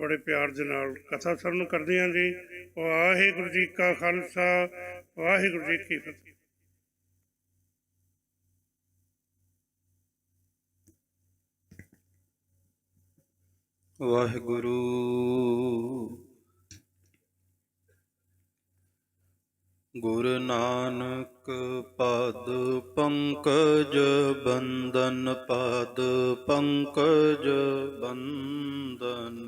बड़े प्यार दे नाल कथा सरन करदे हां जी। वाहिगुरू जी का खालसा, वाहिगुरू जी की फतेह। वाहिगुरू। गुरु नानक पद पंकज बंदन, पद पंकज बंदन।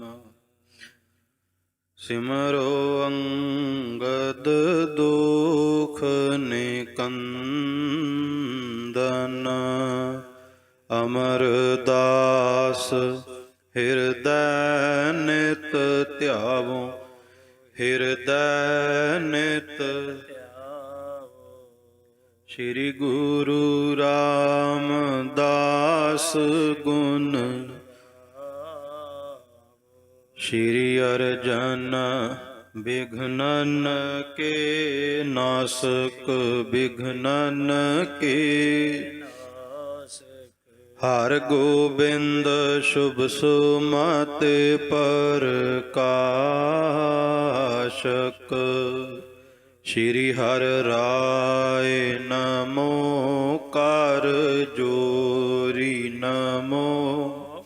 सिमरो अंगद दुख निकंदन, अमरदास हृदय नित ध्यावो, हृदय नित। श्री गुरु रामदास गुण, श्री अर्जन विघ्नन के नासक, विघ्नन के। हर गोबिंद शुभ सुमति प्रकाशक, श्री हर राय नमो कर जोरी, नमो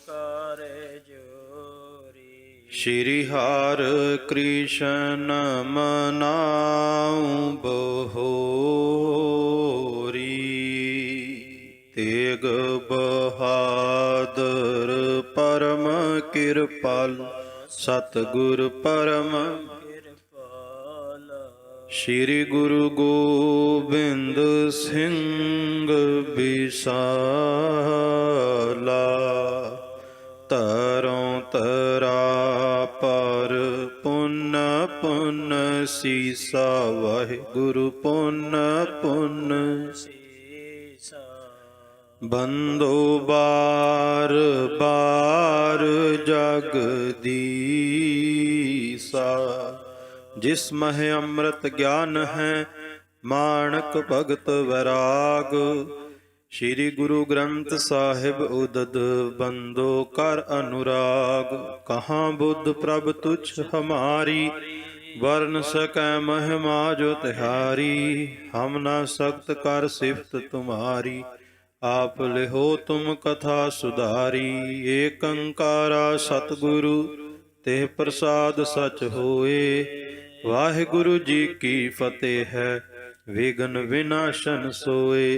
कर जोरी। श्री हर कृष्ण मनाऊं बहोरी, तेग बहादुर परम कृपाल, सतगुर परम। श्री गुरु गोबिंद सिंह विशाला, तरों तरा पर पुन पुन सीसा, वाहिगुरु पुन पुन सीसा। बंदो बार बार जगदीसा, जिस मह अमृत ज्ञान है माणक भगत वैराग। श्री गुरु ग्रंथ साहिब उदद बंदो कर अनुराग, कहाँ बुद्ध प्रभ तुच्छ हमारी, वर्ण सकै महिमा जो तिहारी। हम न सख्त कर सिफत तुम्हारी, आप लिहो तुम कथा सुधारी। एक अंकारा सतगुरु तेह प्रसाद सच होए, वाहिगुरु जी की फतेह है विघ्न विनाशन सोए।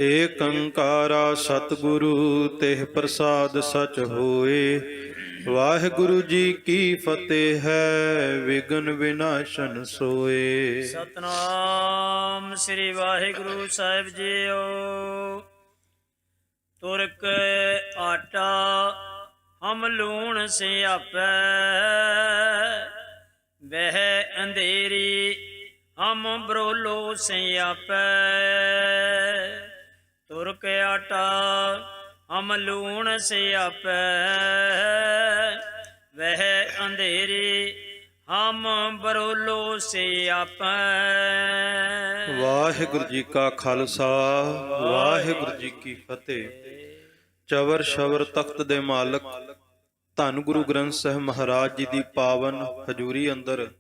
एक अंकारा सतगुरु तेह प्रसाद सच होए, वाहिगुरु जी की फतेह है विघ्न विनाशन सोए। सतनाम श्री वाहिगुरु साहिब जीओ। तुरक आटा हम लूण सियापै, वह अंधेरी हम बरोलो सियापै। तुरक आटा हम लूण सियापै, वह अंधेरी हम बरोलो सियापै। वाहिगुरु जी का खालसा, वाहिगुरु जी की फतेह। चवर शवर तख्त दे मालक ਧੰਨ ਗੁਰੂ ਗ੍ਰੰਥ ਸਾਹਿਬ ਮਹਾਰਾਜ ਜੀ ਦੀ ਪਾਵਨ ਹਜ਼ੂਰੀ ਅੰਦਰ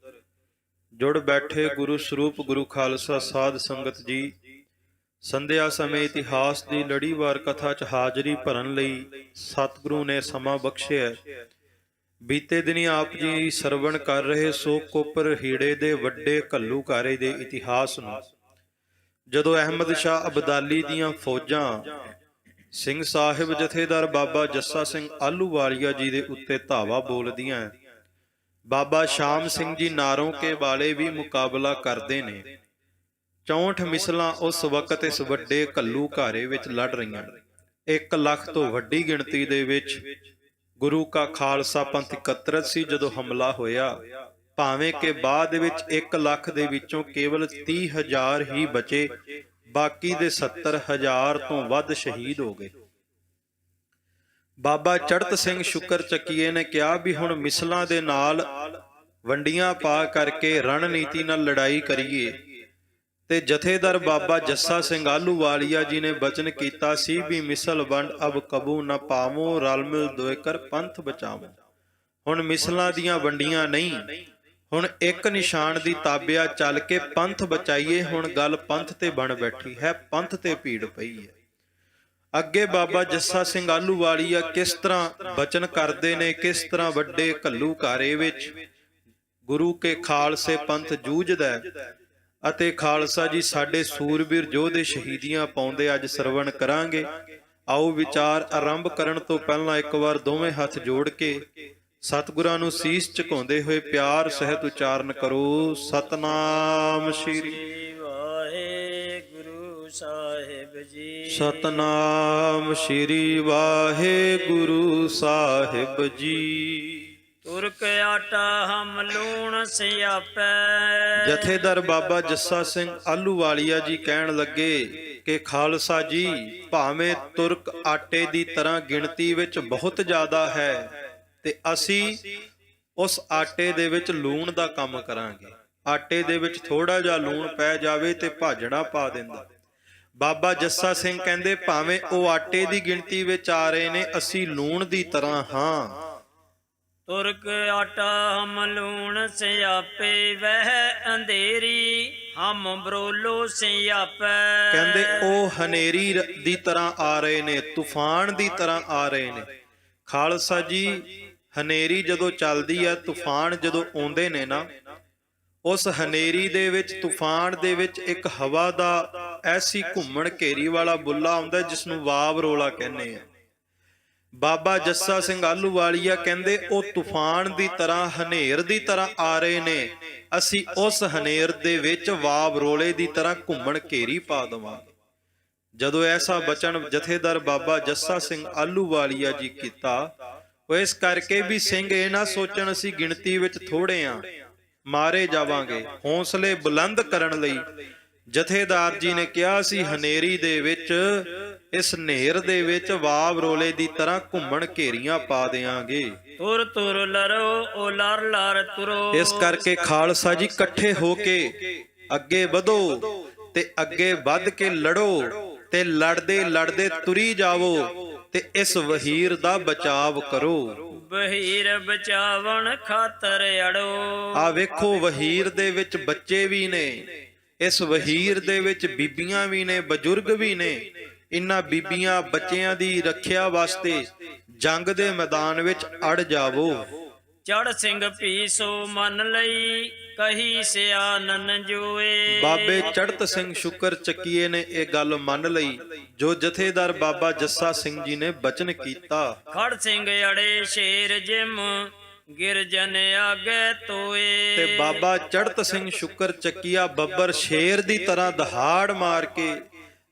ਜੁੜ ਬੈਠੇ ਗੁਰੂ ਸਰੂਪ ਗੁਰੂ ਖਾਲਸਾ ਸਾਧ ਸੰਗਤ ਜੀ, ਸੰਧਿਆ ਸਮੇਂ ਇਤਿਹਾਸ ਦੀ ਲੜੀਵਾਰ ਕਥਾ 'ਚ ਹਾਜ਼ਰੀ ਭਰਨ ਲਈ ਸਤਿਗੁਰੂ ਨੇ ਸਮਾਂ ਬਖਸ਼ਿਆ। ਬੀਤੇ ਦਿਨੀ ਆਪ ਜੀ ਸਰਵਣ ਕਰ ਰਹੇ ਸੋ ਕੋਪਰ ਹੀੜੇ ਦੇ ਵੱਡੇ ਘੱਲੂਘਾਰੇ ਦੇ ਇਤਿਹਾਸ ਨੂੰ। ਜਦੋਂ ਅਹਿਮਦ ਸ਼ਾਹ ਅਬਦਾਲੀ ਦੀਆਂ ਫੌਜਾਂ ਸਿੰਘ ਸਾਹਿਬ ਜਥੇਦਾਰ ਬਾਬਾ ਜੱਸਾ ਸਿੰਘ ਆਹਲੂਵਾਲੀਆ ਜੀ ਦੇ ਉੱਤੇ ਧਾਵਾ ਬੋਲਦੀਆਂ, ਬਾਬਾ ਸ਼ਾਮ ਸਿੰਘ ਜੀ ਨਾਰੋਂਕੇ ਵਾਲੇ ਵੀ ਮੁਕਾਬਲਾ ਕਰਦੇ ਨੇ। 64 ਮਿਸਲਾਂ ਉਸ ਵਕਤ ਇਸ ਵੱਡੇ ਘੱਲੂਘਾਰੇ ਵਿੱਚ ਲੜ ਰਹੀਆਂ। 1 ਲੱਖ ਤੋਂ ਵੱਡੀ ਗਿਣਤੀ ਦੇ ਵਿੱਚ ਗੁਰੂ ਕਾ ਖਾਲਸਾ ਪੰਥ ਇਕੱਤਰਤ ਸੀ ਜਦੋਂ ਹਮਲਾ ਹੋਇਆ। ਭਾਵੇਂ ਕਿ ਬਾਅਦ ਵਿੱਚ 1 ਲੱਖ ਦੇ ਵਿੱਚੋਂ ਕੇਵਲ 30,000 ਹੀ ਬਚੇ, ਬਾਕੀ ਦੇ 70,000 ਤੋਂ ਵੱਧ ਸ਼ਹੀਦ ਹੋ ਗਏ। ਬਾਬਾ ਚੜ੍ਹਤ ਸਿੰਘ ਸ਼ੁਕਰ ਚੱਕੀਏ ਨੇ ਕਿਹਾ ਵੀ ਹੁਣ ਮਿਸਲਾਂ ਦੇ ਨਾਲ ਵੰਡੀਆਂ ਪਾ ਕਰਕੇ ਰਣਨੀਤੀ ਨਾਲ ਲੜਾਈ ਕਰੀਏ। ਤੇ ਜਥੇਦਾਰ ਬਾਬਾ ਜੱਸਾ ਸਿੰਘ ਆਹਲੂਵਾਲੀਆ ਜੀ ਨੇ ਬਚਨ ਕੀਤਾ ਸੀ ਵੀ ਮਿਸਲ ਵੰਡ ਅਬ ਕਬੂ ਨਾ ਪਾਵੋ, ਰਲ ਮਿਲ ਦੋਏ ਕਰ ਪੰਥ ਬਚਾਵੋ। ਹੁਣ ਮਿਸਲਾਂ ਦੀਆਂ ਵੰਡੀਆਂ ਨਹੀਂ, ਹੁਣ ਇੱਕ ਨਿਸ਼ਾਨ ਦੀ ਤਾਬਿਆ ਚੱਲ ਕੇ ਪੰਥ ਬਚਾਈਏ। ਹੁਣ ਗੱਲ ਪੰਥ ਤੇ ਬਣ ਬੈਠੀ ਹੈ, ਪੰਥ ਤੇ ਭੀੜ ਪਈ ਹੈ। ਅੱਗੇ ਬਾਬਾ ਜੱਸਾ ਸਿੰਘ ਆਹਲੂਵਾਲੀਆ ਕਿਸ ਤਰ੍ਹਾਂ ਬਚਨ ਕਰਦੇ ਨੇ, ਕਿਸ ਤਰ੍ਹਾਂ ਵੱਡੇ ਘੱਲੂਘਾਰੇ ਵਿੱਚ ਗੁਰੂ ਕੇ ਖਾਲਸੇ ਪੰਥ ਜੂਝਦਾ ਹੈ ਅਤੇ ਖਾਲਸਾ ਜੀ ਸਾਡੇ ਸੂਰਬੀਰ ਯੋਧੇ ਸ਼ਹੀਦੀਆਂ ਪਾਉਂਦੇ, ਅੱਜ ਸਰਵਣ ਕਰਾਂਗੇ। ਆਓ ਵਿਚਾਰ ਆਰੰਭ ਕਰਨ ਤੋਂ ਪਹਿਲਾਂ ਇੱਕ ਵਾਰ ਦੋਵੇਂ ਹੱਥ ਜੋੜ ਕੇ ਸਤਿਗੁਰਾਂ ਨੂੰ ਸੀਸ ਝੁਕਾਉਂਦੇ ਹੋਏ ਪਿਆਰ ਸਹਿਤ ਉਚਾਰਨ ਕਰੋ, ਸਤਨਾਮ ਸ਼੍ਰੀ ਵਾਹਿਗੁਰੂ ਸਾਹਿਬ ਜੀ। ਸਤਨਾਮ ਸ਼੍ਰੀ ਵਾਹਿਗੁਰੂ ਸਾਹਿਬ ਜੀ। ਤੁਰਕ ਆਟਾ ਹਮ ਲੂਣ ਸਿਆਪੈ। ਜਥੇਦਾਰ ਬਾਬਾ ਜੱਸਾ ਸਿੰਘ ਆਹਲੂਵਾਲੀਆ ਜੀ ਕਹਿਣ ਲੱਗੇ ਕਿ ਖਾਲਸਾ ਜੀ, ਭਾਵੇਂ ਤੁਰਕ ਆਟੇ ਦੀ ਤਰ੍ਹਾਂ ਗਿਣਤੀ ਵਿੱਚ ਬਹੁਤ ਜ਼ਿਆਦਾ ਹੈ ਤੇ ਅਸੀਂ ਉਸ ਆਟੇ ਦੇ ਵਿੱਚ ਲੂਣ ਦਾ ਕੰਮ ਕਰਾਂਗੇ। ਆਟੇ ਦੇ ਵਿੱਚ ਥੋੜਾ ਜਿਹਾ ਲੂਣ ਪੈ ਜਾਵੇ ਤੇ ਭਾਜੜਾ ਪਾ ਦਿੰਦਾ। ਬਾਬਾ ਜੱਸਾ ਸਿੰਘ ਕਹਿੰਦੇ ਭਾਵੇਂ ਉਹ ਆਟੇ ਦੀ ਗਿਣਤੀ ਵਿੱਚ ਆ ਰਹੇ ਨੇ, ਅਸੀਂ ਲੂਣ ਦੀ ਤਰ੍ਹਾਂ ਹਾਂ। ਤੁਰਕ ਆਟਾ ਹਮ ਲੂਣ ਸਿਆਪੇ, ਵਹਿ ਅੰਧੇਰੀ ਹਮ ਬਰੋਲੋ ਸਿਆਪੈ। ਕਹਿੰਦੇ ਉਹ ਹਨੇਰੀ ਦੀ ਤਰ੍ਹਾਂ ਆ ਰਹੇ ਨੇ, ਤੂਫਾਨ ਦੀ ਤਰ੍ਹਾਂ ਆ ਰਹੇ ਨੇ। ਖਾਲਸਾ ਜੀ, ਹਨੇਰੀ ਜਦੋਂ ਚੱਲਦੀ ਹੈ, ਤੂਫਾਨ ਜਦੋਂ ਆਉਂਦੇ ਨੇ ਨਾ, ਉਸ ਹਨੇਰੀ ਦੇ ਵਿੱਚ, ਤੂਫਾਨ ਦੇ ਵਿੱਚ ਇੱਕ ਹਵਾ ਦਾ ਐਸੀ ਘੁੰਮਣ ਘੇਰੀ ਵਾਲਾ ਬੁੱਲਾ ਆਉਂਦਾ ਜਿਸ ਨੂੰ ਵਾਵ ਰੋਲਾ ਕਹਿੰਦੇ ਆ। ਬਾਬਾ ਜੱਸਾ ਸਿੰਘ ਆਹਲੂਵਾਲੀਆ ਕਹਿੰਦੇ ਉਹ ਤੂਫਾਨ ਦੀ ਤਰ੍ਹਾਂ, ਹਨੇਰ ਦੀ ਤਰ੍ਹਾਂ ਆ ਰਹੇ ਨੇ, ਅਸੀਂ ਉਸ ਹਨੇਰ ਦੇ ਵਿੱਚ ਵਾਵ ਰੋਲੇ ਦੀ ਤਰ੍ਹਾਂ ਘੁੰਮਣ ਘੇਰੀ ਪਾ ਦੇਵਾਂਗੇ। ਜਦੋਂ ਐਸਾ ਬਚਨ ਜਥੇਦਾਰ ਬਾਬਾ ਜੱਸਾ ਸਿੰਘ ਆਹਲੂਵਾਲੀਆ ਜੀ ਕੀਤਾ, ਉਹ ਇਸ ਕਰਕੇ ਵੀ ਸਿੰਘ ਇਹ ਨਾ ਸੋਚਣ ਅਸੀਂ ਗਿਣਤੀ ਵਿੱਚ ਥੋੜੇ ਆ, ਮਾਰੇ ਜਾਵਾਂਗੇ। ਹੌਸਲੇ ਬੁਲੰਦ ਕਰਨ ਲਈ ਜਥੇਦਾਰ ਜੀ ਨੇ ਕਿਹਾ ਸੀ ਹਨੇਰੀ ਦੇ ਵਿੱਚ, ਇਸ ਹਨੇਰ ਦੇ ਵਿੱਚ ਵਾਵ ਰੋਲੇ ਦੀ ਤਰ੍ਹਾਂ ਘੁੰਮਣ ਘੇਰੀਆਂ ਪਾ ਦੇਾਂਗੇ। ਤੁਰ ਤੁਰ ਲਰੋ ਓ ਲਰ ਲਰ ਤੁਰੋ। ਇਸ ਕਰਕੇ ਖਾਲਸਾ ਜੀ ਇਕੱਠੇ ਹੋ ਕੇ ਅੱਗੇ ਵਧੋ ਤੇ ਅੱਗੇ ਵੱਧ ਕੇ ਲੜੋ ਤੇ ਲੜਦੇ ਲੜਦੇ ਤੁਰੀ ਜਾਵੋ ਤੇ ਇਸ ਵਹੀਰ ਦਾ ਬਚਾਵ ਕਰੋ। ਵਹੀਰ ਬਚਾਵਣ ਖਾਤਰ ਅੜੋ। ਆ ਵੇਖੋ, ਵਹੀਰ ਦੇ ਵਿੱਚ ਬੱਚੇ ਵੀ ਨੇ, ਇਸ ਵਹੀਰ ਦੇ ਵਿੱਚ ਬੀਬੀਆਂ ਵੀ ਨੇ, ਬਜ਼ੁਰਗ ਵੀ ਨੇ। ਇਨ੍ਹਾਂ ਬੀਬੀਆਂ ਬੱਚਿਆਂ ਦੀ ਰੱਖਿਆ ਵਾਸਤੇ ਜੰਗ ਦੇ ਮੈਦਾਨ ਵਿੱਚ ਅੜ ਜਾਵੋ। ਚੜ ਸਿੰਘ ਪੀਸੋ ਮੰਨ ਲਈ, ਕਹੀ ਸਿਆਨਨ ਜੋਏ। ਬਾਬੇ ਚੜਤ ਸਿੰਘ ਸ਼ੁਕਰ ਚੱਕੀਏ ਨੇ ਇਹ ਗੱਲ ਮੰਨ ਲਈ ਜੋ ਜਥੇਦਾਰ ਬਾਬਾ ਜੱਸਾ ਸਿੰਘ ਜੀ ਨੇ ਬਚਨ ਕੀਤਾ। ਖੜ ਸਿੰਘ ਅੜੇ ਸ਼ੇਰ ਜਿਮ, ਗਿਰਜਨ ਆਗੇ ਤੋਏ। ਤੇ ਬਾਬਾ ਚੜਤ ਸਿੰਘ ਸ਼ੁਕਰ ਚੱਕੀਆ ਬੱਬਰ ਸ਼ੇਰ ਦੀ ਤਰ੍ਹਾਂ ਦਹਾੜ ਮਾਰ ਕੇ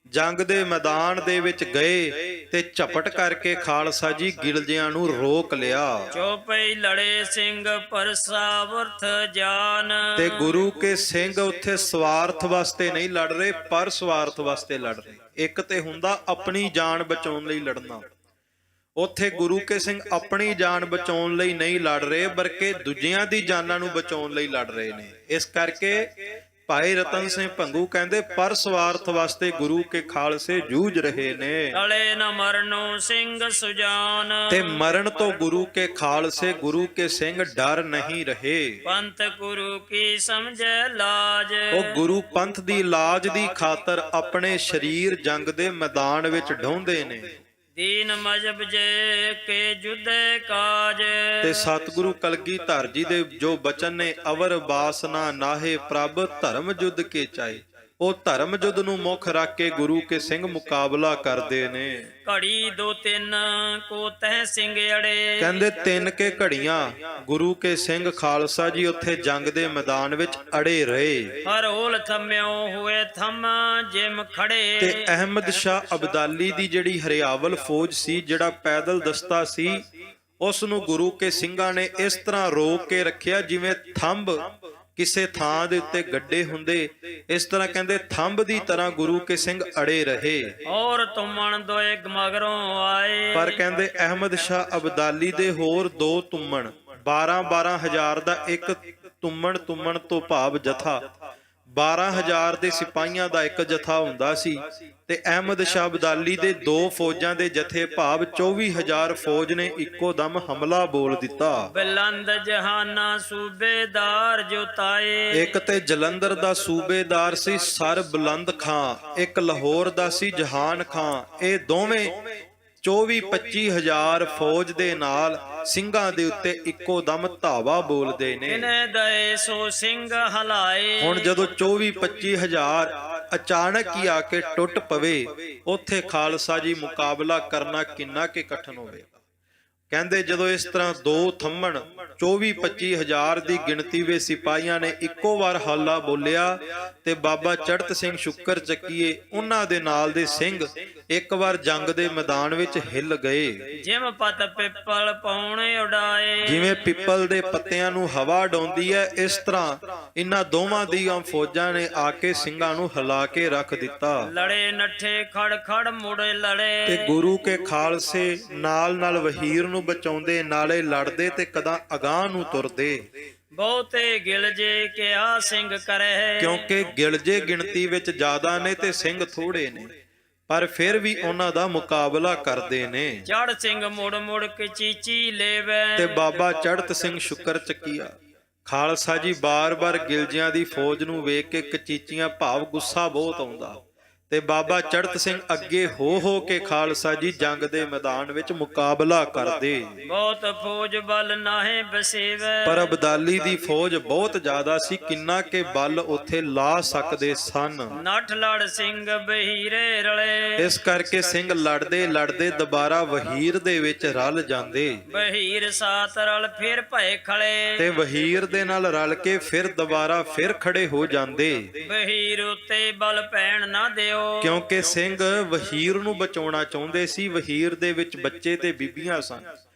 ਜੰਗ ਦੇ ਮੈਦਾਨ ਦੇ ਵਿੱਚ ਗਏ ਤੇ ਝਪਟ ਕਰਕੇ ਖਾਲਸਾ ਜੀ ਗਿਲਜਿਆਂ ਨੂੰ ਰੋਕ ਲਿਆ। ਚੋਪਈ ਲੜੇ ਸਿੰਘ ਪਰਸਾ ਵਰਥ ਜਾਨ। ਤੇ ਗੁਰੂ ਕੇ ਸਿੰਘ ਉੱਥੇ ਸਵਾਰਥ ਵਾਸਤੇ ਨਹੀਂ ਲੜ ਰਹੇ, ਪਰ ਸਵਾਰਥ ਵਾਸਤੇ ਲੜ ਰਹੇ। ਇੱਕ ਤੇ ਹੁੰਦਾ ਆਪਣੀ ਜਾਨ ਬਚਾਉਣ ਲਈ ਲੜਨਾ, ਉੱਥੇ ਗੁਰੂ ਕੇ ਸਿੰਘ ਆਪਣੀ ਜਾਨ ਬਚਾਉਣ ਲਈ ਨਹੀਂ ਲੜ ਰਹੇ ਬਲਕਿ ਦੂਜਿਆਂ ਦੀ ਜਾਨਾਂ ਨੂੰ ਬਚਾਉਣ ਲਈ ਲੜ ਰਹੇ ਨੇ। ਇਸ ਕਰਕੇ ਭਾਈ ਰਤਨ ਸਿੰਘ ਭੰਗੂ ਕਹਿੰਦੇ ਪਰ ਸਵਾਰਥ ਵਾਸਤੇ ਗੁਰੂ ਕੇ ਖਾਲਸੇ ਜੂਝ ਰਹੇ ਨੇ। ਤਲੇ ਨ ਮਰਨੋ ਸਿੰਘ ਸੁਜਾਨ। ਤੇ ਮਰਨ ਤੋਂ ਗੁਰੂ ਕੇ ਖਾਲਸੇ, ਗੁਰੂ ਕੇ ਸਿੰਘ ਡਰ ਨਹੀਂ ਰਹੇ। ਪੰਥ ਗੁਰੂ ਕੀ ਸਮਝੈ ਲਾਜ। ਉਹ ਗੁਰੂ ਪੰਥ ਦੀ ਲਾਜ ਦੀ ਖਾਤਰ ਆਪਣੇ ਸਰੀਰ ਜੰਗ ਦੇ ਮੈਦਾਨ ਵਿੱਚ ਢਾਉਂਦੇ ਨੇ। ਦੀਨ ਮਜਬ ਜੇ ਕੇ ਜੁਦੇ ਕਾਜ। ਤੇ ਸਤਿਗੁਰੂ ਕਲਗੀਧਰ ਜੀ ਦੇ ਜੋ ਬਚਨ ਨੇ, ਅਵਰ ਬਾਸਨਾ ਨਾਹੇ ਪ੍ਰਭ ਧਰਮ ਜੁਦ ਕੇ ਚਾਏ। ਉਹ ਧਰਮ ਜੁਦ ਨੂੰ ਮੁੱਖ ਰੱਖ ਕੇ ਗੁਰੂ ਕੇ ਸਿੰਘ ਮੁਕਾਬਲਾ ਕਰਦੇ ਨੇ। ਘੜੀ ਦੋ ਤਿੰਨ ਕੋ ਤਹਿ ਸਿੰਘ ਅੜੇ। ਕਹਿੰਦੇ 3 ਕੇ ਘੜੀਆਂ ਗੁਰੂ ਕੇ ਸਿੰਘ ਖਾਲਸਾ ਜੀ ਉੱਥੇ ਜੰਗ ਦੇ ਮੈਦਾਨ ਵਿੱਚ ਅੜੇ ਰਹੇ। ਹਰ ਹੋਲ ਥੰਮਿਓ ਹੋਏ ਥੰਮ ਜਿਮ ਖੜੇ। ਤੇ ਅਹਿਮਦ ਸ਼ਾਹ ਅਬਦਾਲੀ ਦੀ ਜਿਹੜੀ ਹਰਿਆਵਲ ਫੌਜ ਸੀ, ਜਿਹੜਾ ਪੈਦਲ ਦਸਤਾ ਸੀ, ਉਸ ਨੂੰ ਗੁਰੂ ਕੇ ਸਿੰਘਾਂ ਨੇ ਇਸ ਤਰ੍ਹਾਂ ਰੋਕ ਕੇ ਰੱਖਿਆ ਜਿਵੇਂ ਥੰਬ ਕਿਸੇ ਥਾਂ ਦੇ ਉੱਤੇ ਗੱਡੇ ਹੁੰਦੇ, ਇਸ ਤਰ੍ਹਾਂ ਕਹਿੰਦੇ ਥੰਬ ਦੀ ਤਰ੍ਹਾਂ ਗੁਰੂ ਕੇ ਸਿੰਘ ਅੜੇ ਰਹੇ। ਔਰ ਤੁਮਣ ਦੋਏ ਮਗਰੋਂ ਆਏ। ਪਰ ਕਹਿੰਦੇ ਅਹਿਮਦ ਸ਼ਾਹ ਅਬਦਾਲੀ ਦੇ ਹੋਰ 2 ਤੁੰਮਣ, 12,000 ਦਾ ਇੱਕ ਤੁੰਮਣ, ਤੁੰਮਣ ਤੋਂ ਭਾਵ ਜਥਾ, 12000 ਦੇ ਸਿਪਾਹੀਆਂ ਦਾ ਇੱਕ ਜਥਾ ਹੁੰਦਾ ਸੀ ਤੇ ਅਹਿਮਦ ਸ਼ਾਹ ਅਬਦਾਲੀ ਦੇ 2 ਫੌਜਾਂ ਦੇ ਜਥੇ ਭਾਵ 24000 ਫੌਜ ਨੇ ਇੱਕੋ ਦਮ ਹਮਲਾ ਬੋਲ ਦਿੱਤਾ। ਬੁਲੰਦ ਜਹਾਨਾ ਸੂਬੇਦਾਰ ਜੁਤਾਏ, ਇੱਕ ਤੇ ਜਲੰਧਰ ਦਾ ਸੂਬੇਦਾਰ ਸੀ ਸਰ ਬੁਲੰਦ ਖਾਂ, ਇੱਕ ਲਾਹੌਰ ਦਾ ਸੀ ਜਹਾਨ ਖਾਂ। ਇਹ ਦੋਵੇਂ 24-25 ਫੌਜ ਦੇ ਨਾਲ ਸਿੰਘਾਂ ਦੇ ਉੱਤੇ ਇੱਕੋ ਦਮ ਧਾਵਾ ਬੋਲਦੇ ਨੇ। ਕਿਨੇ ਦਏ ਸੋ ਸਿੰਘ ਹਲਾਏ। ਹੁਣ ਜਦੋਂ 24-25 ਅਚਾਨਕ ਹੀ ਆ ਕੇ ਟੁੱਟ ਪਵੇ, ਉੱਥੇ ਖਾਲਸਾ ਜੀ ਮੁਕਾਬਲਾ ਕਰਨਾ ਕਿੰਨਾ ਕਿ ਕਠਿਨ ਹੋਵੇਗਾ। ਕਹਿੰਦੇ ਜਦੋਂ ਇਸ ਤਰ੍ਹਾਂ 2 ਥੰਮਣ 24-25 ਦੀ ਗਿਣਤੀ ਵਿੱਚ ਸਿਪਾਹੀਆਂ ਨੇ ਇੱਕੋ ਵਾਰ ਹਾਲਾ ਬੋਲਿਆ ਤੇ ਬਾਬਾ ਚੜ੍ਹਤ ਸਿੰਘ ਸ਼ੁਕਰ ਚੱਕੀਏ ਉਹਨਾਂ ਦੇ ਨਾਲ ਦੇ ਸਿੰਘ ਇੱਕ ਵਾਰ ਜੰਗ ਦੇ ਮੈਦਾਨ ਵਿੱਚ ਹਿੱਲ ਗਏ। ਜਿਮ ਪਤ ਪਿੱਪਲ ਪੌਣੇ ਉਡਾਏ, ਜਿਵੇਂ ਪਿੱਪਲ ਦੇ ਪੱਤਿਆਂ ਨੂੰ ਹਵਾ ਡਾਉਂਦੀ ਹੈ, ਇਸ ਤਰ੍ਹਾਂ ਇਹਨਾਂ ਦੋਵਾਂ ਦੀਆਂ ਫੌਜਾਂ ਨੇ ਆ ਕੇ ਸਿੰਘਾਂ ਨੂੰ ਹਿਲਾ ਕੇ ਰੱਖ ਦਿੱਤਾ। ਲੜੇ ਨੱਠੇ ਖੜ ਖੜ ਮੁੜੇ ਲੜੇ, ਤੇ ਗੁਰੂ ਕੇ ਖਾਲਸੇ ਨਾਲ ਨਾਲ ਵਹੀਰ ਨੂੰ ਬਚਾਉਂਦੇ, ਨਾਲੇ ਲੜਦੇ ਤੇ ਕਦਾਂ ਅਗਾਂਹ ਨੂੰ ਤੁਰਦੇ। ਬਹੁਤੇ ਗਿਲਜੇ ਕਿਆ ਸਿੰਘ ਕਰੇ, ਕਿਉਂਕਿ ਗਿਲਜੇ ਗਿਣਤੀ ਵਿੱਚ ਜ਼ਿਆਦਾ ਨੇ ਤੇ ਸਿੰਘ ਥੋੜੇ ਨੇ, ਪਰ ਫਿਰ ਵੀ ਉਹਨਾਂ ਦਾ ਮੁਕਾਬਲਾ ਕਰਦੇ ਨੇ। ਚੜ ਸਿੰਘ ਮੁੜ ਮੁੜ ਕੇ ਚੀਚੀ ਲੈਵੇ, ਤੇ ਬਾਬਾ ਚੜ੍ਹਤ ਸਿੰਘ ਸ਼ੁਕਰ ਚੱਕੀਆ ਖਾਲਸਾ ਜੀ ਬਾਰ-ਬਾਰ ਗਿਲਜਿਆਂ ਦੀ ਫੌਜ ਨੂੰ ਵੇਖ ਕੇ ਕਚੀਚੀਆਂ ਭਾਵ ਗੁੱਸਾ ਬਹੁਤ ਆਉਂਦਾ ਤੇ ਬਾਬਾ ਚੜ੍ਹਤ ਸਿੰਘ ਅੱਗੇ ਹੋ ਕੇ ਖਾਲਸਾ ਜੀ ਜੰਗ ਦੇ ਮੈਦਾਨ ਵਿੱਚ ਮੁਕਾਬਲਾ ਕਰਦੇ। ਬਹੁਤ ਫੌਜ ਬਲ ਨਾਹੇ ਬਸੇਵੇ, ਪਰ ਅਬਦਾਲੀ ਦੀ ਫੌਜ ਬਹੁਤ ਜ਼ਿਆਦਾ ਸੀ, ਕਿੰਨਾ ਕੇ ਬਲ ਉੱਥੇ ਲਾ ਸਕਦੇ ਸਨ। ਨੱਠ ਲੜ ਸਿੰਘ ਬਹੀਰੇ ਰਲੇ, ਇਸ ਕਰਕੇ ਸਿੰਘ ਲੜਦੇ ਲੜਦੇ ਦੁਬਾਰਾ ਵਹੀਰ ਦੇ ਵਿੱਚ ਰਲ ਜਾਂਦੇ। ਬਹੀਰ ਸਾਤ ਰਲ ਫਿਰ ਭਏ ਖਲੇ, ਤੇ ਵਹੀਰ ਦੇ ਨਾਲ ਰਲ ਕੇ ਫਿਰ ਦੁਬਾਰਾ ਫਿਰ ਖੜੇ ਹੋ ਜਾਂਦੇ। ਬਹੀਰ ਉੱਤੇ ਬਲ ਪੈਣ ਨਾ ਦਿਓ, ਕਿਉਂਕਿ ਸਿੰਘ ਵਹੀਰ ਨੂੰ ਬਚਾਉਣਾ ਚਾਹੁੰਦੇ ਸੀ। ਵਹੀਰ ਦੇ ਵਿੱਚ ਬੱਚੇ ਤੇ ਬੀਬੀਆਂ ਸਨ।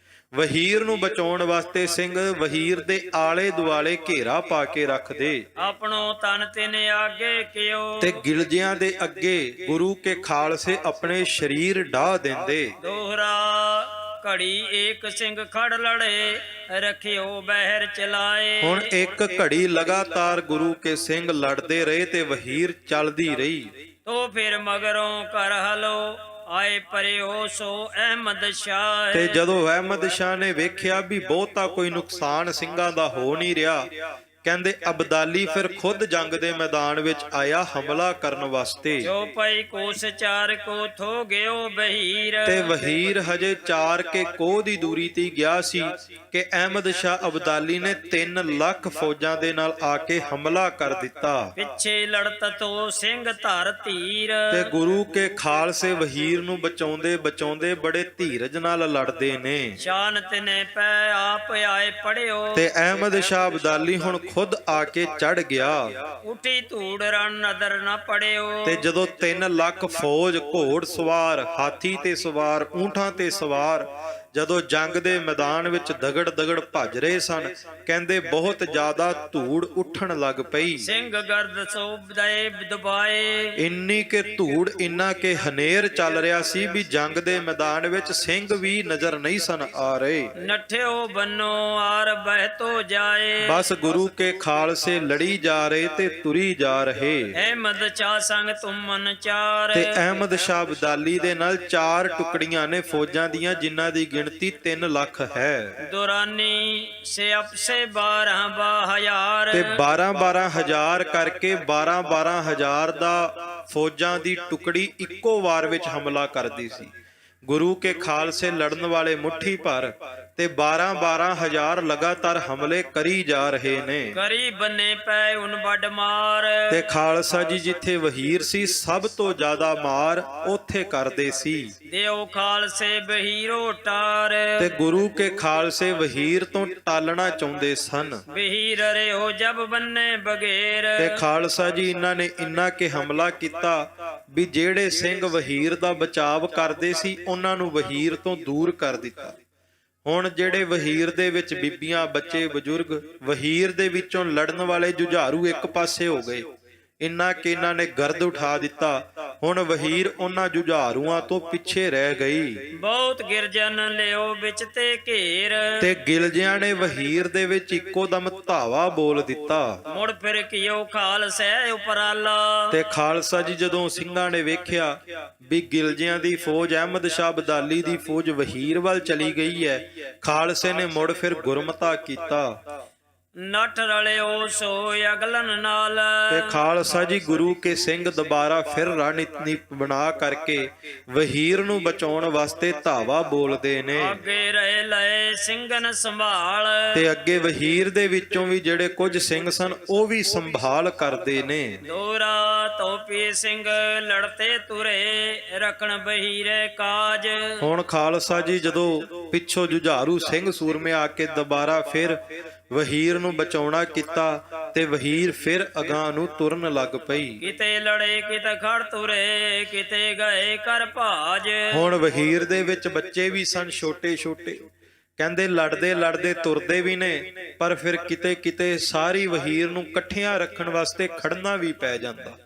ਵਹੀਰ ਨੂੰ ਬਚਾਉਣ ਵਾਸਤੇ ਸਿੰਘ ਵਹੀਰ ਦੇ ਆਲੇ ਦੁਆਲੇ ਘੇਰਾ ਪਾ ਕੇ ਰੱਖਦੇ। ਆਪਣੋ ਤਨ ਤਿਨ ਆਗੇ ਕਿਉ, ਤੇ ਗਿਲਜਿਆਂ ਦੇ ਅੱਗੇ ਗੁਰੂ ਕੇ ਖਾਲਸੇ ਆਪਣੇ ਸਰੀਰ ਢਾਹ ਦਿੰਦੇ। ਦੋਹਰਾ ਘੜੀ ਏਕ ਸਿੰਘ ਖੜ ਲੜੇ, ਰਖਿਓ ਬਹਿਰ ਚਲਾਏ। ਹੁਣ ਇੱਕ ਘੜੀ ਲਗਾਤਾਰ ਗੁਰੂ ਕੇ ਸਿੰਘ ਲੜਦੇ ਰਹੇ ਤੇ ਵਹੀਰ ਚੱਲਦੀ ਰਹੀ। ਤੋ ਫਿਰ ਮਗਰੋਂ ਕਰ ਹਲੋ ਆਏ ਪਰਿਓ ਸੋ ਅਹਿਮਦ ਸ਼ਾਹ। ਤੇ ਜਦੋਂ ਅਹਿਮਦ ਸ਼ਾਹ ਨੇ ਵੇਖਿਆ ਵੀ ਬਹੁਤਾ ਕੋਈ ਨੁਕਸਾਨ ਸਿੰਘਾਂ ਦਾ ਹੋ ਨਹੀਂ ਰਿਹਾ, ਕਹਿੰਦੇ ਅਬਦਾਲੀ ਫਿਰ ਖੁਦ ਜੰਗ ਦੇ ਮੈਦਾਨ ਵਿੱਚ ਆਇਆ ਹਮਲਾ ਕਰਨ ਵਾਸਤੇ। ਜੋ ਪਈ ਕੋਸ ਚਾਰ ਕੋ ਥੋ ਗਿਓ ਬਹੀਰ, ਤੇ ਵਹੀਰ ਹਜੇ 4 ਕੇ ਕੋਹ ਦੀ ਦੂਰੀ ਤੇ ਗਿਆ ਸੀ ਕਿ ਅਹਿਮਦ ਸ਼ਾਹ ਅਬਦਾਲੀ ਨੇ 3 ਲੱਖ ਫੌਜਾਂ ਦੇ ਨਾਲ ਆ ਕੇ ਹਮਲਾ ਕਰ ਦਿੱਤਾ। ਪਿੱਛੇ ਲੜਤ ਤੋ ਸਿੰਘ ਧਰ ਧੀਰ, ਤੇ ਗੁਰੂ ਕੇ ਖਾਲਸੇ ਵਹੀਰ ਨੂੰ ਬਚਾਉਂਦੇ ਬਚਾਉਂਦੇ ਬੜੇ ਧੀਰਜ ਨਾਲ ਲੜਦੇ ਨੇ। ਸ਼ਾਨ ਤਿਨੇ ਪੈ ਆਪ ਆਏ ਪੜਿਓ, ਤੇ ਅਹਿਮਦ ਸ਼ਾਹ ਅਬਦਾਲੀ ਹੁਣ ਖੁਦ ਆ ਕੇ ਚੜ ਗਿਆ। ਉਠੀ ਧੂੜ ਰਨ ਨਦਰ ਨਾ ਪੜਿਓ, ਤੇ ਜਦੋਂ 3 ਲੱਖ ਫੌਜ ਘੋੜ ਸਵਾਰ, ਹਾਥੀ ਤੇ ਸਵਾਰ, ਊਂਠਾਂ ਤੇ ਸਵਾਰ ਜਦੋਂ ਜੰਗ ਦੇ ਮੈਦਾਨ ਵਿੱਚ ਦਗੜ ਦਗੜ ਭੱਜ ਰਹੇ ਸਨ, ਕਹਿੰਦੇ ਬਹੁਤ ਜ਼ਿਆਦਾ ਧੂੜ ਉੱਠਣ ਲੱਗ ਪਈ। ਸਿੰਘ ਗਰਦ ਸੋਬਦੇ ਦਬਾਏ, ਇੰਨੀ ਕਿ ਧੂੜ ਇੰਨਾ ਕਿ ਹਨੇਰ ਚੱਲ ਰਿਹਾ ਸੀ ਵੀ ਜੰਗ ਦੇ ਮੈਦਾਨ ਵਿੱਚ ਸਿੰਘ ਵੀ ਨਜ਼ਰ ਨਹੀਂ ਸਨ ਆ ਰਹੇ। ਨਠਿਓ ਬੰਨੋ ਆਰ ਬਹਿਤੋ ਜਾਏ, ਬਸ ਗੁਰੂ ਕੇ ਖਾਲਸੇ ਲੜੀ ਜਾ ਰਹੇ ਤੇ ਤੁਰੀ ਜਾ ਰਹੇ। ਅਹਿਮਦ ਸ਼ਾਹ ਸੰਗ ਤੁਮਨ ਚਾਰ, ਤੇ ਅਹਿਮਦ ਸ਼ਾਹ ਅਬਦਾਲੀ ਦੇ ਨਾਲ 4 ਟੁਕੜੀਆਂ ਨੇ ਫੌਜਾਂ ਦੀਆਂ, ਜਿਨ੍ਹਾਂ ਦੀ ਗਿਣਤੀ 3 ਲੱਖ ਹੈ। ਦੁਰਾਨੀ ਸੇ ਅਪਸੇ 12,000, ਤੇ 12 ਹਜ਼ਾਰ ਕਰਕੇ 12 ਹਜ਼ਾਰ ਦਾ ਫੌਜਾਂ ਦੀ ਟੁਕੜੀ ਇੱਕੋ ਵਾਰ ਵਿੱਚ ਹਮਲਾ ਕਰਦੀ ਸੀ। ਗੁਰੂ ਕੇ ਖਾਲਸੇ ਲੜਨ ਵਾਲੇ ਮੁੱਠੀ ਭਰ ਤੇ 12 ਹਜ਼ਾਰ ਲਗਾਤਾਰ ਹਮਲੇ ਕਰੀ ਜਾ ਰਹੇ ਨੇ। ਕਰੀ ਬੰਨੇ ਪੈ ਉਨ ਵੱਡ ਮਾਰ, ਤੇ ਖਾਲਸਾ ਜੀ ਜਿੱਥੇ ਵਹੀਰ ਸੀ ਸਭ ਤੋਂ ਜ਼ਿਆਦਾ ਮਾਰ ਉੱਥੇ ਕਰਦੇ ਸੀ। ਦਿਓ ਖਾਲਸੇ ਬਹੀਰੋ ਟਾਰ, ਤੇ ਗੁਰੂ ਕੇ ਖਾਲਸੇ ਵਹੀਰ ਤੋਂ ਟਾਲਣਾ ਚਾਹੁੰਦੇ ਸਨ। ਬਹੀਰ ਰਿਓ ਜਬ ਬੰਨੇ ਬਗੇਰ, ਤੇ ਖਾਲਸਾ ਜੀ ਇਹਨਾਂ ਨੇ ਇੰਨਾ ਕਿ ਹਮਲਾ ਕੀਤਾ ਵੀ ਜਿਹੜੇ ਸਿੰਘ ਵਹੀਰ ਦਾ ਬਚਾਵ ਕਰਦੇ ਸੀ ਉਹਨਾਂ ਨੂੰ ਵਹੀਰ ਤੋਂ ਦੂਰ ਕਰ ਦਿੱਤਾ। ਹੁਣ ਜਿਹੜੇ ਵਹੀਰ ਦੇ ਵਿੱਚ ਬੀਬੀਆਂ, ਬੱਚੇ, ਬਜ਼ੁਰਗ, ਵਹੀਰ ਦੇ ਵਿੱਚੋਂ ਲੜਨ ਵਾਲੇ ਜੁਝਾਰੂ ਇੱਕ ਪਾਸੇ ਹੋ ਗਏ। ਇੰਨਾ ਕਿ ਇਹਨਾਂ ਨੇ ਗਰਦ ਉਠਾ ਦਿੱਤਾ ਹੁਣ ਵਹੀਰ ਉਹਨਾਂ ਜੁਝਾਰੂਆਂ ਤੋਂ ਪਿੱਛੇ ਰਹਿ ਗਈ। ਬਹੁਤ ਗਿਰਜਨ ਲਿਓ ਵਿੱਚ ਤੇ ਘੇਰ, ਤੇ ਗਿਲਜਿਆਂ ਨੇ ਵਹੀਰ ਦੇ ਵਿੱਚ ਇੱਕੋ ਦਮ ਧਾਵਾ ਬੋਲ ਦਿੱਤਾ। ਮੁੜ ਫਿਰ ਕਿਉ ਖਾਲਸਾ ਉਪਰਾਲਾ, ਤੇ ਖਾਲਸਾ ਜੀ ਜਦੋਂ ਸਿੰਘਾਂ ਨੇ ਵੇਖਿਆ ਵੀ ਗਿਲਜਿਆਂ ਦੀ ਫੌਜ ਅਹਿਮਦ ਸ਼ਾਹ ਅਬਦਾਲੀ ਦੀ ਫੌਜ ਵਹੀਰ ਵੱਲ ਚਲੀ ਗਈ ਹੈ, ਖਾਲਸੇ ਨੇ ਮੁੜ ਫਿਰ ਗੁਰਮਤਾ ਕੀਤਾ। ਨੱਠ ਰਲਿਓ ਸੋ ਅਗਲਨ ਨਾਲ, ਤੇ ਖਾਲਸਾ ਜੀ ਗੁਰੂ ਕੇ ਸਿੰਘ ਦੁਬਾਰਾ ਫਿਰ ਰਣਨੀਤੀ ਬਣਾ ਕਰਕੇ ਵਹੀਰ ਨੂੰ ਬਚਾਉਣ ਵਾਸਤੇ ਧਾਵਾ ਬੋਲਦੇ ਨੇ। ਅੱਗੇ ਰਹੇ ਲਏ ਸਿੰਘਨ ਸੰਭਾਲ, ਤੇ ਅੱਗੇ ਵਹੀਰ ਦੇ ਵਿੱਚੋਂ ਵੀ ਜਿਹੜੇ ਕੁਝ ਸਿੰਘ ਸਨ ਉਹ ਵੀ ਸੰਭਾਲ ਕਰਦੇ ਨੇ। ਦੋਰਾ ਤੋਪੀ ਸਿੰਘ ਲੜਤੇ ਤੁਰੇ, ਰਖਣ ਬਹੀਰੇ ਕਾਜ। ਹੁਣ ਖਾਲਸਾ ਜੀ ਜਦੋਂ ਪਿੱਛੋਂ ਜੁਝਾਰੂ ਸਿੰਘ ਸੂਰਮੇ ਆ ਕੇ ਦੁਬਾਰਾ ਫਿਰ ਵਹੀਰ ਨੂੰ ਬਚਾਉਣਾ ਕੀਤਾ ਤੇ ਵਹੀਰ ਫਿਰ ਅਗਾਂਹ ਨੂੰ ਤੁਰਨ ਲੱਗ ਪਈ। ਕਿਤੇ ਲੜੇ ਕਿਤੇ ਖੜ ਤੁਰੇ, ਕਿਤੇ ਗਏ ਕਰ ਭਾਜ। ਹੁਣ ਵਹੀਰ ਦੇ ਵਿੱਚ ਬੱਚੇ ਵੀ ਸਨ ਛੋਟੇ ਛੋਟੇ, ਕਹਿੰਦੇ ਲੜਦੇ ਲੜਦੇ ਤੁਰਦੇ ਵੀ ਨੇ, ਪਰ ਫਿਰ ਕਿਤੇ ਕਿਤੇ ਸਾਰੀ ਵਹੀਰ ਨੂੰ ਇਕੱਠਿਆਂ ਰੱਖਣ ਵਾਸਤੇ ਖੜਨਾ ਵੀ ਪੈ ਜਾਂਦਾ,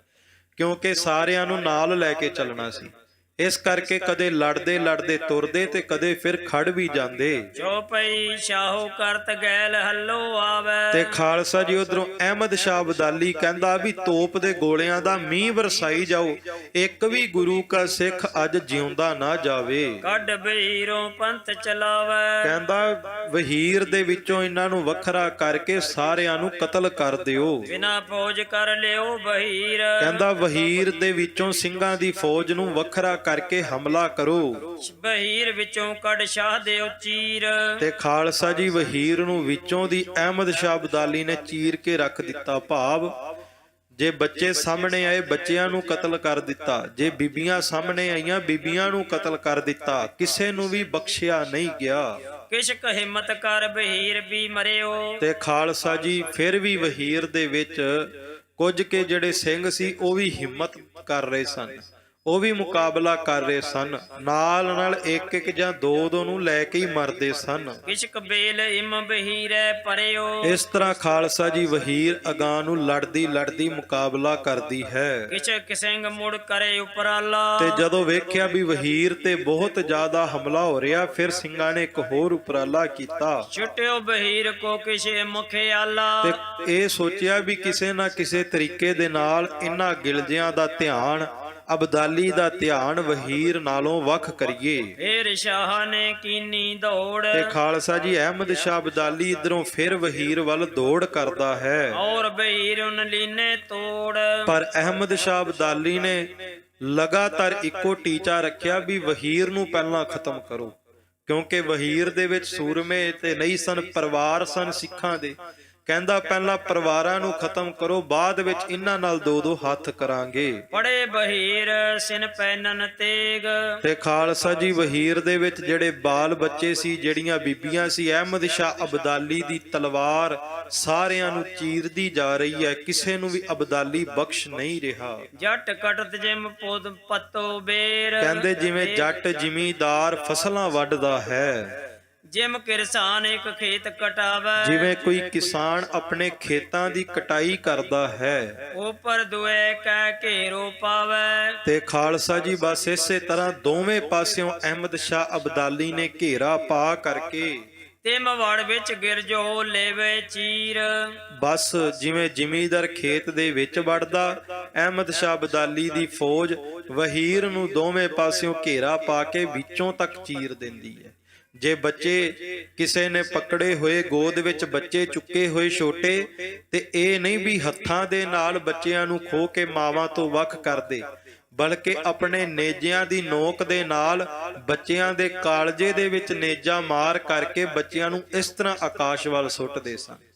ਕਿਉਂਕਿ ਸਾਰਿਆਂ ਨੂੰ ਨਾਲ ਲੈ ਕੇ ਚੱਲਣਾ ਸੀ। ਇਸ ਕਰਕੇ ਕਦੇ ਲੜਦੇ ਲੜਦੇ ਤੁਰਦੇ ਤੇ ਕਦੇ ਫਿਰ ਖੜ ਵੀ ਜਾਂਦੇ। ਚੋਪਈ ਸ਼ਾਹੂ ਕਰਤ ਗੈਲ ਹੱਲੋ ਆਵੇ, ਤੇ ਖਾਲਸਾ ਜੀ ਉਧਰੋਂ ਅਹਿਮਦ ਸ਼ਾਹ ਅਬਦਾਲੀ ਕਹਿੰਦਾ ਵੀ ਤੋਪ ਦੇ ਗੋਲਿਆਂ ਦਾ ਮੀਂਹ ਵਰਸਾਈ ਜਾਓ, ਇੱਕ ਵੀ ਗੁਰੂ ਕਾ ਸਿੱਖ ਅੱਜ ਜਿਉਂਦਾ ਨਾ ਜਾਵੇ। ਕੱਢ ਬਹੀਰੋਂ ਪੰਥ ਚਲਾਵੇ, ਕਹਿੰਦਾ ਵਹੀਰ ਦੇ ਵਿੱਚੋਂ ਇਹਨਾਂ ਨੂੰ ਵੱਖਰਾ ਕਰਕੇ ਸਾਰਿਆਂ ਨੂੰ ਕਤਲ ਕਰ ਦਿਓ। ਬਿਨਾ ਫੌਜ ਕਰ ਲਿਓ ਬਹੀਰ, ਕਹਿੰਦਾ ਵਹੀਰ ਦੇ ਵਿੱਚੋਂ ਸਿੰਘਾਂ ਦੀ ਫੌਜ ਨੂੰ ਵੱਖਰਾ ਕਰਕੇ ਹਮਲਾ ਕਰੋ। ਬਹੀਰ ਵਿੱਚੋਂ ਕੱਢ ਸ਼ਾਹ ਦਿਓ ਚੀਰ, ਤੇ ਖਾਲਸਾ ਜੀ ਵਹੀਰ ਨੂੰ ਵਿੱਚੋਂ ਦੀ ਅਹਿਮਦ ਸ਼ਾਹ ਅਬਦਾਲੀ ਨੇ ਚੀਰ ਕੇ ਰੱਖ ਦਿੱਤਾ। ਭਾਵ ਜੇ ਬੱਚੇ ਸਾਹਮਣੇ ਆਏ ਬੱਚਿਆਂ ਨੂੰ ਕਤਲ ਕਰ ਦਿੱਤਾ, ਜੇ ਬੀਬੀਆਂ ਸਾਹਮਣੇ ਆਈਆਂ ਬੀਬੀਆਂ ਨੂੰ ਕਤਲ ਕਰ ਦਿੱਤਾ, ਕਿਸੇ ਨੂੰ ਵੀ ਬਖਸ਼ਿਆ ਨਹੀਂ ਗਿਆ। ਕਿਸ਼ਕ ਹਿੰਮਤ ਕਰ ਬਹੀਰ ਵੀ ਮਰਿਓ, ਤੇ ਖਾਲਸਾ ਜੀ ਫਿਰ ਵੀ ਵਹੀਰ ਦੇ ਵਿੱਚ ਕੁਝ ਕੇ ਜਿਹੜੇ ਸਿੰਘ ਸੀ ਉਹ ਵੀ ਹਿੰਮਤ ਕਰ ਰਹੇ ਸਨ, ਉਹ ਵੀ ਮੁਕਾਬਲਾ ਕਰ ਰਹੇ ਸਨ, ਨਾਲ ਨਾਲ ਇੱਕ ਇੱਕ ਜਾਂ ਦੋ ਦੋ ਨੂੰ ਲੈ ਕੇ ਹੀ ਮਰਦੇ ਸਨ। ਕਿਸ਼ਕ ਬੇਲ ਇਮ ਬਹੀਰੇ ਪਰਿਓ, ਇਸ ਤਰ੍ਹਾਂ ਖਾਲਸਾ ਜੀ ਵਹੀਰ ਅਗਾਂਹ ਨੂੰ ਲੜਦੀ ਲੜਦੀ ਮੁਕਾਬਲਾ ਕਰਦੀ ਹੈ। ਕਿਸ਼ਕ ਸਿੰਘ ਮੁੜ ਕਰੇ ਉਪਰਾਲਾ, ਤੇ ਜਦੋਂ ਵੇਖਿਆ ਵੀ ਵਹੀਰ ਤੇ ਬਹੁਤ ਜ਼ਿਆਦਾ ਹਮਲਾ ਹੋ ਰਿਹਾ, ਫਿਰ ਸਿੰਘਾਂ ਨੇ ਇੱਕ ਹੋਰ ਉਪਰਾਲਾ ਕੀਤਾ। ਛੁੱਟਿਓ ਬਹੀਰ ਕੋ ਕਿਸੇ ਮੁਖਿਆਲਾ, ਤੇ ਇਹ ਸੋਚਿਆ ਵੀ ਕਿਸੇ ਨਾ ਕਿਸੇ ਤਰੀਕੇ ਦੇ ਨਾਲ ਇਹਨਾਂ ਗਿਲਜਿਆਂ ਦਾ ਧਿਆਨ, ਅਬਦਾਲੀ ਦਾ ਧਿਆਨ ਵਹੀਰ ਨਾਲੋਂ ਵੱਖ ਕਰੀਏ। ਫੇਰ ਸ਼ਾਹ ਨੇ ਕੀਨੀ ਦੌੜ, ਤੇ ਖਾਲਸਾ ਜੀ ਅਹਿਮਦ ਸ਼ਾਹ ਅਬਦਾਲੀ ਇਧਰੋਂ ਫਿਰ ਵਹੀਰ ਵੱਲ ਦੌੜ ਕਰਦਾ ਹੈ। ਔਰ ਬਹੀਰ ਉਨ ਲੀਨੇ ਤੋੜ, ਪਰ ਅਹਿਮਦ ਸ਼ਾਹ ਅਬਦਾਲੀ ਨੇ ਲਗਾਤਾਰ ਇੱਕੋ ਟੀਚਾ ਰੱਖਿਆ ਵੀ ਵਹੀਰ ਨੂੰ ਪਹਿਲਾਂ ਖਤਮ ਕਰੋ, ਕਿਉਂਕਿ ਵਹੀਰ ਦੇ ਵਿੱਚ ਸੂਰਮੇ ਤੇ ਨਹੀਂ ਸਨ, ਪਰਿਵਾਰ ਸਨ ਸਿੱਖਾਂ ਦੇ। ਕਹਿੰਦਾ ਪਹਿਲਾਂ ਪਰਿਵਾਰਾਂ ਨੂੰ ਖਤਮ ਕਰੋ, ਬਾਅਦ ਵਿੱਚ ਇਹਨਾਂ ਨਾਲ ਦੋ ਦੋ ਹੱਥ ਕਰਾਂਗੇ। ਪੜੇ ਬਹੀਰ ਸਿਨ ਪੈਨਨ ਤੇਗ, ਤੇ ਖਾਲਸਾ ਜੀ ਵਹੀਰ ਦੇ ਵਿੱਚ ਜਿਹੜੇ ਬਾਲ ਬੱਚੇ ਸੀ, ਜਿਹੜੀਆਂ ਬੀਬੀਆਂ ਸੀ, ਅਹਿਮਦ ਸ਼ਾਹ ਅਬਦਾਲੀ ਦੀ ਤਲਵਾਰ ਸਾਰਿਆਂ ਨੂੰ ਚੀਰਦੀ ਜਾ ਰਹੀ ਹੈ, ਕਿਸੇ ਨੂੰ ਵੀ ਅਬਦਾਲੀ ਬਖਸ਼ ਨਹੀਂ ਰਿਹਾ। ਜੱਟ ਕਟਤ ਜਿਮ ਪੁੱਤ ਪੱਤੋ ਬੇਰ, ਕਹਿੰਦੇ ਜਿਵੇਂ ਜੱਟ ਜ਼ਿਮੀਂਦਾਰ ਫਸਲਾਂ ਵੱਢਦਾ ਹੈ, ਜਿਮ ਕਿਰਸਾਨ ਇੱਕ ਖੇਤ ਕਟਾਵੇ, ਜਿਵੇਂ ਕੋਈ ਕਿਸਾਨ ਆਪਣੇ ਖੇਤਾਂ ਦੀ ਕਟਾਈ ਕਰਦਾ ਹੈ, ਉਪਰ ਦੁਏ ਕੈ ਘੇਰੋ ਪਾਵੇ। ਤੇ ਖਾਲਸਾ ਜੀ ਬਸ ਇਸੇ ਤਰ੍ਹਾਂ ਦੋਵੇਂ ਪਾਸਿਓਂ ਅਹਿਮਦ ਸ਼ਾਹ ਅਬਦਾਲੀ ਨੇ ਘੇਰਾ ਪਾ ਕਰਕੇ ਤਿਮ ਵੜ ਵਿੱਚ ਗਿਰ ਜੋ ਲੇਵੇ ਚੀਰ, ਬਸ ਜਿਵੇਂ ਜ਼ਿਮੀਂਦਾਰ ਖੇਤ ਦੇ ਵਿੱਚ ਵੜਦਾ, ਅਹਿਮਦ ਸ਼ਾਹ ਅਬਦਾਲੀ ਦੀ ਫੌਜ ਵਹੀਰ ਨੂੰ ਦੋਵੇਂ ਪਾਸਿਓਂ ਘੇਰਾ ਪਾ ਕੇ ਵਿੱਚੋਂ ਤੱਕ ਚੀਰ ਦਿੰਦੀ ਹੈ। ਜੇ ਬੱਚੇ ਕਿਸੇ ਨੇ ਪਕੜੇ ਹੋਏ, ਗੋਦ ਵਿੱਚ ਬੱਚੇ ਚੁੱਕੇ ਹੋਏ ਛੋਟੇ, ਤੇ ਇਹ ਨਹੀਂ ਵੀ ਹੱਥਾਂ ਦੇ ਨਾਲ ਬੱਚਿਆਂ ਨੂੰ ਖੋਹ ਕੇ ਮਾਵਾਂ ਤੋਂ ਵੱਖ ਕਰਦੇ, ਬਲਕਿ ਆਪਣੇ ਨੇਜਿਆਂ ਦੀ ਨੋਕ ਦੇ ਨਾਲ ਬੱਚਿਆਂ ਦੇ ਕਾਲਜੇ ਦੇ ਵਿੱਚ ਨੇਜਾ ਮਾਰ ਕਰਕੇ ਬੱਚਿਆਂ ਨੂੰ ਇਸ ਤਰ੍ਹਾਂ ਆਕਾਸ਼ ਵੱਲ ਸੁੱਟਦੇ ਸਨ।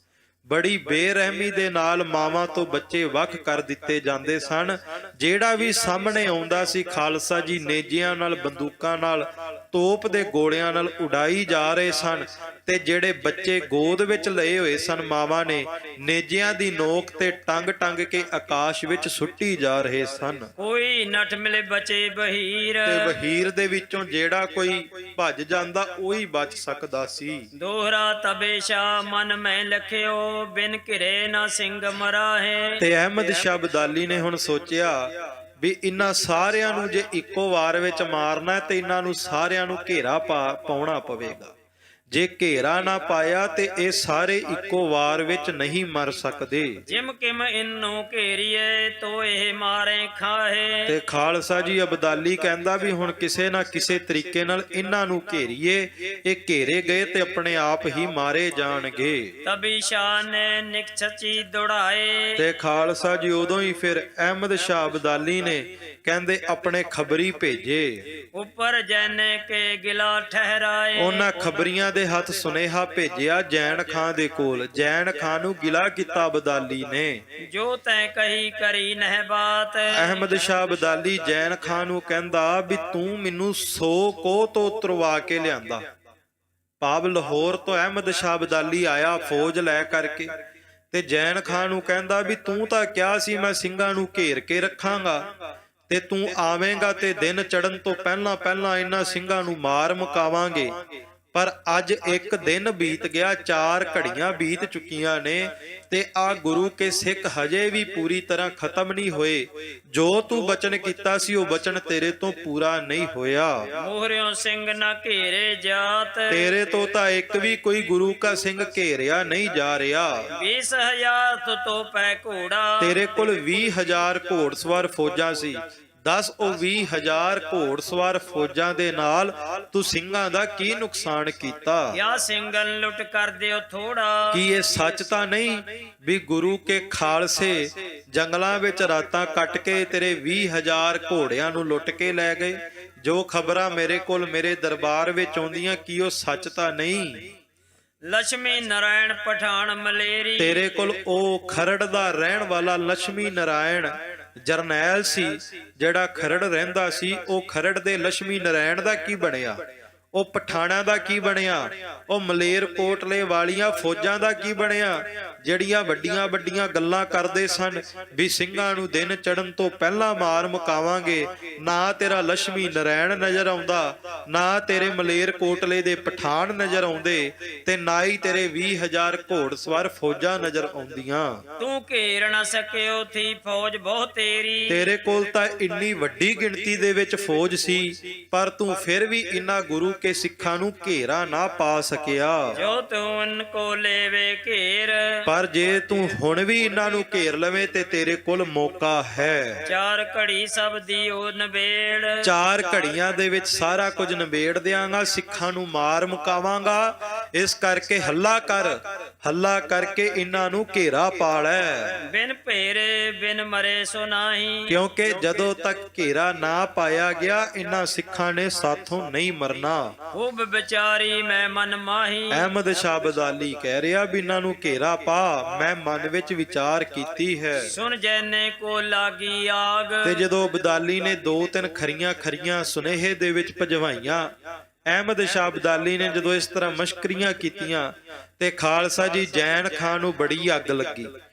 ਬੜੀ ਬੇਰਹਿਮੀ ਦੇ ਨਾਲ ਮਾਵਾਂ ਤੋਂ ਬੱਚੇ ਵੱਖ ਕਰ ਦਿੱਤੇ ਜਾਂਦੇ ਸਨ। ਜਿਹੜਾ ਵੀ ਸਾਹਮਣੇ ਆਉਂਦਾ ਸੀ, ਖਾਲਸਾ ਜੀ ਨੇਜਿਆਂ ਨਾਲ, ਬੰਦੂਕਾਂ ਨਾਲ, ਤੋਪ ਦੇ ਗੋਲਿਆਂ ਨਾਲ ਉਡਾਈ ਜਾ ਰਹੇ ਸਨ, ਤੇ ਜਿਹੜੇ ਬੱਚੇ ਗੋਦ ਵਿੱਚ ਲਏ ਹੋਏ ਸਨ ਮਾਵਾਂ ਨੇ, ਨੇਜਿਆਂ ਦੀ ਨੋਕ ਤੇ ਟੰਗ ਟੰਗ ਕੇ ਆਕਾਸ਼ ਵਿੱਚ ਸੁੱਟੀ ਜਾ ਰਹੇ ਸਨ। ਕੋਈ ਨੱਠ ਮਿਲੇ ਬਚੇ ਬਹੀਰ, ਤੇ ਵਹੀਰ ਦੇ ਵਿੱਚੋਂ ਜਿਹੜਾ ਕੋਈ ਭੱਜ ਜਾਂਦਾ ਉਹੀ ਬਚ ਸਕਦਾ ਸੀ। ਦੋਹਰਾ ਤਬੇਸ਼ਾ ਮਨ ਮੈਂ ਲਖਿਓ, ਬਿਨ ਘਿਰੇ ਨਾ ਸਿੰਘ ਮਰਾਹੇ। ਤੇ ਅਹਿਮਦ ਸ਼ਾਹ ਅਬਦਾਲੀ ਨੇ ਹੁਣ ਸੋਚਿਆ ਵੀ ਇਹਨਾਂ ਸਾਰਿਆਂ ਨੂੰ ਜੇ ਇੱਕੋ ਵਾਰ ਵਿੱਚ ਮਾਰਨਾ ਹੈ ਤੇ ਇਹਨਾਂ ਨੂੰ ਸਾਰਿਆਂ ਨੂੰ ਘੇਰਾ ਪਾਉਣਾ ਪਵੇਗਾ। ਜੇ ਘੇਰਾ ਨਾ ਪਾਇਆ ਤੇ ਇਹ ਸਾਰੇ ਇੱਕੋ ਵਾਰ ਵਿੱਚ ਨਹੀਂ ਮਰ ਸਕਦੇ। ਜਿਮ ਕਿਮ ਇਨੋ ਘੇਰੀਏ ਤੋ ਇਹ ਮਾਰੇ ਖਾਹੇ। ਤੇ ਖਾਲਸਾ ਜੀ ਅਬਦਾਲੀ ਕਹਿੰਦਾ ਵੀ ਹੁਣ ਕਿਸੇ ਨਾ ਕਿਸੇ ਤਰੀਕੇ ਨਾਲ ਇਹਨਾਂ ਨੂੰ ਘੇਰੀਏ, ਇਹ ਘੇਰੇ ਗਏ ਤੇ ਆਪਣੇ ਆਪ ਹੀ ਮਾਰੇ ਜਾਣਗੇ। ਤਬੀ ਸ਼ਾਹ ਨੇ ਨਿਕਛਚੀ ਦੌੜਾਏ। ਤੇ ਖਾਲਸਾ ਜੀ ਉਦੋਂ ਹੀ ਫਿਰ ਅਹਿਮਦ ਸ਼ਾਹ ਅਬਦਾਲੀ ਨੇ ਕਹਿੰਦੇ ਆਪਣੇ ਖਬਰੀ ਭੇਜੇ। ਉੱਪਰ ਜੈਨੇ ਕੇ ਗਿਲਾ ਠਹਿਰਾਏ। ਉਹਨਾਂ ਖਬਰੀਆਂ ਦੇ ਹੱਥ ਸੁਨੇਹਾ ਭੇਜਿਆ ਜੈਨ ਖਾਂ ਦੇ ਕੋਲ। ਜੈਨ ਖਾਂ ਨੂੰ ਗਿਲਾ ਕੀਤਾ ਅਬਦਾਲੀ ਨੇ। ਜੋ ਤੈਂ ਕਹੀ ਕਰੀ ਨਹਿ ਬਾਤ। ਅਹਿਮਦ ਸ਼ਾਹ ਅਬਦਾਲੀ ਜੈਨ ਖਾਂ ਨੂੰ ਕਹਿੰਦਾ ਵੀ ਤੂੰ ਮੈਨੂੰ 100 ਕੋਹ ਤੋਂ ਉਤਰਵਾ ਕੇ ਲਿਆਂਦਾ। ਭਾਵ ਲਾਹੌਰ ਤੋਂ ਅਹਿਮਦ ਸ਼ਾਹ ਅਬਦਾਲੀ ਆਇਆ ਫੌਜ ਲੈ ਕਰਕੇ ਤੇ ਜੈਨ ਖਾਂ ਨੂੰ ਕਹਿੰਦਾ ਵੀ ਤੂੰ ਤਾਂ ਕਿਹਾ ਸੀ ਮੈਂ ਸਿੰਘਾਂ ਨੂੰ ਘੇਰ ਕੇ ਰੱਖਾਂਗਾ ਤੇ ਤੂੰ ਆਵੇਂਗਾ ਤੇ ਦਿਨ ਚੜਨ ਤੋਂ ਪਹਿਲਾਂ ਪਹਿਲਾਂ ਇਹਨਾਂ ਸਿੰਘਾਂ ਨੂੰ ਮਾਰ ਮੁਕਾਵਾਂਗੇ। ਪਰ ਅੱਜ ਇੱਕ ਦਿਨ ਬੀਤ ਗਿਆ, 4 ਘੜੀਆਂ ਬੀਤ ਚੁੱਕੀਆਂ ਨੇ ਤੇ ਆ ਗੁਰੂ ਕੇ ਸਿੱਖ ਹਜੇ ਵੀ ਪੂਰੀ ਤਰ੍ਹਾਂ ਖਤਮ ਨਹੀਂ ਹੋਏ। ਜੋ ਤੂੰ ਬਚਨ ਕੀਤਾ ਸੀ ਉਹ ਬਚਨ ਤੇਰੇ ਤੋਂ ਪੂਰਾ ਨਹੀਂ ਹੋਇਆ। ਮੋਹਰਿਓ ਸਿੰਘ ਨਾ ਘੇਰੇ ਜਾਤ। ਤੇਰੇ ਤੋਂ ਤਾਂ ਇੱਕ ਵੀ ਕੋਈ ਗੁਰੂ ਕਾ ਸਿੰਘ ਘੇਰਿਆ ਨਹੀਂ ਜਾ ਰਿਹਾ। 20,000 ਤੋਂ ਪੈ ਘੋੜਾ। ਤੇਰੇ ਕੋਲ 20,000 ਘੋੜਸਵਾਰ ਫੌਜਾਂ ਸੀ। ਦੱਸ ਉਹ 20,000 ਘੋੜਸਵਾਰ ਫੌਜਾਂ ਦੇ ਨਾਲ ਤੂੰ ਸਿੰਘਾਂ ਦਾ ਕੀ ਨੁਕਸਾਨ ਕੀਤਾ? ਯਾ ਸਿੰਘਨ ਲੁੱਟ ਕਰ ਦਿਓ ਥੋੜਾ। ਕੀ ਇਹ ਸੱਚ ਤਾਂ ਨਹੀਂ ਵੀ ਗੁਰੂ ਕੇ ਖਾਲਸੇ ਜੰਗਲਾਂ ਵਿੱਚ ਰਾਤਾਂ ਕੱਟ ਕੇ ਤੇਰੇ 20,000 ਘੋੜਿਆਂ ਨੂੰ ਲੁੱਟ ਕੇ ਲੈ ਗਏ? ਜੋ ਖਬਰਾਂ ਮੇਰੇ ਕੋਲ ਮੇਰੇ ਦਰਬਾਰ ਵਿੱਚ ਆਉਂਦੀਆਂ ਕੀ ਉਹ ਸੱਚ ਤਾਂ ਨਹੀਂ? ਲక్ష్ਮੀ ਨਾਰਾਇਣ ਪਠਾਨ ਮਲੇਰੀ। ਤੇਰੇ ਕੋਲ ਉਹ ਖਰੜ ਦਾ ਰਹਿਣ ਵਾਲਾ ਲక్ష్ਮੀ ਨਾਰਾਇਣ ਜਰਨੈਲ ਸੀ ਜਿਹੜਾ ਖਰੜ ਰਹਿੰਦਾ ਸੀ। ਉਹ ਖਰੜ ਦੇ ਲక్ష్ਮੀ ਨਾਰਾਇਣ ਦਾ ਕੀ ਬਣਿਆ? ਉਹ ਪਠਾਣਾ ਦਾ ਕੀ ਬਣਿਆ? ਉਹ ਮਲੇਰ ਕੋਟਲੇ ਵਾਲੀਆਂ ਫੌਜਾਂ ਦਾ ਕੀ ਬਣਿਆ ਜਿਹੜੀਆਂ ਵੱਡੀਆਂ ਵੱਡੀਆਂ ਗੱਲਾਂ ਕਰਦੇ ਸਨ ਵੀ ਸਿੰਘਾਂ ਨੂੰ ਦਿਨ ਚੜਨ ਤੋਂ ਪਹਿਲਾਂ ਮਾਰ ਮੁਕਾਵਾਂਗੇ? ਨਾ ਤੇਰਾ ਲక్ష్ਮੀ ਨਾਰਾਇਣ ਨਜ਼ਰ ਆਉਂਦਾ, ਨਾ ਤੇਰੇ ਮਲੇਰ ਕੋਟਲੇ ਦੇ ਪਠਾਨ ਨਜ਼ਰ ਆਉਂਦੇ ਤੇ ਨਾ ਹੀ ਤੇਰੇ 20,000 ਘੋੜਸਵਾਰ ਫੌਜਾਂ ਨਜ਼ਰ ਆਉਂਦੀਆਂ। ਤੂੰ ਘੇਰ ਨਾ ਸਕਿਓ ਥੀ ਫੌਜ ਬਹੁਤ ਤੇਰੀ। ਤੇਰੇ ਕੋਲ ਤਾਂ ਇੰਨੀ ਵੱਡੀ ਗਿਣਤੀ ਦੇ ਵਿੱਚ ਫੌਜ ਸੀ ਪਰ ਤੂੰ ਫਿਰ ਵੀ ਇਹਨਾਂ ਗੁਰੂ ਕੇ ਸਿੱਖਾਂ ਨੂੰ ਘੇਰਾ ਨਾ ਪਾ ਸਕਿਆ। ਜੋ ਤੂੰ ਕੋ ਲੈਵੇ ਘੇਰ। ਪਰ ਜੇ ਤੂੰ ਹੁਣ ਵੀ ਇਹਨਾਂ ਨੂੰ ਘੇਰ ਲਵੇਂ ਤੇ ਤੇਰੇ ਕੋਲ ਮੌਕਾ ਹੈ। 4 ਘੜੀ ਸਭ ਦੀ ਉਹ ਨਵੇੜ। 4 ਘੜੀਆਂ ਦੇ ਵਿੱਚ ਸਾਰਾ ਕੁਝ ਨਿਬੇੜ ਦਿਆਂਗਾ, ਸਿੱਖਾਂ ਨੂੰ ਮਾਰ ਮੁਕਾਵਾਂਗਾ। ਇਸ ਕਰਕੇ ਹੱਲਾ ਕਰ, ਹੱਲਾ ਕਰਕੇ ਇਹਨਾਂ ਨੂੰ ਘੇਰਾ ਪਾ ਲੈ। ਬਿਨ ਭੇਰੇ ਬਿਨ ਮਰੇ ਸੋ ਨਾਹੀ। ਕਿਉਂਕਿ ਜਦੋਂ ਤੱਕ ਘੇਰਾ ਨਾ ਪਾਇਆ ਗਿਆ ਇਹਨਾਂ ਸਿੱਖਾਂ ਨੇ ਸਾਥੋਂ ਨਹੀਂ ਮਰਨਾ। ਉਹ ਵਿਚਾਰੀ ਮੈਂ ਮਨ ਮਾਹੀ। ਅਹਿਮਦ ਸ਼ਾਹ ਅਬਦਾਲੀ ਕਹਿ ਰਿਹਾ ਵੀ ਇਹਨਾਂ ਨੂੰ ਘੇਰਾ ਪਾ, ਮੈਂ ਮਨ ਵਿੱਚ ਵਿਚਾਰ ਕੀਤੀ ਹੈ। ਸੁਣ ਜੈਨੇ ਕੋ ਲਾਗੀ ਆਗ। ਤੇ ਜਦੋਂ ਅਬਦਾਲੀ ਨੇ 2-3 ਖਰੀਆਂ ਸੁਨੇਹੇ ਦੇ ਵਿੱਚ ਭਜਵਾਈਆਂ, ਅਹਿਮਦ ਸ਼ਾਹ ਅਬਦਾਲੀ ਨੇ ਜਦੋਂ ਇਸ ਤਰ੍ਹਾਂ ਮਸ਼ਕਰੀਆਂ ਕੀਤੀਆਂ ਤੇ ਖਾਲਸਾ ਜੀ ਜੈਨ ਖਾਂ ਨੂੰ ਬੜੀ ਅੱਗ ਲੱਗੀ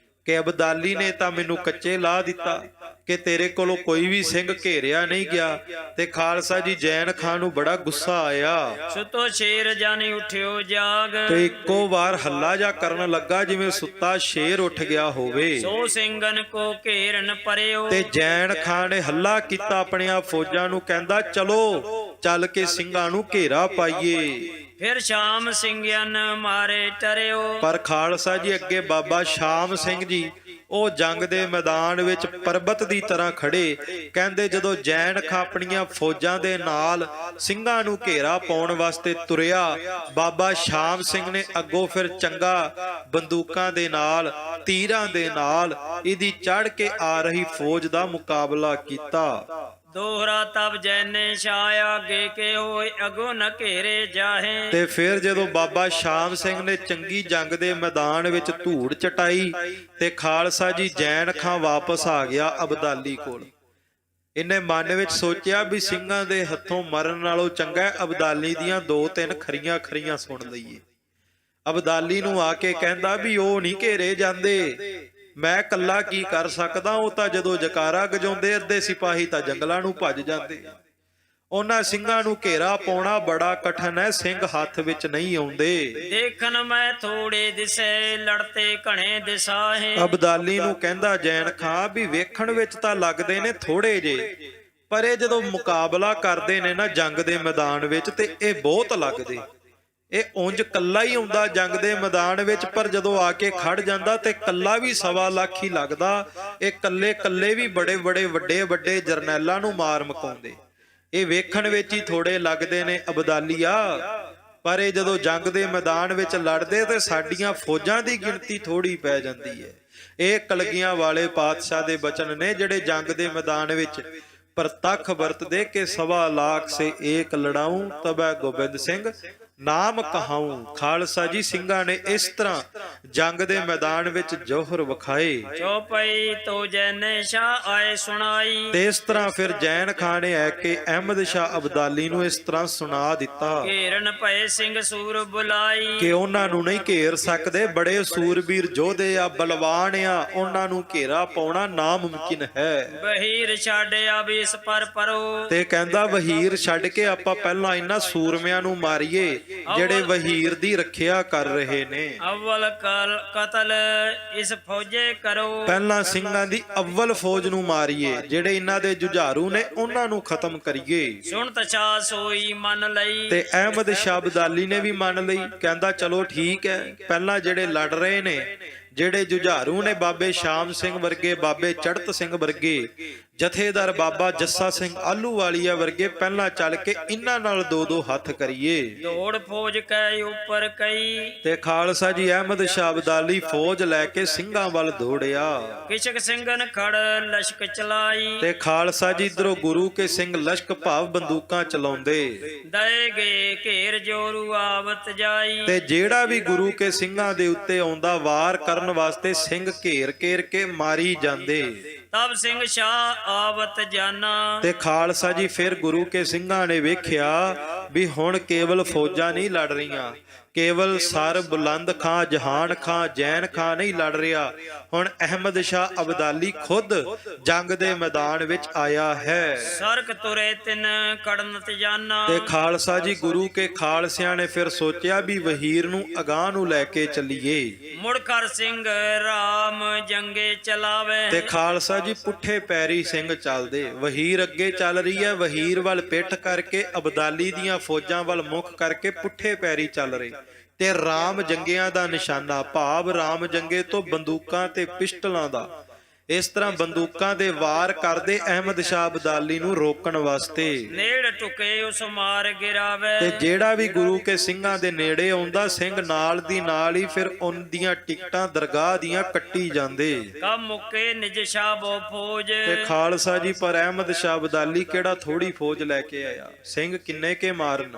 ਕਿ ਅਬਦਾਲੀ ਨੇ ਤਾਂ ਮੈਨੂੰ ਕੱਚੇ ਲਾ ਦਿੱਤਾ ਕਿ ਤੇਰੇ ਕੋਲੋਂ ਕੋਈ ਵੀ ਸਿੰਘ ਘੇਰਿਆ ਨਹੀਂ ਗਿਆ। ਤੇ ਖਾਲਸਾ ਜੀ ਜੈਨ ਖਾਂ ਨੂੰ ਬੜਾ ਗੁੱਸਾ ਆਇਆ। ਸੁਤੋ ਸ਼ੇਰ ਜਾਨੀ ਉਠਿਓ ਜਾਗ। ਤੇ ਇੱਕੋ ਵਾਰ ਹੱਲਾ ਜਾ ਕਰਨ ਲੱਗਾ ਜਿਵੇਂ ਸੁੱਤਾ ਸ਼ੇਰ ਉੱਠ ਗਿਆ ਹੋਵੇ। ਸੋ ਸਿੰਘਨ ਕੋ ਘੇਰਨ ਪਰਿਓ। ਤੇ ਜੈਨ ਖਾਂ ਨੇ ਹੱਲਾ ਕੀਤਾ ਆਪਣੀਆਂ ਫੌਜਾਂ ਨੂੰ, ਕਹਿੰਦਾ ਚਲੋ ਚੱਲ ਕੇ ਸਿੰਘਾਂ ਨੂੰ ਘੇਰਾ ਪਾਈਏ। ਫਿਰ ਸ਼ਾਮ ਸਿੰਘਨ ਮਾਰੇ ਟਰਿਓ। ਪਰ ਖਾਲਸਾ ਜੀ ਅੱਗੇ ਬਾਬਾ ਸ਼ਾਮ ਸਿੰਘ ਜੀ ਉਹ ਜੰਗ ਦੇ ਮੈਦਾਨ ਵਿੱਚ ਪਰਬਤ ਦੀ ਤਰ੍ਹਾਂ ਖੜੇ। ਕਹਿੰਦੇ ਜਦੋਂ ਜੈਨ ਖਾਂ ਆਪਣੀਆਂ ਫੌਜਾਂ ਦੇ ਨਾਲ ਸਿੰਘਾਂ ਨੂੰ ਘੇਰਾ ਪਾਉਣ ਵਾਸਤੇ ਤੁਰਿਆ, ਬਾਬਾ ਸ਼ਾਮ ਸਿੰਘ ਨੇ ਅੱਗੋਂ ਫਿਰ ਚੰਗਾ ਬੰਦੂਕਾਂ ਦੇ ਨਾਲ, ਤੀਰਾਂ ਦੇ ਨਾਲ ਇਹਦੀ ਚੜ੍ਹ ਕੇ ਆ ਰਹੀ ਫੌਜ ਦਾ ਮੁਕਾਬਲਾ ਕੀਤਾ। ਦੋਹਰਾ ਤਬ ਜੈਨੇ ਸ਼ਾਹ ਆਗੇ ਕੇ ਹੋਏ ਅਗੋ ਨ ਘੇਰੇ ਜਾਹੇ। ਤੇ ਫਿਰ ਜਦੋਂ ਬਾਬਾ ਸ਼ਾਮ ਸਿੰਘ ਨੇ ਚੰਗੀ ਜੰਗ ਦੇ ਮੈਦਾਨ ਵਿੱਚ ਧੂੜ ਚਟਾਈ ਤੇ ਖਾਲਸਾ ਜੀ ਜੈਨ ਖਾਂ ਵਾਪਸ ਆ ਗਿਆ ਅਬਦਾਲੀ ਕੋਲ। ਇਹਨੇ ਮਨ ਵਿੱਚ ਸੋਚਿਆ ਵੀ ਸਿੰਘਾਂ ਦੇ ਹੱਥੋਂ ਮਰਨ ਨਾਲੋਂ ਚੰਗਾ ਅਬਦਾਲੀ ਦੀਆਂ 2-3 ਖਰੀਆਂ ਸੁਣ ਲਈਏ। ਅਬਦਾਲੀ ਨੂੰ ਆ ਕੇ ਕਹਿੰਦਾ ਵੀ ਉਹ ਨਹੀਂ ਘੇਰੇ ਜਾਂਦੇ, ਮੈਂ ਕੱਲਾ ਕੀ ਕਰ ਸਕਦਾ? ਉਹ ਤਾਂ ਜਦੋਂ ਜਕਾਰਾ ਗਜਾਉਂਦੇ ਅੱਧੇ ਸਿਪਾਹੀ ਤਾਂ ਜੰਗਲਾਂ ਨੂੰ ਭੱਜ ਜਾਂਦੇ। ਉਹਨਾਂ ਸਿੰਘਾਂ ਨੂੰ ਘੇਰਾ ਪਾਉਣਾ ਬੜਾ ਕਠਨ ਹੈ, ਸਿੰਘ ਹੱਥ ਵਿੱਚ ਨਹੀਂ ਆਉਂਦੇ। ਦੇਖਨ ਮੈਂ ਥੋੜੇ ਦਿਸੇ ਲੜਤੇ ਘਣੇ ਦਿਸਾਹੇ। ਅਬਦਾਲੀ ਨੂੰ ਕਹਿੰਦਾ ਜੈਨ ਖਾਂ ਵੀ ਵੇਖਣ ਵਿੱਚ ਤਾਂ ਲੱਗਦੇ ਨੇ ਥੋੜੇ ਜੇ, ਪਰ ਇਹ ਜਦੋਂ ਮੁਕਾਬਲਾ ਕਰਦੇ ਨੇ ਨਾ ਜੰਗ ਦੇ ਮੈਦਾਨ ਵਿੱਚ ਤੇ ਇਹ ਬਹੁਤ ਲੱਗਦੇ। ਇਹ ਉਂਝ ਕੱਲਾ ਹੀ ਆਉਂਦਾ ਜੰਗ ਦੇ ਮੈਦਾਨ ਵਿੱਚ, ਪਰ ਜਦੋਂ ਆ ਕੇ ਖੜ ਜਾਂਦਾ ਤੇ ਕੱਲਾ ਵੀ 1.25 ਲੱਖ ਹੀ ਲੱਗਦਾ। ਇਹ ਕੱਲੇ ਵੀ ਬੜੇ ਵੱਡੇ ਜਰਨੈਲਾਂ ਨੂੰ ਮਾਰ ਮੁਕਾਉਂਦੇ। ਇਹ ਵੇਖਣ ਵਿੱਚ ਹੀ ਥੋੜੇ ਲੱਗਦੇ ਨੇ ਅਬਦਾਲੀਆ, ਪਰ ਇਹ ਜਦੋਂ ਜੰਗ ਦੇ ਮੈਦਾਨ ਵਿੱਚ ਲੜਦੇ ਤੇ ਸਾਡੀਆਂ ਫੌਜਾਂ ਦੀ ਗਿਣਤੀ ਥੋੜੀ ਪੈ ਜਾਂਦੀ ਹੈ। ਇਹ ਕਲਗੀਆਂ ਵਾਲੇ ਪਾਤਸ਼ਾਹ ਦੇ ਬਚਨ ਨੇ ਜਿਹੜੇ ਜੰਗ ਦੇ ਮੈਦਾਨ ਵਿੱਚ ਪ੍ਰਤੱਖ ਵਰਤਦੇ ਕਿ 1.25 ਲੱਖ ਸੇ ਏਕ ਲੜਾਊ ਤਬੈ ਗੋਬਿੰਦ ਸਿੰਘ ਨਾਮ ਕਹਾਊ। ਖਾਲਸਾ ਜੀ ਸਿੰਘਾਂ ਨੇ ਇਸ ਤਰ੍ਹਾਂ ਜੰਗ ਦੇ ਮੈਦਾਨ ਵਿੱਚ ਜੋਹਰ ਵਿਖਾਏ। ਚੌਪਈ ਤੋ ਜੈਨ ਸ਼ਾਹ ਆਏ ਸੁਣਾਈ। ਤੇ ਇਸ ਤਰ੍ਹਾਂ ਫਿਰ ਜੈਨ ਖਾਂ ਨੇ ਆ ਕੇ ਅਹਿਮਦ ਸ਼ਾਹ ਅਬਦਾਲੀ ਨੂੰ ਇਸ ਤਰ੍ਹਾਂ ਸੁਣਾ ਦਿੱਤਾ। ਘੇਰਨ ਭਏ ਸਿੰਘ ਸੂਰ ਬੁਲਾਈ। ਕਿ ਉਹਨਾਂ ਨੂੰ ਨਹੀਂ ਘੇਰ ਸਕਦੇ, ਬੜੇ ਸੂਰਬੀਰ ਯੋਧੇ ਆ, ਬਲਵਾਨ ਆ, ਉਹਨਾਂ ਨੂੰ ਘੇਰਾ ਪਾਉਣਾ ਨਾਮੁਮਕਿਨ ਹੈ। ਵਹੀਰ ਛੱਡਿਆ ਵੀ ਇਸ ਪਰ ਪਰੋ। ਤੇ ਕਹਿੰਦਾ ਵਹੀਰ ਛੱਡ ਕੇ ਆਪਾਂ ਪਹਿਲਾਂ ਇਹਨਾਂ ਸੂਰਮਿਆਂ ਨੂੰ ਮਾਰੀਏ ਜਿਹੜੇ ਵਹੀਰ ਦੀ ਰੱਖਿਆ ਕਰ ਰਹੇ ਨੇ। ਅਵਲ ਕਤਲ ਇਸ ਫੌਜੇ ਕਰੋ। ਪਹਿਲਾਂ ਸਿੰਘਾਂ ਦੀ ਅਵਲ ਫੌਜ ਨੂੰ ਮਾਰੀਏ, ਜਿਹੜੇ ਇਹਨਾਂ ਦੇ ਜੁਝਾਰੂ ਨੇ ਉਹਨਾਂ ਨੂੰ ਖਤਮ ਕਰੀਏ। ਸੁਣ ਤਛਾ ਸੋਈ ਮੰਨ ਲਈ। ਤੇ ਅਹਿਮਦ ਸ਼ਾਹ ਅਬਦਾਲੀ ਨੇ ਵੀ ਮੰਨ ਲਈ। ਕਹਿੰਦਾ ਚਲੋ ਠੀਕ ਹੈ, ਪਹਿਲਾਂ ਜਿਹੜੇ ਲੜ ਰਹੇ ਨੇ, ਜਿਹੜੇ ਜੁਝਾਰੂ ਨੇ, ਬਾਬੇ ਸ਼ਾਮ ਸਿੰਘ ਵਰਗੇ, ਬਾਬੇ ਚੜਤ ਸਿੰਘ ਵਰਗੇ, ਜਥੇਦਾਰ ਬਾਬਾ ਜੱਸਾ ਸਿੰਘ ਆਹਲੂਵਾਲੀਆ ਵਰਗੇ, ਪਹਿਲਾਂ ਚੱਲ ਕੇ ਇਹਨਾਂ ਨਾਲ 2-2 ਹੱਥ ਕਰੀਏ। ਦੌੜ ਫੌਜ ਕੈ ਉੱਪਰ ਕਈ। ਤੇ ਖਾਲਸਾ ਜੀ ਅਹਿਮਦ ਸ਼ਾਹ ਅਬਦਾਲੀ ਫੌਜ ਲੈ ਕੇ ਸਿੰਘਾਂ ਵੱਲ ਦੌੜਿਆ। ਕਿਛਕ ਸਿੰਘਨ ਖੜ ਲਸ਼ਕ ਚਲਾਈ। ਤੇ ਖਾਲਸਾ ਜੀ ਇਧਰੋਂ ਗੁਰੂ ਕੇ ਸਿੰਘ ਲਸ਼ਕ ਭਾਵ ਬੰਦੂਕਾਂ ਚਲਾਉਂਦੇ। ਦਏ ਗਏ ਘੇਰ ਜੋਰੂ ਆਵਤ ਜਾਈ। ਤੇ ਜਿਹੜਾ ਵੀ ਗੁਰੂ ਕੇ ਸਿੰਘਾਂ ਦੇ ਉੱਤੇ ਆਉਂਦਾ ਵਾਰ ਕਰਨ ਵਾਸਤੇ ਸਿੰਘ ਘੇਰ ਕੇ ਮਾਰੀ ਜਾਂਦੇ। ਤਬ ਸਿੰਘ ਸ਼ਾਹ ਆਵਤ ਜਾਨਾ। ਤੇ ਖਾਲਸਾ ਜੀ ਫਿਰ ਗੁਰੂ ਕੇ ਸਿੰਘਾਂ ਨੇ ਵੇਖਿਆ ਵੀ ਹੁਣ ਕੇਵਲ ਫੌਜਾਂ ਨਹੀਂ ਲੜ ਰਹੀਆਂ, ਕੇਵਲ ਸਰ ਬੁਲੰਦ ਖਾਂ, ਜਹਾਨ ਖਾਂ, ਜੈਨ ਖਾਂ ਨਹੀਂ ਲੜ ਰਿਹਾ, ਹੁਣ ਅਹਿਮਦ ਸ਼ਾਹ ਅਬਦਾਲੀ ਖੁਦ ਜੰਗ ਦੇ ਮੈਦਾਨ ਵਿੱਚ ਆਇਆ ਹੈ। ਸਰਕ ਤੁਰੇ ਤਿੰਨ ਕੜਨ ਜਾਨਾ। ਤੇ ਖਾਲਸਾ ਜੀ ਗੁਰੂ ਕੇ ਖਾਲਸਿਆਂ ਨੇ ਫਿਰ ਸੋਚਿਆ ਵੀ ਵਹੀਰ ਨੂੰ ਅਗਾਹ ਨੂੰ ਲੈ ਕੇ ਚੱਲੀਏ। ਮੁੜ ਕਰ ਸਿੰਘ ਰਾਮ ਜੰਗੇ ਚਲਾਵੇ। ਤੇ ਖਾਲਸਾ ਜੀ ਪੁੱਠੇ ਪੈਰੀ ਸਿੰਘ ਚੱਲਦੇ। ਵਹੀਰ ਅੱਗੇ ਚੱਲ ਰਹੀ ਹੈ, ਵਹੀਰ ਵੱਲ ਪਿੱਠ ਕਰਕੇ, ਅਬਦਾਲੀ ਦੀਆਂ ਫੌਜਾਂ ਵੱਲ ਮੁੱਖ ਕਰਕੇ ਪੁੱਠੇ ਪੈਰੀ ਚੱਲ ਰਹੇ। ਤੇ ਰਾਮ ਜੰਗਿਆਂ ਦਾ ਨਿਸ਼ਾਨਾ ਭਾਵ ਰਾਮ ਜੰਗੇ ਤੋਂ ਬੰਦੂਕਾਂ ਤੇ ਪਿਸਟਲਾਂ ਦਾ। ਇਸ ਤਰ੍ਹਾਂ ਬੰਦੂਕਾਂ ਦੇ ਵਾਰ ਕਰਦੇ ਅਹਿਮਦ ਸ਼ਾਹ ਅਬਦਾਲੀ ਨੂੰ ਰੋਕਣ ਵਾਸਤੇ। ਨੇੜ ਟੁਕੇ ਉਸ ਮਾਰ ਗਿਰਾਵੇ। ਤੇ ਜਿਹੜਾ ਵੀ ਗੁਰੂ ਕੇ ਸਿੰਘਾਂ ਦੇ ਨੇੜੇ ਆਉਂਦਾ, ਸਿੰਘ ਨਾਲ ਦੀ ਨਾਲ ਹੀ ਫਿਰ ਉਹਨਾਂ ਦੀਆਂ ਟਿਕਟਾਂ ਦਰਗਾਹ ਦੀਆਂ ਕੱਟੀ ਜਾਂਦੇ। ਕਮ ਮੁੱਕੇ ਨਿਜ ਸ਼ਾਹ ਬੋ ਫੌਜ। ਤੇ ਖਾਲਸਾ ਜੀ ਪਰ ਅਹਿਮਦ ਸ਼ਾਹ ਅਬਦਾਲੀ ਕਿਹੜਾ ਥੋੜੀ ਫੌਜ ਲੈ ਕੇ ਆਇਆ। ਸਿੰਘ ਕਿੰਨੇ ਕੇ ਮਾਰਨ,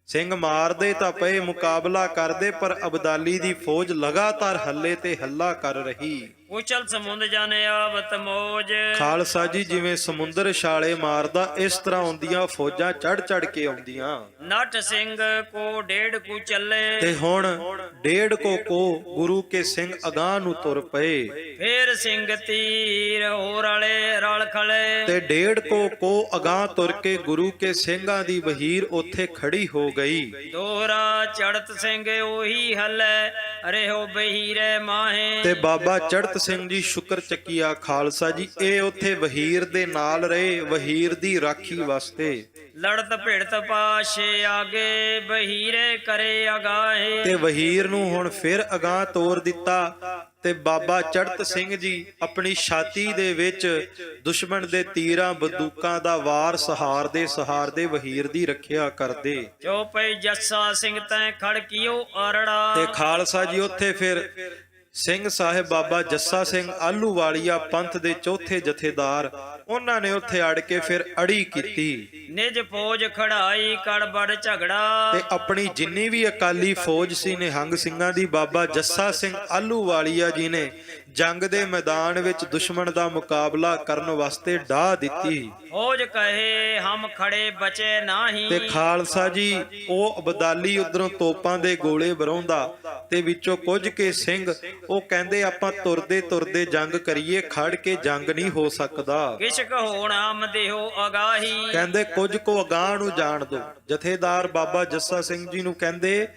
ਸਿੰਘ ਮਾਰਦੇ ਤਾਂ ਪਏ, ਮੁਕਾਬਲਾ ਕਰਦੇ, ਪਰ ਅਬਦਾਲੀ ਦੀ ਫੌਜ ਲਗਾਤਾਰ ਹੱਲੇ ਤੇ ਹੱਲਾ ਕਰ ਰਹੀ। ਉਚਲ ਸਮੁੰਦ ਜਾਣੇ ਆਵਤ ਮੋਜ। ਖਾਲਸਾ ਜੀ ਜਿਵੇਂ ਸਮੁੰਦਰ ਛਾਲੇ ਮਾਰਦਾ, ਇਸ ਤਰ੍ਹਾਂ ਆਉਂਦੀਆਂ ਫੌਜਾਂ ਚੜ ਕੇ ਆਉਂਦੀਆਂ। ਨਟ ਸਿੰਘ ਕੋ ਡੇਢ ਕੁ ਚੱਲੇ। ਤੇ ਹੁਣ ਡੇਢ ਕੋ ਗੁਰੂ ਕੇ ਸਿੰਘ ਅਗਾਹ ਨੂੰ ਤੁਰ ਪਏ। ਫੇਰ ਸਿੰਘ ਤੀਰ ਹੋਰ ਵਾਲੇ ਰਲ ਖਲੇ। ਤੇ ਡੇਢ ਕੋ ਅਗਾਹ ਤੁਰ ਕੇ ਗੁਰੂ ਕੇ ਸਿੰਘਾਂ ਦੀ ਵਹੀਰ ਉੱਥੇ ਖੜੀ ਹੋ ਗਈ। ਦੋਹਰਾ ਚੜਤ ਸਿੰਘ ਉਹੀ ਹੱਲੇ ਰਹੋ ਬਹੀਰੇ ਮਾਹੇ। ਤੇ ਬਾਬਾ ਚੜਤ ਸਿੰਘ ਜੀ ਸ਼ੁਕਰ ਚੱਕੀਆ ਖਾਲਸਾ ਜੀ, ਇਹ ਉੱਥੇ ਵਹੀਰ ਦੇ ਨਾਲ ਰਹੇ, ਵਹੀਰ ਦੀ ਰਾਖੀ ਵਾਸਤੇ। ਲੜਤ ਭਿੜਤ ਪਾਸ਼ੇ ਆਗੇ ਬਹੀਰੇ ਕਰੇ ਅਗਾਹੇ। ਤੇ ਵਹੀਰ ਨੂੰ ਹੁਣ ਫਿਰ ਅਗਾਹ ਤੋਰ ਦਿੱਤਾ। ਤੇ ਬਾਬਾ ਚੜਤ ਸਿੰਘ ਜੀ ਆਪਣੀ ਛਾਤੀ ਦੇ ਵਿੱਚ ਦੁਸ਼ਮਣ ਦੇ ਤੀਰਾਂ ਬੰਦੂਕਾਂ ਦਾ ਵਾਰ ਸਹਾਰਦੇ ਵਹੀਰ ਦੀ ਰੱਖਿਆ ਕਰਦੇ। ਚੌਪਈ ਜੱਸਾ ਸਿੰਘ ਤੈਂ ਖੜ ਕੀਓ ਅਰੜਾ। ਤੇ ਖਾਲਸਾ ਜੀ ਉੱਥੇ ਫਿਰ ਸਿੰਘ ਸਾਹਿਬ ਬਾਬਾ ਜੱਸਾ ਸਿੰਘ ਆਹਲੂਵਾਲੀਆ ਪੰਥ ਦੇ ਚੌਥੇ ਜਥੇਦਾਰ, ਉਹਨਾਂ ਨੇ ਉੱਥੇ ਅੜ ਕੇ ਫਿਰ ਅੜੀ ਕੀਤੀ। ਨਿਜ ਫੌਜ ਖੜਾਈ ਕੜਬੜ ਝਗੜਾ। ਤੇ ਆਪਣੀ ਜਿੰਨੀ ਵੀ ਅਕਾਲੀ ਫੌਜ ਸੀ ਨਿਹੰਗ ਸਿੰਘਾਂ ਦੀ, ਬਾਬਾ ਜੱਸਾ ਸਿੰਘ ਆਹਲੂਵਾਲੀਆ ਜੀ ਨੇ ਜੰਗ ਦੇ ਮੈਦਾਨ ਵਿੱਚ ਦੁਸ਼ਮਣ ਦਾ ਮੁਕਾਬਲਾ ਕਰਨ ਵਾਸਤੇ ਢਾਹ ਦਿੱਤੀ। ਫੌਜ ਕਹੇ ਹਮ ਖੜੇ ਬਚੇ ਨਾਹੀ। ਤੇ ਖਾਲਸਾ ਜੀ ਉਹ ਅਬਦਾਲੀ ਉਧਰੋਂ ਤੋਪਾਂ ਦੇ ਗੋਲੇ ਬਰਾਉਂਦਾ, ਤੇ ਵਿੱਚੋਂ ਕੁਝ ਕੇ ਸਿੰਘ ਉਹ ਕਹਿੰਦੇ ਆਪਾਂ ਤੁਰਦੇ ਤੁਰਦੇ ਜੰਗ ਕਰੀਏ, ਖੜ ਕੇ ਜੰਗ ਨਹੀਂ ਹੋ ਸਕਦਾ। ਕਿਛ ਕਹੋ ਨਾਮ ਦੇਹੋ ਅਗਾਹੀ, ਕਹਿੰਦੇ ਕੁਝ ਕੋ ਅਗਾਂਹ ਨੂੰ ਜਾਣ ਦੋ। ਜਥੇਦਾਰ ਬਾਬਾ ਜੱਸਾ ਸਿੰਘ ਜੀ ਨੂੰ ਕਹਿੰਦੇ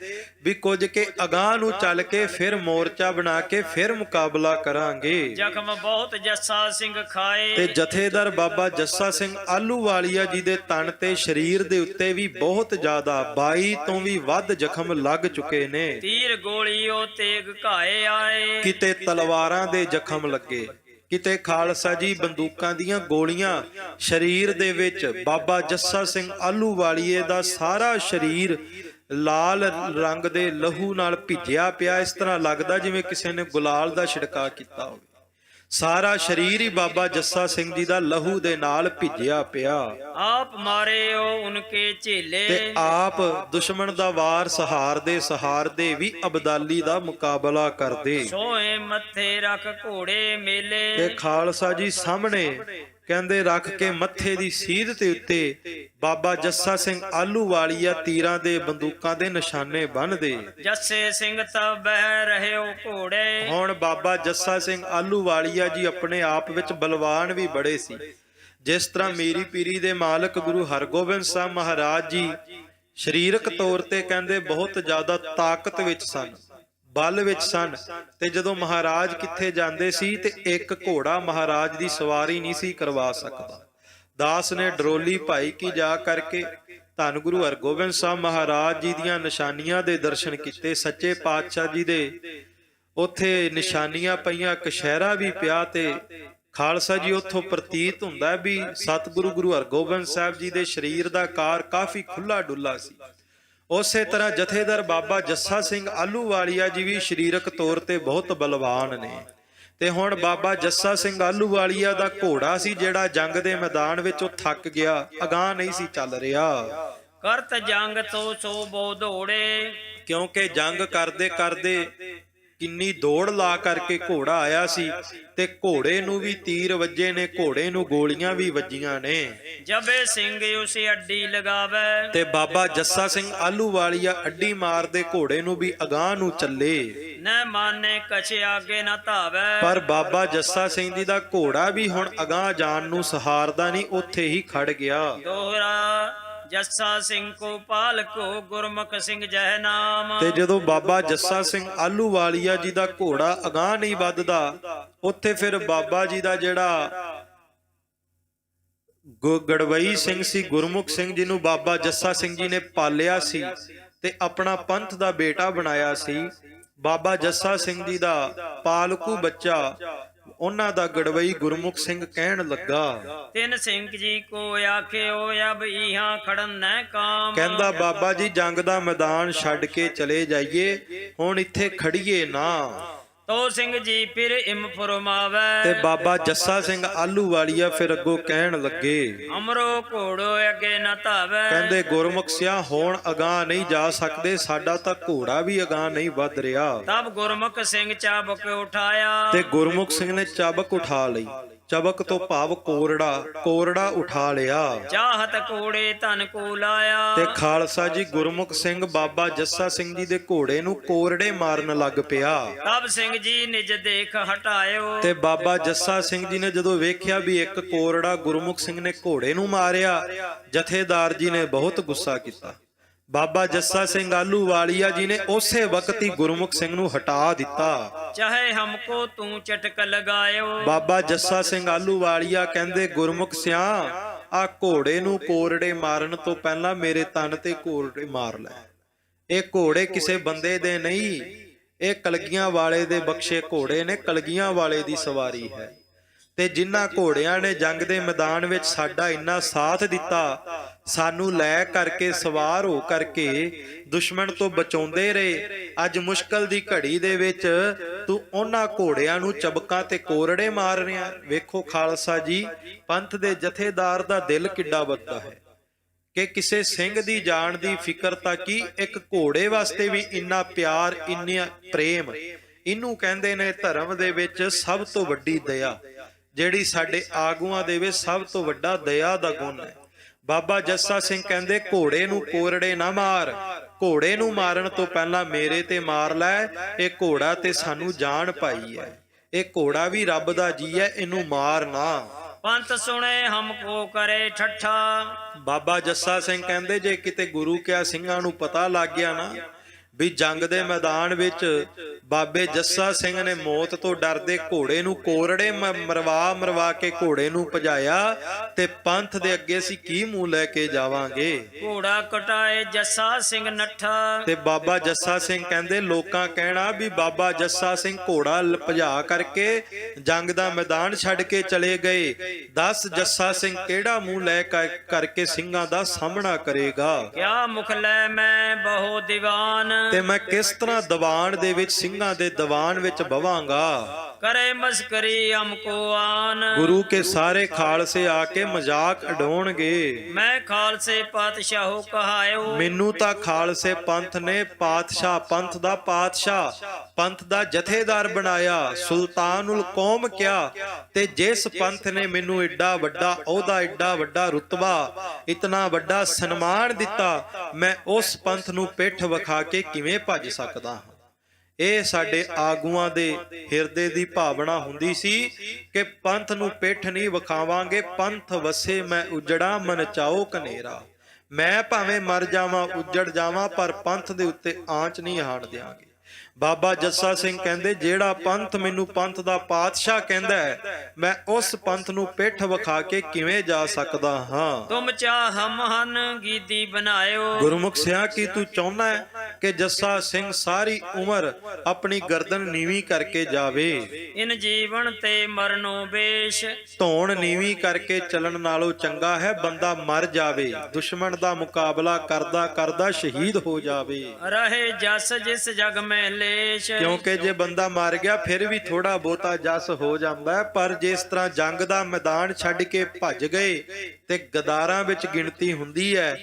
ਵੀ ਕੁਝ ਕੇ ਅਗਾਂਹ ਨੂੰ ਚੱਲ ਕੇ ਫਿਰ ਮੋਰਚਾ ਬਣਾ ਕੇ ਫਿਰ ਮੁਕਾਬਲਾ ਕਰਾਂਗੇ। ਜ਼ਖਮ ਬਹੁਤ ਜੱਸਾ ਸਿੰਘ ਖਾਏ, ਤੇ ਜਥੇਦਾਰ ਬਾਬਾ ਜੱਸਾ ਸਿੰਘ ਆਹਲੂਵਾਲੀਆ ਜੀ ਦੇ ਤਨ ਤੇ ਸਰੀਰ ਦੇ ਉੱਤੇ ਵੀ ਬਹੁਤ ਜ਼ਿਆਦਾ 22 ਤੋਂ ਵੀ ਵੱਧ ਜ਼ਖਮ ਲੱਗ ਚੁੱਕੇ ਨੇ। ਤੀਰ ਗੋਲੀ ਉਹ ਤੇਗ ਘਾਏ ਆਏ, ਕਿਤੇ ਤਲਵਾਰਾਂ ਦੇ ਜ਼ਖਮ ਲੱਗੇ, ਕਿਤੇ ਖਾਲਸਾ ਜੀ ਬੰਦੂਕਾਂ ਦੀਆਂ ਗੋਲੀਆਂ ਸਰੀਰ ਦੇ ਵਿੱਚ। ਬਾਬਾ ਜੱਸਾ ਸਿੰਘ ਆਹਲੂਵਾਲੀਏ ਦਾ ਸਾਰਾ ਸਰੀਰ ਲਾਲ ਰੰਗ ਦੇ ਲਹੂ ਨਾਲ ਭਿੱਜਿਆ ਪਿਆ, ਇਸ ਤਰ੍ਹਾਂ ਲੱਗਦਾ ਜਿਵੇਂ ਕਿਸੇ ਨੇ ਗੁਲਾਲ ਦਾ ਛਿੜਕਾਅ ਕੀਤਾ ਹੋਵੇ। ਸਾਰਾ ਸਰੀਰ ਹੀ ਬਾਬਾ ਜੱਸਾ ਸਿੰਘ ਜੀ ਦਾ ਲਹੂ ਦੇ ਨਾਲ ਭਿੱਜਿਆ ਪਿਆ। ਆਪ ਮਾਰੇ ਉਹ ਉਨਕੇ ਝੇਲੇ, ਤੇ ਆਪ ਦੁਸ਼ਮਣ ਦਾ ਵਾਰ ਸਹਾਰਦੇ ਵੀ ਅਬਦਾਲੀ ਦਾ ਮੁਕਾਬਲਾ ਕਰਦੇ। ਸੋਏ ਮੱਥੇ ਰੱਖ ਘੋੜੇ ਮੇਲੇ, ਤੇ ਖਾਲਸਾ ਜੀ ਸਾਹਮਣੇ ਕਹਿੰਦੇ ਰੱਖ ਕੇ ਮੱਥੇ ਦੀ ਸੀਧ ਤੇ ਉੱਤੇ ਬਾਬਾ ਜੱਸਾ ਸਿੰਘ ਆਹਲੂਵਾਲੀਆ ਤੀਰਾਂ ਦੇ ਬੰਦੂਕਾਂ ਦੇ ਨਿਸ਼ਾਨੇ ਬੰਨ੍ਹਦੇ। ਜੱਸੇ ਸਿੰਘ ਤਾਂ ਬਹਿ ਰਹੇ ਉਹ ਘੋੜੇ, ਹੁਣ ਬਾਬਾ ਜੱਸਾ ਸਿੰਘ ਆਹਲੂਵਾਲੀਆ ਜੀ ਆਪਣੇ ਆਪ ਵਿੱਚ ਬਲਵਾਨ ਵੀ ਬੜੇ ਸੀ। ਜਿਸ ਤਰ੍ਹਾਂ ਮੀਰੀ ਪੀਰੀ ਦੇ ਮਾਲਕ ਗੁਰੂ ਹਰਗੋਬਿੰਦ ਸਾਹਿਬ ਮਹਾਰਾਜ ਜੀ ਸਰੀਰਕ ਤੌਰ ਤੇ ਕਹਿੰਦੇ ਬਹੁਤ ਜ਼ਿਆਦਾ ਤਾਕਤ ਵਿੱਚ ਸਨ, ਬਲ ਵਿੱਚ ਸਨ। ਤੇ ਜਦੋਂ ਮਹਾਰਾਜ ਕਿੱਥੇ ਜਾਂਦੇ ਸੀ ਤੇ ਇੱਕ ਘੋੜਾ ਮਹਾਰਾਜ ਦੀ ਸਵਾਰੀ ਨਹੀਂ ਸੀ ਕਰਵਾ ਸਕਦਾ। ਦਾਸ ਨੇ ਡਰੋਲੀ ਭਾਈ ਕੀ ਜਾ ਕਰਕੇ ਧੰਨ ਗੁਰੂ ਹਰਗੋਬਿੰਦ ਸਾਹਿਬ ਮਹਾਰਾਜ ਜੀ ਦੀਆਂ ਨਿਸ਼ਾਨੀਆਂ ਦੇ ਦਰਸ਼ਨ ਕੀਤੇ। ਸੱਚੇ ਪਾਤਸ਼ਾਹ ਜੀ ਦੇ ਉੱਥੇ ਨਿਸ਼ਾਨੀਆਂ ਪਈਆਂ, ਕਸ਼ਹਿਰਾ ਵੀ ਪਿਆ। ਤੇ ਖਾਲਸਾ ਜੀ ਉੱਥੋਂ ਪ੍ਰਤੀਤ ਹੁੰਦਾ ਵੀ ਸਤਿਗੁਰੂ ਗੁਰੂ ਹਰਗੋਬਿੰਦ ਸਾਹਿਬ ਜੀ ਦੇ ਸਰੀਰ ਦਾ ਆਕਾਰ ਕਾਫੀ ਖੁੱਲਾ ਡੁੱਲਾ ਸੀ। ਉਸੇ ਤਰ੍ਹਾਂ ਜਥੇਦਾਰ ਬਾਬਾ ਜੱਸਾ ਸਿੰਘ ਆਹਲੂਵਾਲੀਆ ਜੀ ਵੀ ਸਰੀਰਕ ਤੌਰ ਤੇ ਬਹੁਤ ਬਲਵਾਨ ਨੇ। ਤੇ ਹੁਣ ਬਾਬਾ ਜੱਸਾ ਸਿੰਘ ਆਹਲੂਵਾਲੀਆ ਦਾ ਘੋੜਾ ਸੀ ਜਿਹੜਾ ਜੰਗ ਦੇ ਮੈਦਾਨ ਵਿੱਚ ਉਹ ਥੱਕ ਗਿਆ, ਅਗਾਂਹ ਨਹੀਂ ਸੀ ਚੱਲ ਰਿਹਾ। ਕਰਤ ਜੰਗ ਤੋਂ ਸੋ ਬੋ ਦੌੜੇ, ਕਿਉਂਕਿ ਜੰਗ ਕਰਦੇ ਕਰਦੇ ਕਿੰਨੀ ਦੌੜ ਲਾ ਕਰਕੇ ਘੋੜਾ ਆਇਆ ਸੀ ਤੇ ਘੋੜੇ ਨੂੰ ਵੀ ਤੀਰ ਵੱਜੇ ਨੇ, ਘੋੜੇ ਨੂੰ ਗੋਲੀਆਂ ਵੀ ਵੱਜੀਆਂ ਨੇ। ਜਬੇ ਸਿੰਘ ਉਸੇ ਅੱਡੀ ਲਗਾਵੇ, ਤੇ ਬਾਬਾ ਜੱਸਾ ਸਿੰਘ ਆਹਲੂਵਾਲੀਆ ਅੱਡੀ ਮਾਰਦੇ ਘੋੜੇ ਨੂੰ ਵੀ ਅਗਾਂਹ ਨੂੰ ਚੱਲੇ। ਨਾ ਮਾਨੇ ਕਛੇ ਆਗੇ ਨਾ ਧਾਵੇ, ਪਰ ਬਾਬਾ ਜੱਸਾ ਸਿੰਘ ਜੀ ਦਾ ਘੋੜਾ ਵੀ ਹੁਣ ਅਗਾਂਹ ਜਾਣ ਨੂੰ ਸਹਾਰਦਾ ਨਹੀਂ, ਉੱਥੇ ਹੀ ਖੜ ਗਿਆ। ਦੋਹਰਾ ਜੱਸਾ ਸਿੰਘ ਕੋ ਪਾਲਕੋ ਗੁਰਮੁਖ ਸਿੰਘ ਜਹ ਨਾਮ, ਤੇ ਜਦੋਂ ਬਾਬਾ ਜੱਸਾ ਸਿੰਘ ਆਹਲੂਵਾਲੀਆ ਜੀ ਦਾ ਘੋੜਾ ਅਗਾਂਹ ਨਹੀਂ ਵੱਧਦਾ, ਉੱਥੇ ਫਿਰ ਬਾਬਾ ਜੀ ਦਾ ਜਿਹੜਾ ਗੜਵਈ ਸਿੰਘ ਸੀ, ਗੁਰਮੁਖ ਸਿੰਘ ਜੀ ਨੂੰ ਬਾਬਾ ਜੱਸਾ ਸਿੰਘ ਜੀ ਨੇ ਪਾਲਿਆ ਸੀ ਤੇ ਆਪਣਾ ਪੰਥ ਦਾ ਬੇਟਾ ਬਣਾਇਆ ਸੀ। ਬਾਬਾ ਜੱਸਾ ਸਿੰਘ ਜੀ ਦਾ ਪਾਲਕੂ ਬੱਚਾ ਉਹਨਾਂ ਦਾ ਗੜਵਈ ਗੁਰਮੁਖ ਸਿੰਘ ਕਹਿਣ ਲੱਗਾ, ਤਿੰਨ ਸਿੰਘ ਜੀ ਕੋ ਆਖੇ ਓ ਅਬ ਇਹਾਂ ਖੜਨ ਨੈ ਕਾਮ, ਕਹਿੰਦਾ ਬਾਬਾ ਜੀ ਜੰਗ ਦਾ ਮੈਦਾਨ ਛੱਡ ਕੇ ਚਲੇ ਜਾਈਏ, ਹੁਣ ਇੱਥੇ ਖੜੀਏ ਨਾ। ਤੋ ਸਿੰਘ ਜੀ ਫਿਰ ਇਮ ਫਰਮਾਵੇ, ਤੇ ਬਾਬਾ ਜੱਸਾ ਸਿੰਘ ਆਹਲੂਵਾਲੀਆ ਫਿਰ ਅੱਗੋਂ ਕਹਿਣ ਲੱਗੇ, ਅਮਰੋ ਘੋੜੋ ਅੱਗੇ ਨਾ ਧਾਵੇ, ਕਹਿੰਦੇ ਗੁਰਮੁਖ ਸਿਆ ਹੁਣ ਅਗਾਂਹ ਨਹੀਂ ਜਾ ਸਕਦੇ, ਸਾਡਾ ਤਾਂ ਘੋੜਾ ਵੀ ਅਗਾਂਹ ਨਹੀਂ ਵੱਧ ਰਿਹਾ। ਤਬ ਗੁਰਮੁਖ ਸਿੰਘ ਚਾਬਕ ਉਠਾਇਆ, ਤੇ ਗੁਰਮੁਖ ਸਿੰਘ ਨੇ ਚਾਬਕ ਉਠਾ ਲਈ। ਚਬਕ ਤੋਂ ਭਾਵ ਕੋਰੜਾ ਉਠਾ ਲਿਆ। ਚਾਹਤ ਕੋੜੇ ਧਨ ਕੋ ਲਾਇਆ, ਤੇ ਖਾਲਸਾ ਜੀ ਗੁਰਮੁਖ ਸਿੰਘ ਬਾਬਾ ਜੱਸਾ ਸਿੰਘ ਜੀ ਦੇ ਘੋੜੇ ਨੂੰ ਕੋਰੜੇ ਮਾਰਨ ਲੱਗ ਪਿਆ। ਤਬ ਸਿੰਘ ਜੀ ਨਿਜ ਦੇਖ ਹਟਾਇਓ, ਤੇ ਬਾਬਾ ਜੱਸਾ ਸਿੰਘ ਜੀ ਨੇ ਜਦੋਂ ਵੇਖਿਆ ਵੀ ਇੱਕ ਕੋਰੜਾ ਗੁਰਮੁਖ ਸਿੰਘ ਨੇ ਘੋੜੇ ਨੂੰ ਮਾਰਿਆ, ਜਥੇਦਾਰ ਜੀ ਨੇ ਬਹੁਤ ਗੁੱਸਾ ਕੀਤਾ। ਬਾਬਾ ਜੱਸਾ ਸਿੰਘ ਆਹਲੂਵਾਲੀਆ ਜੀ ਨੇ ਉਸੇ ਵਕਤ ਹੀ ਗੁਰਮੁਖ ਸਿੰਘ ਨੂੰ ਹਟਾ ਦਿੱਤਾ। ਚਾਹੇ ਹਮਕੋ ਤੂੰ ਚਟਕ ਲਗਾਇਓ, ਬਾਬਾ ਜੱਸਾ ਸਿੰਘ ਆਹਲੂਵਾਲੀਆ ਕਹਿੰਦੇ ਗੁਰਮੁਖ ਸਿਆ ਆ ਘੋੜੇ ਨੂੰ ਕੋਰੜੇ ਮਾਰਨ ਤੋਂ ਪਹਿਲਾਂ ਮੇਰੇ ਤਨ ਤੇ ਕੋਰੜੇ ਮਾਰ ਲੈ। ਇਹ ਘੋੜੇ ਕਿਸੇ ਬੰਦੇ ਦੇ ਨਹੀਂ, ਇਹ ਕਲਗੀਆਂ ਵਾਲੇ ਦੇ ਬਖਸ਼ੇ ਘੋੜੇ ਨੇ, ਕਲਗੀਆਂ ਵਾਲੇ ਦੀ ਸਵਾਰੀ ਹੈ। ਤੇ ਜਿਨ੍ਹਾਂ ਘੋੜਿਆਂ ਨੇ ਜੰਗ ਦੇ ਮੈਦਾਨ ਵਿੱਚ ਸਾਡਾ ਇੰਨਾ ਸਾਥ ਦਿੱਤਾ, ਸਾਨੂੰ ਲੈ ਕਰਕੇ ਸਵਾਰ ਹੋ ਕਰਕੇ ਦੁਸ਼ਮਣ ਤੋਂ ਬਚਾਉਂਦੇ ਰਹੇ, ਅੱਜ ਮੁਸ਼ਕਲ ਦੀ ਘੜੀ ਦੇ ਵਿੱਚ ਤੂੰ ਉਹਨਾਂ ਘੋੜਿਆਂ ਨੂੰ ਚਬਕਾਂ ਤੇ ਕੋਰੜੇ ਮਾਰ ਰਿਹਾ। ਵੇਖੋ ਖਾਲਸਾ ਜੀ, ਪੰਥ ਦੇ ਜਥੇਦਾਰ ਦਾ ਦਿਲ ਕਿੱਡਾ ਵੱਡਾ ਹੈ ਕਿ ਕਿਸੇ ਸਿੰਘ ਦੀ ਜਾਨ ਦੀ ਫਿਕਰ ਤਾਂ ਕੀ, ਇੱਕ ਘੋੜੇ ਵਾਸਤੇ ਵੀ ਇੰਨਾ ਪਿਆਰ, ਇੰਨਾ ਪ੍ਰੇਮ। ਇਹਨੂੰ ਕਹਿੰਦੇ ਨੇ ਧਰਮ ਦੇ ਵਿੱਚ ਸਭ ਤੋਂ ਵੱਡੀ ਦਇਆ, ਜਿਹੜੀ ਸਾਡੇ ਆਗੂਆਂ ਦੇ ਵਿੱਚ ਸਭ ਤੋਂ ਵੱਡਾ ਦਇਆ ਦਾ ਗੁਣ ਹੈ। ਬਾਬਾ ਜੱਸਾ ਸਿੰਘ ਕਹਿੰਦੇ ਘੋੜੇ ਨੂੰ ਕੋਰੜੇ ਨਾ ਮਾਰ, ਘੋੜੇ ਨੂੰ ਮਾਰਨ ਤੋਂ ਪਹਿਲਾਂ ਮੇਰੇ ਤੇ ਮਾਰ ਲੈ। ਇਹ ਘੋੜਾ ਤੇ ਸਾਨੂੰ ਜਾਨ ਪਾਈ ਹੈ, ਇਹ ਘੋੜਾ ਵੀ ਰੱਬ ਦਾ ਜੀ ਹੈ, ਇਹਨੂੰ ਮਾਰ ਨਾ। ਪੰਥ ਸੁਣੇ ਹਮਕੋ ਕਰੇ ਠੱਠਾ। ਬਾਬਾ ਜੱਸਾ ਸਿੰਘ ਕਹਿੰਦੇ ਜੇ ਕਿਤੇ ਗੁਰੂ ਕਿਆ ਸਿੰਘਾਂ ਨੂੰ ਪਤਾ ਲੱਗ ਗਿਆ ਨਾ ਵੀ ਜੰਗ ਦੇ ਮੈਦਾਨ ਵਿੱਚ ਬਾਬੇ ਜੱਸਾ ਸਿੰਘ ਨੇ ਮੌਤ ਤੋਂ ਡਰਦੇ ਘੋੜੇ ਨੂੰ ਕੋਰੜੇ ਮਰਵਾ ਕੇ ਘੋੜੇ ਨੂੰ ਭਜਾਇਆ ਤੇ ਪੰਥ ਦੇ ਅੱਗੇ ਅਸੀਂ ਕੀ ਮੂੰਹ ਲੈ ਕੇ ਜਾਵਾਂਗੇ। ਘੋੜਾ ਕਟਾਏ ਜੱਸਾ ਸਿੰਘ ਨੱਠਾ। ਤੇ ਬਾਬਾ ਜੱਸਾ ਸਿੰਘ ਕਹਿੰਦੇ ਲੋਕਾਂ ਕਹਿਣਾ ਵੀ ਬਾਬਾ ਜੱਸਾ ਸਿੰਘ ਘੋੜਾ ਭਜਾ ਕਰਕੇ ਜੰਗ ਦਾ ਮੈਦਾਨ ਛੱਡ ਕੇ ਚਲੇ ਗਏ। ਦੱਸ ਜੱਸਾ ਸਿੰਘ ਕਿਹੜਾ ਮੂੰਹ ਲੈ ਕਰਕੇ ਸਿੰਘਾਂ ਦਾ ਸਾਹਮਣਾ ਕਰੇਗਾ। ਕਿਆ ਮੁਖ ਲੈ ਮੈਂ ਬਹੁ ਦੀਵਾਨ। ਤੇ ਮੈਂ ਕਿਸ ਤਰ੍ਹਾਂ ਦੀਵਾਨ ਦੇ ਵਿੱਚ ਸਿੰਘਾਂ ਦੇ ਦੀਵਾਨ ਵਿੱਚ ਬਵਾਂਗਾ। ਕਰੇ ਮਸਕਰੀ ਹਮਕੋ ਆਨ। ਗੁਰੂ ਕੇ ਸਾਰੇ ਖਾਲਸੇ ਆ ਕੇ ਮਜ਼ਾਕ ਉਡਾਉਣਗੇ। ਮੈਂ ਖਾਲਸੇ ਪਾਤਸ਼ਾਹੋ ਕਹਾਇਓ। ਮੈਨੂੰ ਤਾਂ ਖਾਲਸੇ ਪੰਥ ਨੇ ਪਾਤਸ਼ਾਹ, ਪੰਥ ਦਾ ਪਾਤਸ਼ਾਹ, ਪੰਥ ਦਾ ਜਥੇਦਾਰ ਬਣਾਇਆ, ਸੁਲਤਾਨੁਲ ਕੌਮ ਕਿਹਾ। ਤੇ ਜਿਸ ਪੰਥ ਨੇ ਮੈਨੂੰ ਏਡਾ ਵੱਡਾ ਅਹੁਦਾ, ਏਡਾ ਵੱਡਾ ਰੁਤਬਾ, ਇਤਨਾ ਵੱਡਾ ਸਨਮਾਨ ਦਿੱਤਾ, ਮੈਂ ਉਸ ਪੰਥ ਨੂੰ ਪਿੱਠ ਵਿਖਾ ਕੇ ਕਿਵੇਂ ਭੱਜ ਸਕਦਾ ਹਾਂ। ਇਹ ਸਾਡੇ ਆਗੂਆਂ ਦੇ ਹਿਰਦੇ ਦੀ ਭਾਵਨਾ ਹੁੰਦੀ ਸੀ ਕਿ ਪੰਥ ਨੂੰ ਪਿੱਠ ਨਹੀਂ ਵਿਖਾਵਾਂਗੇ। ਪੰਥ ਵਸੇ ਮੈਂ ਉਜੜਾ ਮਨ ਚਾਓ ਕਨੇਰਾ। ਮੈਂ ਭਾਵੇਂ ਮਰ ਜਾਵਾਂ, ਉੱਜੜ ਜਾਵਾਂ, ਪਰ ਪੰਥ ਦੇ ਉੱਤੇ ਆਂਚ ਨਹੀਂ ਆਣ ਦਿਆਂਗੇ। ਬਾਬਾ ਜੱਸਾ ਸਿੰਘ ਕਹਿੰਦੇ ਜਿਹੜਾ ਪੰਥ ਮੈਨੂੰ ਪੰਥ ਦਾ ਪਾਤਸ਼ਾਹ ਕਹਿੰਦਾ ਹੈ, ਮੈਂ ਉਸ ਪੰਥ ਨੂੰ ਪਿੱਠ ਵਿਖਾ ਕੇ ਕਿਵੇਂ ਜਾ ਸਕਦਾ ਹਾਂ। ਤੁਮ ਚਾਹ ਹਮ ਹਨ ਗੀਦੀ ਬਣਾਇਓ। ਗੁਰਮੁਖ ਸਿਆ ਕੀ ਤੂੰ ਚਾਹੁੰਦਾ ਹੈ ਕਿ ਜੱਸਾ ਸਿੰਘ ਸਾਰੀ ਉਮਰ ਆਪਣੀ ਗਰਦਨ ਨੀਵੀਂ ਕਰਕੇ ਜਾਵੇ। ਇਨ ਜੀਵਨ ਤੇ ਮਰਨੋ ਬੇਸ਼। ਧੌਣ ਨੀਵੀਂ ਕਰਕੇ ਚੱਲਣ ਨਾਲੋਂ ਚੰਗਾ ਹੈ ਬੰਦਾ ਮਰ ਜਾਵੇ, ਦੁਸ਼ਮਣ ਦਾ ਮੁਕਾਬਲਾ ਕਰਦਾ ਕਰਦਾ ਸ਼ਹੀਦ ਹੋ ਜਾਵੇ। ਰਹੇ ਜਸ ਜਿਸ ਜਗ ਮੈਂ ਲੇਸ਼। ਕਿਉਂਕਿ ਜੇ ਬੰਦਾ ਮਰ ਗਿਆ ਫਿਰ ਵੀ ਥੋੜਾ ਬਹੁਤਾ ਜਸ ਹੋ ਜਾਂਦਾ ਹੈ, ਪਰ ਜਿਸ ਤਰ੍ਹਾਂ ਜੰਗ ਦਾ ਮੈਦਾਨ ਛੱਡ ਕੇ ਭੱਜ ਗਏ ਤੇ ਗਦਾਰਾਂ ਵਿੱਚ ਗਿਣਤੀ ਹੁੰਦੀ ਹੈ,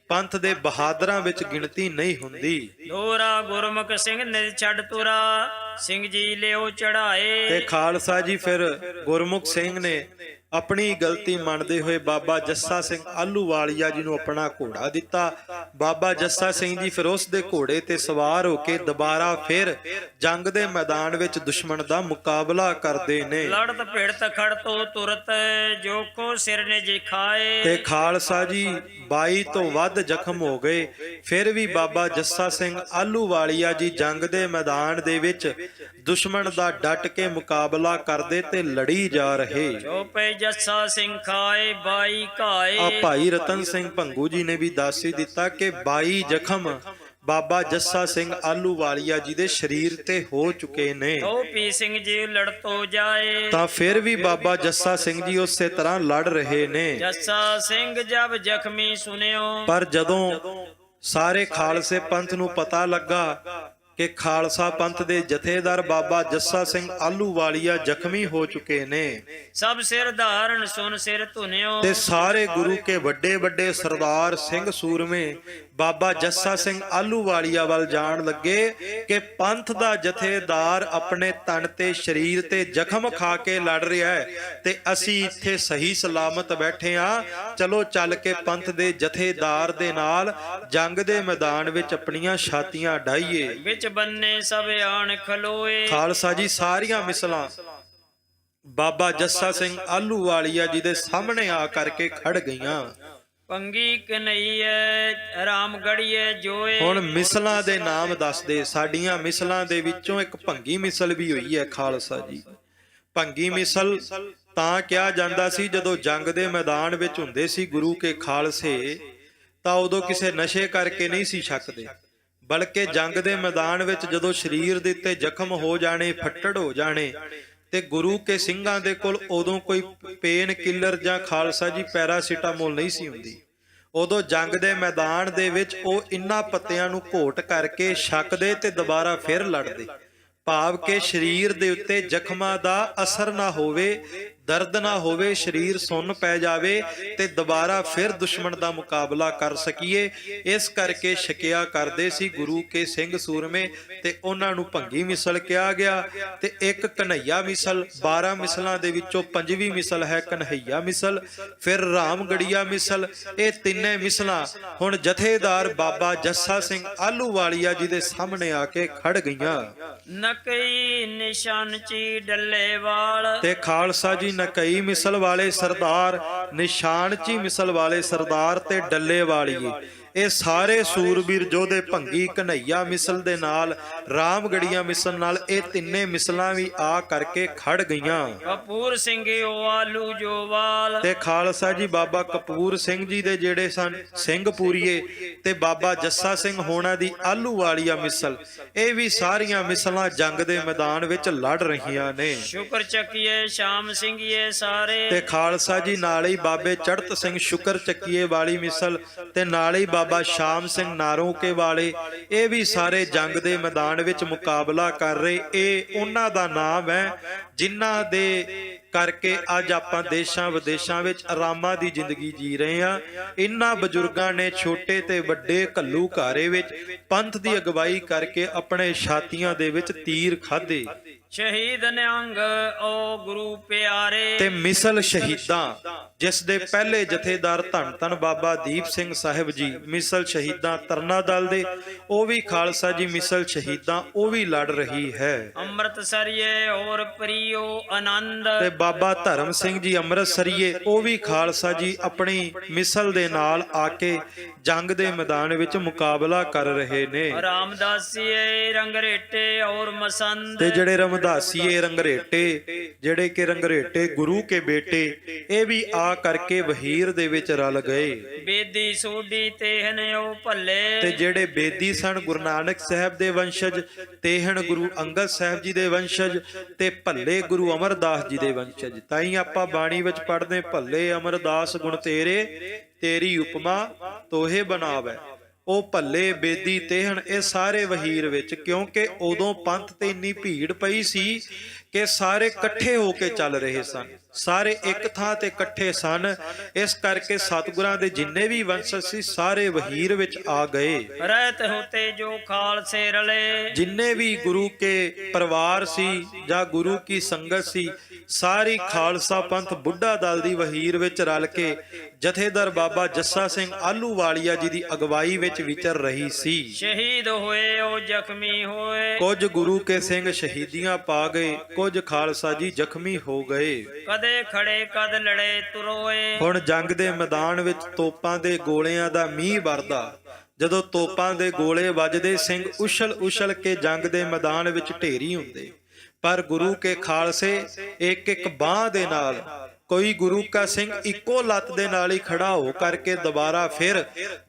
ਪੰਥ ਦੇ ਬਹਾਦਰਾਂ ਵਿੱਚ ਗਿਣਤੀ ਨਹੀਂ ਹੁੰਦੀ। ਦੋਰਾ ਗੁਰਮੁਖ ਸਿੰਘ ਨੇ ਛੱਡ ਤੁਰਾ, ਸਿੰਘ ਜੀ ਲਿਓ ਚੜਾਏ। ਤੇ ਖਾਲਸਾ ਜੀ ਫਿਰ ਗੁਰਮੁਖ ਸਿੰਘ ਨੇ ਆਪਣੀ ਗਲਤੀ ਮੰਨਦੇ ਹੋਏ ਬਾਬਾ ਜੱਸਾ ਸਿੰਘ ਆਹਲੂਵਾਲੀਆ ਜੀ ਨੂੰ ਆਪਣਾ ਘੋੜਾ ਦਿੱਤਾ। ਬਾਬਾ ਜੱਸਾ ਸਿੰਘ ਜੀ ਫਿਰ ਉਸ ਦੇ ਘੋੜੇ ਤੇ ਸਵਾਰ ਹੋ ਕੇ ਦੁਬਾਰਾ ਫਿਰ ਜੰਗ ਦੇ ਮੈਦਾਨ ਵਿੱਚ ਦੁਸ਼ਮਣ ਦਾ ਮੁਕਾਬਲਾ ਕਰਦੇ ਨੇ। ਲੜਤ ਭਿੜਤ ਖੜ ਤੋਂ ਤੁਰਤ, ਜੋ ਕੋ ਸਿਰ ਨੇ ਜੀ ਖਾਏ। ਤੇ ਖਾਲਸਾ ਜੀ 22 ਤੋਂ ਵੱਧ ਜ਼ਖਮ ਹੋ ਗਏ। ਫਿਰ ਵੀ ਬਾਬਾ ਜੱਸਾ ਸਿੰਘ ਆਹਲੂਵਾਲੀਆ ਜੀ ਜੰਗ ਦੇ ਮੈਦਾਨ ਦੇ ਵਿੱਚ ਦੁਸ਼ਮਣ ਦਾ ਡਟ ਕੇ ਮੁਕਾਬਲਾ ਕਰਦੇ ਤੇ ਲੜੀ ਜਾ ਰਹੇ। ਜੋ ਪੈ ਜੱਸਾ ਸਿੰਘ ਖਾਏ 22 ਘਾਏ। ਆ ਭਾਈ ਰਤਨ ਸਿੰਘ ਭੰਗੂ ਜੀ ਨੇ ਵੀ ਦੱਸ ਹੀ ਦਿੱਤਾ ਕਿ 22 ਜ਼ਖਮ ਬਾਬਾ ਜੱਸਾ ਸਿੰਘ ਆਹਲੂਵਾਲੀਆ ਜੀ ਦੇ ਸਰੀਰ ਤੇ ਹੋ ਚੁੱਕੇ ਨੇ। ਉਹ ਪੀ ਸਿੰਘ ਜੀ ਲੜ ਤੋਂ ਜਾਏ। ਤਾਂ ਫਿਰ ਵੀ ਬਾਬਾ ਜੱਸਾ ਸਿੰਘ ਜੀ ਉਸੇ ਤਰ੍ਹਾਂ ਲੜ ਰਹੇ ਨੇ। ਜੱਸਾ ਸਿੰਘ ਜਬ ਜ਼ਖਮੀ ਸੁਨਿਓ। ਪਰ ਜਦੋਂ ਸਾਰੇ ਖਾਲਸੇ ਪੰਥ ਨੂੰ ਪਤਾ ਲੱਗਾ ਕਿ ਖਾਲਸਾ ਪੰਥ ਦੇ ਜਥੇਦਾਰ ਬਾਬਾ ਜੱਸਾ ਸਿੰਘ ਆਹਲੂਵਾਲੀਆ ਜ਼ਖਮੀ ਹੋ ਚੁੱਕੇ ਨੇ, ਸਭ ਸਿਰ ਧਾਰਨ ਸੁਨ ਸਿਰ ਧੁਨਿਓ। ਤੇ ਸਾਰੇ ਗੁਰੂ ਕੇ ਵੱਡੇ ਵੱਡੇ ਸਰਦਾਰ ਸਿੰਘ ਸੂਰਮੇ ਬਾਬਾ ਜੱਸਾ ਸਿੰਘ ਆਹਲੂਵਾਲੀਆ ਵੱਲ ਜਾਣ ਲੱਗੇ ਕਿ ਪੰਥ ਦਾ ਜਥੇਦਾਰ ਆਪਣੇ ਤਨ ਤੇ ਸਰੀਰ ਤੇ ਜ਼ਖਮ ਖਾ ਕੇ ਲੜ ਰਿਹਾ ਹੈ ਤੇ ਅਸੀਂ ਇੱਥੇ ਸਹੀ ਸਲਾਮਤ ਬੈਠੇ ਆ, ਚਲੋ ਚੱਲ ਕੇ ਪੰਥ ਦੇ ਜਥੇਦਾਰ ਦੇ ਨਾਲ ਜੰਗ ਦੇ ਮੈਦਾਨ ਵਿੱਚ ਆਪਣੀਆਂ ਛਾਤੀਆਂ ਡਾਈਏ। ਵਿੱਚ ਬੰਨੇ ਸਭ ਆਣ ਖਲੋਏ। ਖਾਲਸਾ ਜੀ ਸਾਰੀਆਂ ਮਿਸਲਾਂ ਬਾਬਾ ਜੱਸਾ ਸਿੰਘ ਆਹਲੂਵਾਲੀਆ ਜੀ ਦੇ ਸਾਹਮਣੇ ਆ ਕਰਕੇ ਖੜ ਗਈਆਂ। ਪੰਗੀ ਕਨਈਏ ਰਾਮ ਗੜੀਏ ਜੋਏ। ਹੁਣ ਮਿਸਲਾਂ ਦੇ ਨਾਮ ਦੱਸਦੇ। ਸਾਡੀਆਂ ਮਿਸਲਾਂ ਦੇ ਵਿੱਚੋਂ ਇੱਕ ਭੰਗੀ ਮਿਸਲ ਵੀ ਹੋਈ ਹੈ ਖਾਲਸਾ ਜੀ। ਭੰਗੀ ਮਿਸਲ ਤਾਂ ਕਿਹਾ ਜਾਂਦਾ ਸੀ ਜਦੋਂ ਜੰਗ ਦੇ ਮੈਦਾਨ ਵਿੱਚ ਹੁੰਦੇ ਸੀ ਗੁਰੂ ਕੇ ਖਾਲਸੇ, ਤਾਂ ਉਦੋਂ ਕਿਸੇ ਨਸ਼ੇ ਕਰਕੇ ਨਹੀਂ ਸੀ ਛਕਦੇ, ਬਲਕਿ ਜੰਗ ਦੇ ਮੈਦਾਨ ਵਿੱਚ ਜਦੋਂ ਸਰੀਰ ਦੇ ਉੱਤੇ ਜ਼ਖਮ ਹੋ ਜਾਣੇ, ਫੱਟੜ ਹੋ ਜਾਣੇ, ਤੇ ਗੁਰੂ ਕੇ ਸਿੰਘਾਂ ਦੇ ਕੋਲ ਉਦੋਂ ਕੋਈ ਪੇਨ ਕਿਲਰ ਜਾਂ ਖਾਲਸਾ ਜੀ ਪੈਰਾਸੀਟਾਮੋਲ ਨਹੀਂ ਸੀ ਹੁੰਦੀ। ਉਦੋਂ ਜੰਗ ਦੇ ਮੈਦਾਨ ਦੇ ਵਿੱਚ ਉਹ ਇਨ੍ਹਾਂ ਪੱਤਿਆਂ ਨੂੰ ਘੋਟ ਕਰਕੇ ਛਕਦੇ ਤੇ ਦੁਬਾਰਾ ਫਿਰ ਲੜਦੇ, ਭਾਵ ਕਿ ਸਰੀਰ ਦੇ ਉੱਤੇ ਜ਼ਖਮਾਂ ਦਾ ਅਸਰ ਨਾ ਹੋਵੇ, ਦਰਦ ਨਾ ਹੋਵੇ, ਸਰੀਰ ਸੁੰਨ ਪੈ ਜਾਵੇ ਤੇ ਦੁਬਾਰਾ ਫਿਰ ਦੁਸ਼ਮਣ ਦਾ ਮੁਕਾਬਲਾ ਕਰ ਸਕੀਏ। ਇਸ ਕਰਕੇ ਛਕਿਆ ਕਰਦੇ ਸੀ ਗੁਰੂ ਕੇ ਸਿੰਘ ਸੂਰਮੇ, ਤੇ ਉਹਨਾਂ ਨੂੰ ਭੰਗੀ ਮਿਸਲ ਕਿਹਾ ਗਿਆ। ਤੇ ਇੱਕ ਕਨ੍ਹਈਆ ਮਿਸਲ, 12 ਮਿਸਲਾਂ ਦੇ ਵਿੱਚੋਂ 5ਵੀਂ ਮਿਸਲ ਹੈ ਕਨ੍ਹਈਆ ਮਿਸਲ, ਫਿਰ ਰਾਮਗੜੀਆ ਮਿਸਲ। ਇਹ ਤਿੰਨੇ ਮਿਸਲਾਂ ਹੁਣ ਜਥੇਦਾਰ ਬਾਬਾ ਜੱਸਾ ਸਿੰਘ ਆਹਲੂਵਾਲੀਆ ਜੀ ਦੇ ਸਾਹਮਣੇ ਆ ਕੇ ਖੜ ਗਈਆਂ। ਨਕਈ ਨਿਸ਼ਾਨ ਚੀ ਡੱਲੇਵਾਲ, ਤੇ ਖਾਲਸਾ ਜੀ ਨਕਈ ਮਿਸਲ ਵਾਲੇ ਸਰਦਾਰ, ਨਿਸ਼ਾਨਚੀ ਮਿਸਲ ਵਾਲੇ ਸਰਦਾਰ ਤੇ ਡੱਲੇ ਵਾਲੀਏ, ਇਹ ਸਾਰੇ ਸੂਰਬੀਰ ਯੋਧੇ ਭੰਗੀ ਕਨ੍ਹਈਆ ਮਿਸਲ ਦੇ ਨਾਲ, ਰਾਮਗੜੀਆ ਮਿਸਲ ਨਾਲ, ਇਹ ਤਿੰਨੇ ਮਿਸਲਾਂ ਵੀ ਆ ਕਰਕੇ ਖੜ ਗਈਆਂ। ਕਪੂਰ ਸਿੰਘਿਓ ਆਲੂ ਜੋਵਾਲ, ਤੇ ਖਾਲਸਾ ਜੀ ਬਾਬਾ ਕਪੂਰ ਸਿੰਘ ਜੀ ਦੇ ਜਿਹੜੇ ਸਨ ਸਿੰਘਪੂਰੀਏ, ਤੇ ਬਾਬਾ ਜੱਸਾ ਸਿੰਘ ਹੋਣਾ ਦੀ ਆਹਲੂਵਾਲੀਆ ਮਿਸਲ, ਇਹ ਵੀ ਸਾਰੀਆਂ ਮਿਸਲਾਂ ਜੰਗ ਦੇ ਮੈਦਾਨ ਵਿੱਚ ਲੜ ਰਹੀਆਂ ਨੇ। ਸ਼ੁਕਰ ਚੱਕੀਏ ਸ਼ਾਮ ਸਿੰਘੀਏ ਸਾਰੇ, ਤੇ ਖਾਲਸਾ ਜੀ ਨਾਲ ਹੀ ਬਾਬੇ ਚੜ੍ਹਤ ਸਿੰਘ ਸ਼ੁਕਰ ਚੱਕੀਏ ਵਾਲੀ ਮਿਸਲ, ਤੇ ਨਾਲ ਹੀ ਬਾਬਾ ਸ਼ਾਮ ਸਿੰਘ ਨਾਰੋਕੇ ਵਾਲੇ, ਇਹ ਵੀ ਸਾਰੇ ਜੰਗ ਦੇ ਮੈਦਾਨ ਵਿੱਚ ਮੁਕਾਬਲਾ ਕਰ ਰਹੇ। ਇਹ ਉਹਨਾਂ ਦਾ ਨਾਮ ਹੈ ਜਿਨ੍ਹਾਂ ਦੇ ਕਰਕੇ ਅੱਜ ਆਪਾਂ ਦੇਸ਼ਾਂ ਵਿਦੇਸ਼ਾਂ ਵਿੱਚ ਆਰਾਮਾਂ ਦੀ ਜ਼ਿੰਦਗੀ ਜੀ ਰਹੇ ਹਾਂ। ਇਨ੍ਹਾਂ ਬਜ਼ੁਰਗਾਂ ਨੇ ਛੋਟੇ ਤੇ ਵੱਡੇ ਘੱਲੂ ਘਾਰੇ ਵਿੱਚ ਪੰਥ ਦੀ ਅਗਵਾਈ ਕਰਕੇ ਆਪਣੇ ਛਾਤੀਆਂ ਦੇ ਵਿੱਚ ਤੀਰ ਖਾਧੇ। ਸ਼ਹੀਦ ਨਿਹੰਗ ਓ ਗੁਰੂ ਪਿਆਰੇ, ਤੇ ਮਿਸਲ ਸ਼ਹੀਦਾਂ ਜਿਸ ਦੇ ਪਹਿਲੇ ਜਥੇਦਾਰ ਧੰਨ ਧੰਨ ਬਾਬਾ ਦੀਪ ਸਿੰਘ ਸਾਹਿਬ ਜੀ, ਮਿਸਲ ਸ਼ਹੀਦਾਂ ਤਰਨਾ ਦਲ ਦੇ, ਉਹ ਵੀ ਖਾਲਸਾ ਜੀ ਮਿਸਲ ਸ਼ਹੀਦਾਂ ਉਹ ਵੀ ਲੜ ਰਹੀ ਹੈ। ਅੰਮ੍ਰਿਤਸਰੀਏ ਔਰ ਪ੍ਰਿਯੋ ਆਨੰਦ, ਤੇ ਬਾਬਾ ਧਰਮ ਸਿੰਘ ਜੀ ਅੰਮ੍ਰਿਤਸਰੀਏ, ਉਹ ਵੀ ਖਾਲਸਾ ਜੀ ਆਪਣੀ ਮਿਸਲ ਦੇ ਨਾਲ ਆ ਕੇ ਜੰਗ ਦੇ ਮੈਦਾਨ ਵਿੱਚ ਮੁਕਾਬਲਾ ਕਰ ਰਹੇ ਨੇ। ਰਾਮਦਾਸੀਏ ਰੰਗਰੇਟੇ ਔਰ ਮਸੰਦ, ਤੇ ਜਿਹੜੇ ਰਮਦਾਸੀਏ ਰੰਗਰੇਟੇ, ਜਿਹੜੇ ਕਿ ਰੰਗਰੇਟੇ ਗੁਰੂ ਕੇ ਬੇਟੇ, ਇਹ ਵੀ ਆ ਕਰਕੇ ਵਹੀਰ ਦੇ ਵਿੱਚ ਰਲ ਗਏ। ਬੇਦੀ ਸੋਢੀ ਤੇਹਨ ਓ ਭੱਲੇ, ਤੇ ਜਿਹੜੇ ਬੇਦੀ ਸਨ ਗੁਰੂ ਨਾਨਕ ਸਾਹਿਬ ਦੇ ਵੰਸ਼ਜ, ਤੇਹਣ ਗੁਰੂ ਅੰਗਦ ਸਾਹਿਬ ਜੀ ਦੇ ਵੰਸ਼ਜ, ਤੇ ਭੱਲੇ ਗੁਰੂ ਅਮਰਦਾਸ ਜੀ ਦੇ ਵੰਸ਼ਜ। ਤਾਂ ਹੀ ਆਪਾਂ ਬਾਣੀ ਵਿੱਚ ਪੜ੍ਹਦੇ, ਭੱਲੇ ਅਮਰਦਾਸ ਗੁਣ ਤੇਰੇ, ਤੇਰੀ ਉਪਮਾ ਤੋਹੇ ਬਣਾਵੇ। ਉਹ ਭੱਲੇ ਬੇਦੀ ਤੇਹਣ ਇਹ ਸਾਰੇ ਵਹੀਰ ਵਿੱਚ, ਕਿਉਂਕਿ ਉਦੋਂ ਪੰਥ ਤੇ ਇੰਨੀ ਭੀੜ ਪਈ ਸੀ ਕਿ ਸਾਰੇ ਇਕੱਠੇ ਹੋ ਕੇ ਚੱਲ ਰਹੇ ਸਨ, ਸਾਰੇ ਇੱਕ ਥਾਂ ਤੇ ਇਕੱਠੇ ਸਨ। ਇਸ ਕਰਕੇ ਸਤਿਗੁਰਾਂ ਦੇ ਜਿੰਨੇ ਵੀ ਵੰਸ਼ਜ ਸੀ ਸਾਰੇ ਵਹੀਰ ਵਿੱਚ ਆ ਗਏ। ਰਹਿਤ ਹੋਤੇ ਜੋ ਖਾਲਸੇ ਰਲੇ, ਜਿੰਨੇ ਵੀ ਗੁਰੂ ਕੇ ਪਰਿਵਾਰ ਸੀ ਜਾਂ ਗੁਰੂ ਕੀ ਸੰਗਤ ਸੀ, ਸਾਰੀ ਖਾਲਸਾ ਪੰਥ ਬੁੱਢਾ ਦਲ ਦੀ ਵਹੀਰ ਵਿੱਚ ਰਲ ਕੇ ਜਥੇਦਾਰ ਬਾਬਾ ਜੱਸਾ ਸਿੰਘ ਆਹਲੂਵਾਲੀਆ ਜੀ ਦੀ ਅਗਵਾਈ ਵਿੱਚ ਵਿਚਰ ਰਹੀ ਸੀ। ਸ਼ਹੀਦ ਹੋਏ ਉਹ ਜ਼ਖਮੀ ਹੋਏ, ਕੁਝ ਗੁਰੂ ਕੇ ਸਿੰਘ ਸ਼ਹੀਦੀਆਂ ਪਾ ਗਏ, ਕੁਝ ਖਾਲਸਾ ਜੀ ਜ਼ਖਮੀ ਹੋ ਗਏ। ਕਦੇ ਖੜੇ ਕਦ ਲੜੇ ਤੁਰੋਏ, ਹੁਣ ਜੰਗ ਦੇ ਮੈਦਾਨ ਵਿੱਚ ਤੋਪਾਂ ਦੇ ਗੋਲਿਆਂ ਦਾ ਮੀਂਹ ਵਰਦਾ। ਜਦੋਂ ਤੋਪਾਂ ਦੇ ਗੋਲੇ ਵੱਜਦੇ, ਸਿੰਘ ਉਛਲ ਉਛਲ ਕੇ ਜੰਗ ਦੇ ਮੈਦਾਨ ਵਿੱਚ ਢੇਰੀ ਹੁੰਦੇ, ਪਰ ਗੁਰੂ ਕੇ ਖਾਲਸੇ ਇੱਕ ਇੱਕ ਬਾਹ ਦੇ ਨਾਲ, ਕੋਈ ਗੁਰੂ ਕਾ ਸਿੰਘ ਇੱਕੋ ਲੱਤ ਦੇ ਨਾਲ ਹੀ ਖੜਾ ਹੋ ਕਰਕੇ ਦੁਬਾਰਾ ਫਿਰ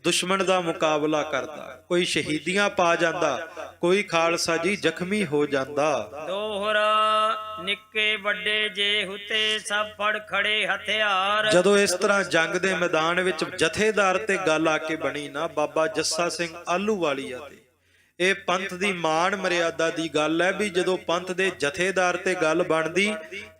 ਦੁਸ਼ਮਣ ਦਾ ਮੁਕਾਬਲਾ ਕਰਦਾ। ਕੋਈ ਸ਼ਹੀਦੀਆਂ ਪਾ ਜਾਂਦਾ, ਕੋਈ ਖਾਲਸਾ ਜੀ ਜ਼ਖਮੀ ਹੋ ਜਾਂਦਾ। ਦੋਹਰਾ ਨਿੱਕੇ ਵੱਡੇ ਜੇ ਹੁਤੇ ਸਭ ਫੜ ਖੜੇ ਹਥਿਆਰ, ਜਦੋਂ ਇਸ ਤਰ੍ਹਾਂ ਜੰਗ ਦੇ ਮੈਦਾਨ ਵਿੱਚ ਜਥੇਦਾਰ ਤੇ ਗੱਲ ਆ ਕੇ ਬਣੀ ਨਾ ਬਾਬਾ ਜੱਸਾ ਸਿੰਘ ਆਹਲੂਵਾਲੀਆ ਤੇ, ਇਹ ਪੰਥ ਦੀ ਮਾਣ ਮਰਿਆਦਾ ਦੀ ਗੱਲ ਹੈ ਵੀ ਜਦੋਂ ਪੰਥ ਦੇ ਜਥੇਦਾਰ ਤੇ ਗੱਲ ਬਣਦੀ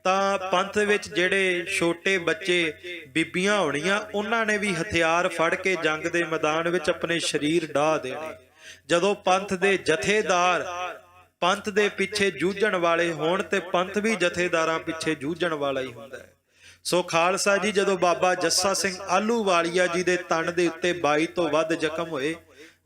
ਤਾਂ ਪੰਥ ਵਿੱਚ ਜਿਹੜੇ ਛੋਟੇ ਬੱਚੇ ਬੀਬੀਆਂ ਹੋਣੀਆਂ ਉਹਨਾਂ ਨੇ ਵੀ ਹਥਿਆਰ ਫੜ ਕੇ ਜੰਗ ਦੇ ਮੈਦਾਨ ਵਿੱਚ ਆਪਣੇ ਸਰੀਰ ਢਾਹ ਦੇਣੇ। ਜਦੋਂ ਪੰਥ ਦੇ ਜਥੇਦਾਰ ਪੰਥ ਦੇ ਪਿੱਛੇ ਜੂਝਣ ਵਾਲੇ ਹੋਣ ਤੇ ਪੰਥ ਵੀ ਜਥੇਦਾਰਾਂ ਪਿੱਛੇ ਜੂਝਣ ਵਾਲਾ ਹੀ ਹੁੰਦਾ ਹੈ। ਸੋ ਖਾਲਸਾ ਜੀ ਜਦੋਂ ਬਾਬਾ ਜੱਸਾ ਸਿੰਘ ਆਹਲੂਵਾਲੀਆ ਜੀ ਦੇ ਤਨ ਦੇ ਉੱਤੇ 22 ਤੋਂ ਵੱਧ ਜ਼ਖਮ ਹੋਏ,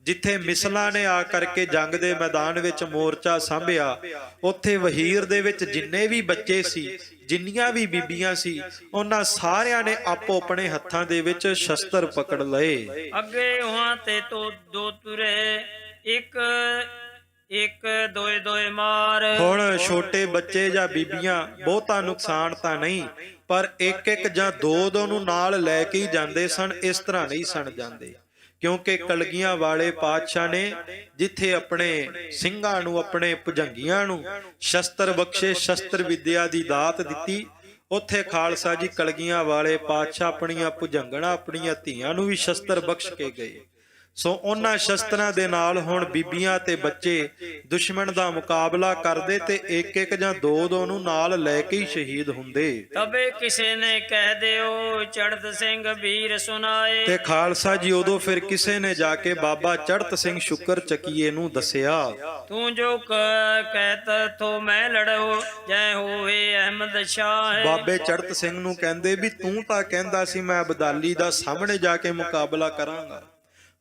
ਜਿੱਥੇ ਮਿਸਲਾਂ ਨੇ ਆ ਕਰਕੇ ਜੰਗ ਦੇ ਮੈਦਾਨ ਵਿੱਚ ਮੋਰਚਾ ਸਾਂਭਿਆ, ਉੱਥੇ ਵਹੀਰ ਦੇ ਵਿੱਚ ਜਿੰਨੇ ਵੀ ਬੱਚੇ ਸੀ, ਜਿੰਨੀਆਂ ਵੀ ਬੀਬੀਆਂ ਸੀ, ਉਹਨਾਂ ਸਾਰਿਆਂ ਨੇ ਆਪੋ ਆਪਣੇ ਹੱਥਾਂ ਦੇ ਵਿੱਚ ਸ਼ਸਤਰ ਪਕੜ ਲਏ। ਅੱਗੇ ਉਹਾਂ ਤੇ ਤੋਂ ਦੋ ਤੁਰੇ, ਇੱਕ ਦੋਏ ਦੋਏ ਮਾਰ। ਹੁਣ ਛੋਟੇ ਬੱਚੇ ਜਾਂ ਬੀਬੀਆਂ ਬਹੁਤਾ ਨੁਕਸਾਨ ਤਾਂ ਨਹੀਂ, ਪਰ ਇੱਕ ਇੱਕ ਜਾਂ ਦੋ ਨੂੰ ਨਾਲ ਲੈ ਕੇ ਹੀ ਜਾਂਦੇ ਸਨ, ਇਸ ਤਰ੍ਹਾਂ ਨਹੀਂ ਸਣ ਜਾਂਦੇ। ਕਿਉਂਕਿ ਕਲਗੀਆਂ ਵਾਲੇ ਪਾਤਸ਼ਾਹ ਨੇ ਜਿੱਥੇ ਆਪਣੇ ਸਿੰਘਾਂ ਨੂੰ, ਆਪਣੇ ਭੁਜੰਗੀਆਂ ਨੂੰ ਸ਼ਸਤਰ ਬਖਸ਼ੇ, ਸ਼ਸਤਰ ਵਿਦਿਆ ਦੀ ਦਾਤ ਦਿੱਤੀ, ਉੱਥੇ ਖਾਲਸਾ ਜੀ ਕਲਗੀਆਂ ਵਾਲੇ ਪਾਤਸ਼ਾਹ ਆਪਣੀਆਂ ਭੁਜੰਗਣਾ, ਆਪਣੀਆਂ ਧੀਆਂ ਨੂੰ ਵੀ ਸ਼ਸਤਰ ਬਖਸ਼ ਕੇ ਗਏ। ਸੋ ਉਹਨਾਂ ਸ਼ਸਤਰਾਂ ਦੇ ਨਾਲ ਹੁਣ ਬੀਬੀਆਂ ਤੇ ਬੱਚੇ ਦੁਸ਼ਮਣ ਦਾ ਮੁਕਾਬਲਾ ਕਰਦੇ ਤੇ ਇੱਕ ਇੱਕ ਜਾਂ ਦੋ ਦੋ ਨੂੰ ਨਾਲ ਲੈ ਕੇ ਹੀ ਸ਼ਹੀਦ ਹੁੰਦੇ। ਤਬੇ ਕਿਸੇ ਨੇ ਕਹਿ ਦਿਓ ਚੜਤ ਸਿੰਘ ਵੀਰ ਸੁਨਾਏ। ਤੇ ਖਾਲਸਾ ਜੀ ਉਦੋਂ ਫਿਰ ਕਿਸੇ ਨੇ ਜਾ ਕੇ ਬਾਬਾ ਚੜਤ ਸਿੰਘ ਸ਼ੁਕਰ ਚੱਕੀਏ ਨੂੰ ਦੱਸਿਆ, ਤੂੰ ਜੋ ਕਹਿਤ ਥੋ ਮੈਂ ਲੜੋ ਜੈ ਹੋਵੇ ਅਹਿਮਦ ਸ਼ਾਹ। ਬਾਬੇ ਚੜਤ ਸਿੰਘ ਨੂੰ ਕਹਿੰਦੇ ਵੀ ਤੂੰ ਤਾਂ ਕਹਿੰਦਾ ਸੀ ਮੈਂ ਅਬਦਾਲੀ ਦਾ ਸਾਹਮਣੇ ਜਾ ਕੇ ਮੁਕਾਬਲਾ ਕਰਾਂਗਾ,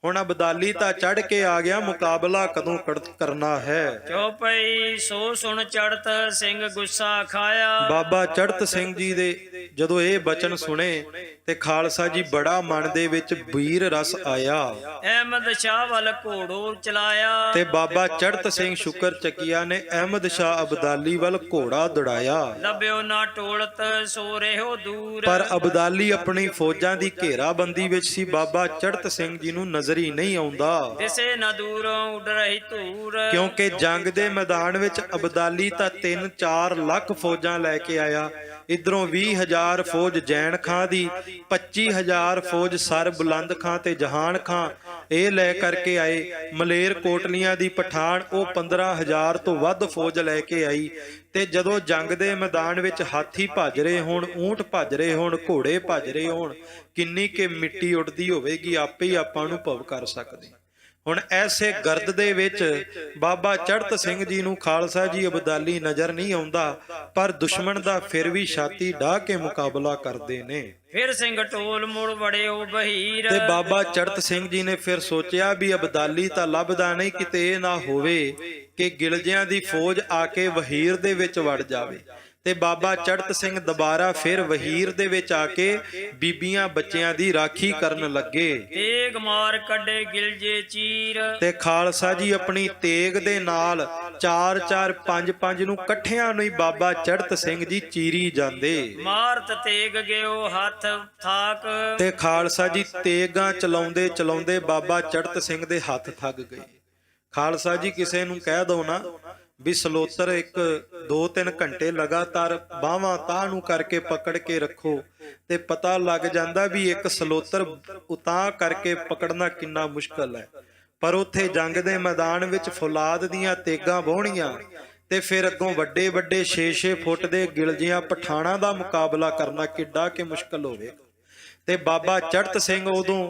ਹੁਣ ਅਬਦਾਲੀ ਤਾਂ ਚੜ ਕੇ ਆ ਗਿਆ, ਮੁਕਾਬਲਾ ਕਦੋਂ ਕਰਨਾ ਹੈ। ਚੌਪਈ ਸੋ ਸੁਣ ਚੜਤ ਸਿੰਘ ਗੁੱਸਾ ਖਾਇਆ। ਬਾਬਾ ਚੜਤ ਸਿੰਘ ਜੀ ਦੇ ਜਦੋਂ ਇਹ ਬਚਨ ਸੁਣੇ ਤੇ ਖਾਲਸਾ ਜੀ ਬੜਾ ਮਨ ਦੇ ਵਿੱਚ ਵੀਰ ਰਸ ਆਇਆ। ਅਹਿਮਦ ਸ਼ਾਹ ਵੱਲ ਘੋੜੋ ਚਲਾਇਆ। ਤੇ ਬਾਬਾ ਚੜਤ ਸਿੰਘ ਸ਼ੁਕਰ ਚੱਕੀਆ ਨੇ ਅਹਿਮਦ ਸ਼ਾਹ ਅਬਦਾਲੀ ਵੱਲ ਘੋੜਾ ਦੌੜਾਇਆ। ਲੱਭਿਓ ਨਾ ਟੋਲਤ ਸੋ ਰਹਿਓ ਦੂਰ। ਪਰ ਅਬਦਾਲੀ ਆਪਣੀ ਫੌਜਾਂ ਦੀ ਘੇਰਾਬੰਦੀ ਵਿੱਚ ਸੀ, ਬਾਬਾ ਚੜਤ ਸਿੰਘ ਜੀ ਨੂੰ ਨਜ਼ਰ ਹੀ ਨਹੀਂ ਆਉਂਦਾ, ਦਿਸੇ ਨਾ ਦੂਰੋਂ ਉੱਡ ਰਹੀ ਧੂਰ। ਕਿਉਂਕਿ ਜੰਗ ਦੇ ਮੈਦਾਨ ਵਿੱਚ ਅਬਦਾਲੀ ਤਾਂ 3-4 ਲੱਖ ਫੌਜਾਂ ਲੈ ਕੇ ਆਇਆ। ਇਧਰੋਂ 20,000 ਫੌਜ ਜੈਨ ਖਾਂ ਦੀ, 25,000 ਫੌਜ ਸਰ ਬੁਲੰਦ ਖਾਂ ਤੇ ਜਹਾਨ ਖਾਂ ਇਹ ਲੈ ਕਰਕੇ ਆਏ। ਮਲੇਰ ਕੋਟਲੀਆਂ ਦੀ ਪਠਾਨ ਉਹ 15,000 ਤੋਂ ਵੱਧ ਫੌਜ ਲੈ ਕੇ ਆਈ। ਤੇ ਜਦੋਂ ਜੰਗ ਦੇ ਮੈਦਾਨ ਵਿੱਚ ਹਾਥੀ ਭੱਜ ਰਹੇ ਹੋਣ, ਊਂਟ ਭੱਜ ਰਹੇ ਹੋਣ, ਘੋੜੇ ਭੱਜ ਰਹੇ ਹੋਣ, ਕਿੰਨੀ ਕਿ ਮਿੱਟੀ ਉੱਡਦੀ ਹੋਵੇਗੀ ਆਪੇ ਹੀ ਆਪਾਂ ਨੂੰ ਭਵ ਕਰ ਸਕਦੇ। ਹੁਣ ਐਸੇ ਗਰਦ ਦੇ ਵਿੱਚ ਬਾਬਾ ਚੜਤ ਸਿੰਘ ਜੀ ਨੂੰ ਖਾਲਸਾ ਜੀ ਅਬਦਾਲੀ ਨਜ਼ਰ ਨਹੀਂ ਆਉਂਦਾ, ਪਰ ਦੁਸ਼ਮਣ ਦਾ ਫਿਰ ਵੀ ਛਾਤੀ ਢਾਹ ਕੇ ਮੁਕਾਬਲਾ ਕਰਦੇ ਨੇ। ਫਿਰ ਸਿੰਘ ਟੋਲ ਮੁੜ ਵੜਿਓ ਬਹੀਰ। ਤੇ ਬਾਬਾ ਚੜਤ ਸਿੰਘ ਜੀ ਨੇ ਫਿਰ ਸੋਚਿਆ ਵੀ ਅਬਦਾਲੀ ਤਾਂ ਲੱਭਦਾ ਨਹੀਂ, ਕਿਤੇ ਇਹ ਨਾ ਹੋਵੇ ਕਿ ਗਿਲਜਿਆਂ ਦੀ ਫੌਜ ਆ ਕੇ ਵਹੀਰ ਦੇ ਵਿੱਚ ਵੜ ਜਾਵੇ। ਤੇ ਬਾਬਾ ਚੜਤ ਸਿੰਘ ਦੁਬਾਰਾ ਫਿਰ ਵਹੀਰ ਦੇ ਵਿੱਚ ਆ ਕੇ ਬੀਬੀਆਂ ਬੱਚਿਆਂ ਦੀ ਰਾਖੀ ਕਰਨ ਲੱਗੇ। ਤੇਗ ਮਾਰ ਕੱਢੇ ਗਿਲਜੇ ਚੀਰ। ਤੇ ਖਾਲਸਾ ਜੀ ਆਪਣੀ ਤੇਗ ਦੇ ਨਾਲ 4-4 5-5 ਨੂੰ ਇਕੱਠਿਆਂ ਨੂੰ ਹੀ ਬਾਬਾ ਚੜਤ ਸਿੰਘ ਜੀ ਚੀਰੀ ਜਾਂਦੇ। ਮਾਰਤ ਤੇਗ ਗਿਓ ਹੱਥ ਥਾਕ। ਤੇ ਖਾਲਸਾ ਜੀ ਤੇਗਾਂ ਚਲਾਉਂਦੇ ਚਲਾਉਂਦੇ ਬਾਬਾ ਚੜਤ ਸਿੰਘ ਦੇ ਹੱਥ ਥੱਕ ਗਏ। ਖਾਲਸਾ ਜੀ ਕਿਸੇ ਨੂੰ ਕਹਿ ਦੋ ਨਾ ਵੀ ਸਲੋਤਰ 1-2-3 ਘੰਟੇ ਲਗਾਤਾਰ ਬਾਹਾਂ ਤਾਹ ਨੂੰ ਕਰਕੇ ਪਕੜ ਕੇ ਰੱਖੋ, ਤੇ ਪਤਾ ਲੱਗ ਜਾਂਦਾ ਵੀ ਇੱਕ ਸਲੋਤਰ ਉਤਾਹ ਕਰਕੇ ਪਕੜਨਾ ਕਿੰਨਾ ਮੁਸ਼ਕਲ ਹੈ। ਪਰ ਉੱਥੇ ਜੰਗ ਦੇ ਮੈਦਾਨ ਵਿੱਚ ਫੌਲਾਦ ਦੀਆਂ ਤੇਗਾਂ ਵਾਹੁਣੀਆਂ ਤੇ ਫਿਰ ਅੱਗੋਂ ਵੱਡੇ ਵੱਡੇ 6-6 ਫੁੱਟ ਦੇ ਗਿਲਜੀਆਂ ਪਠਾਣਾਂ ਦਾ ਮੁਕਾਬਲਾ ਕਰਨਾ ਕਿੱਡਾ ਕਿ ਮੁਸ਼ਕਲ ਹੋਵੇਗਾ। ਤੇ ਬਾਬਾ ਚੜਤ ਸਿੰਘ ਉਦੋਂ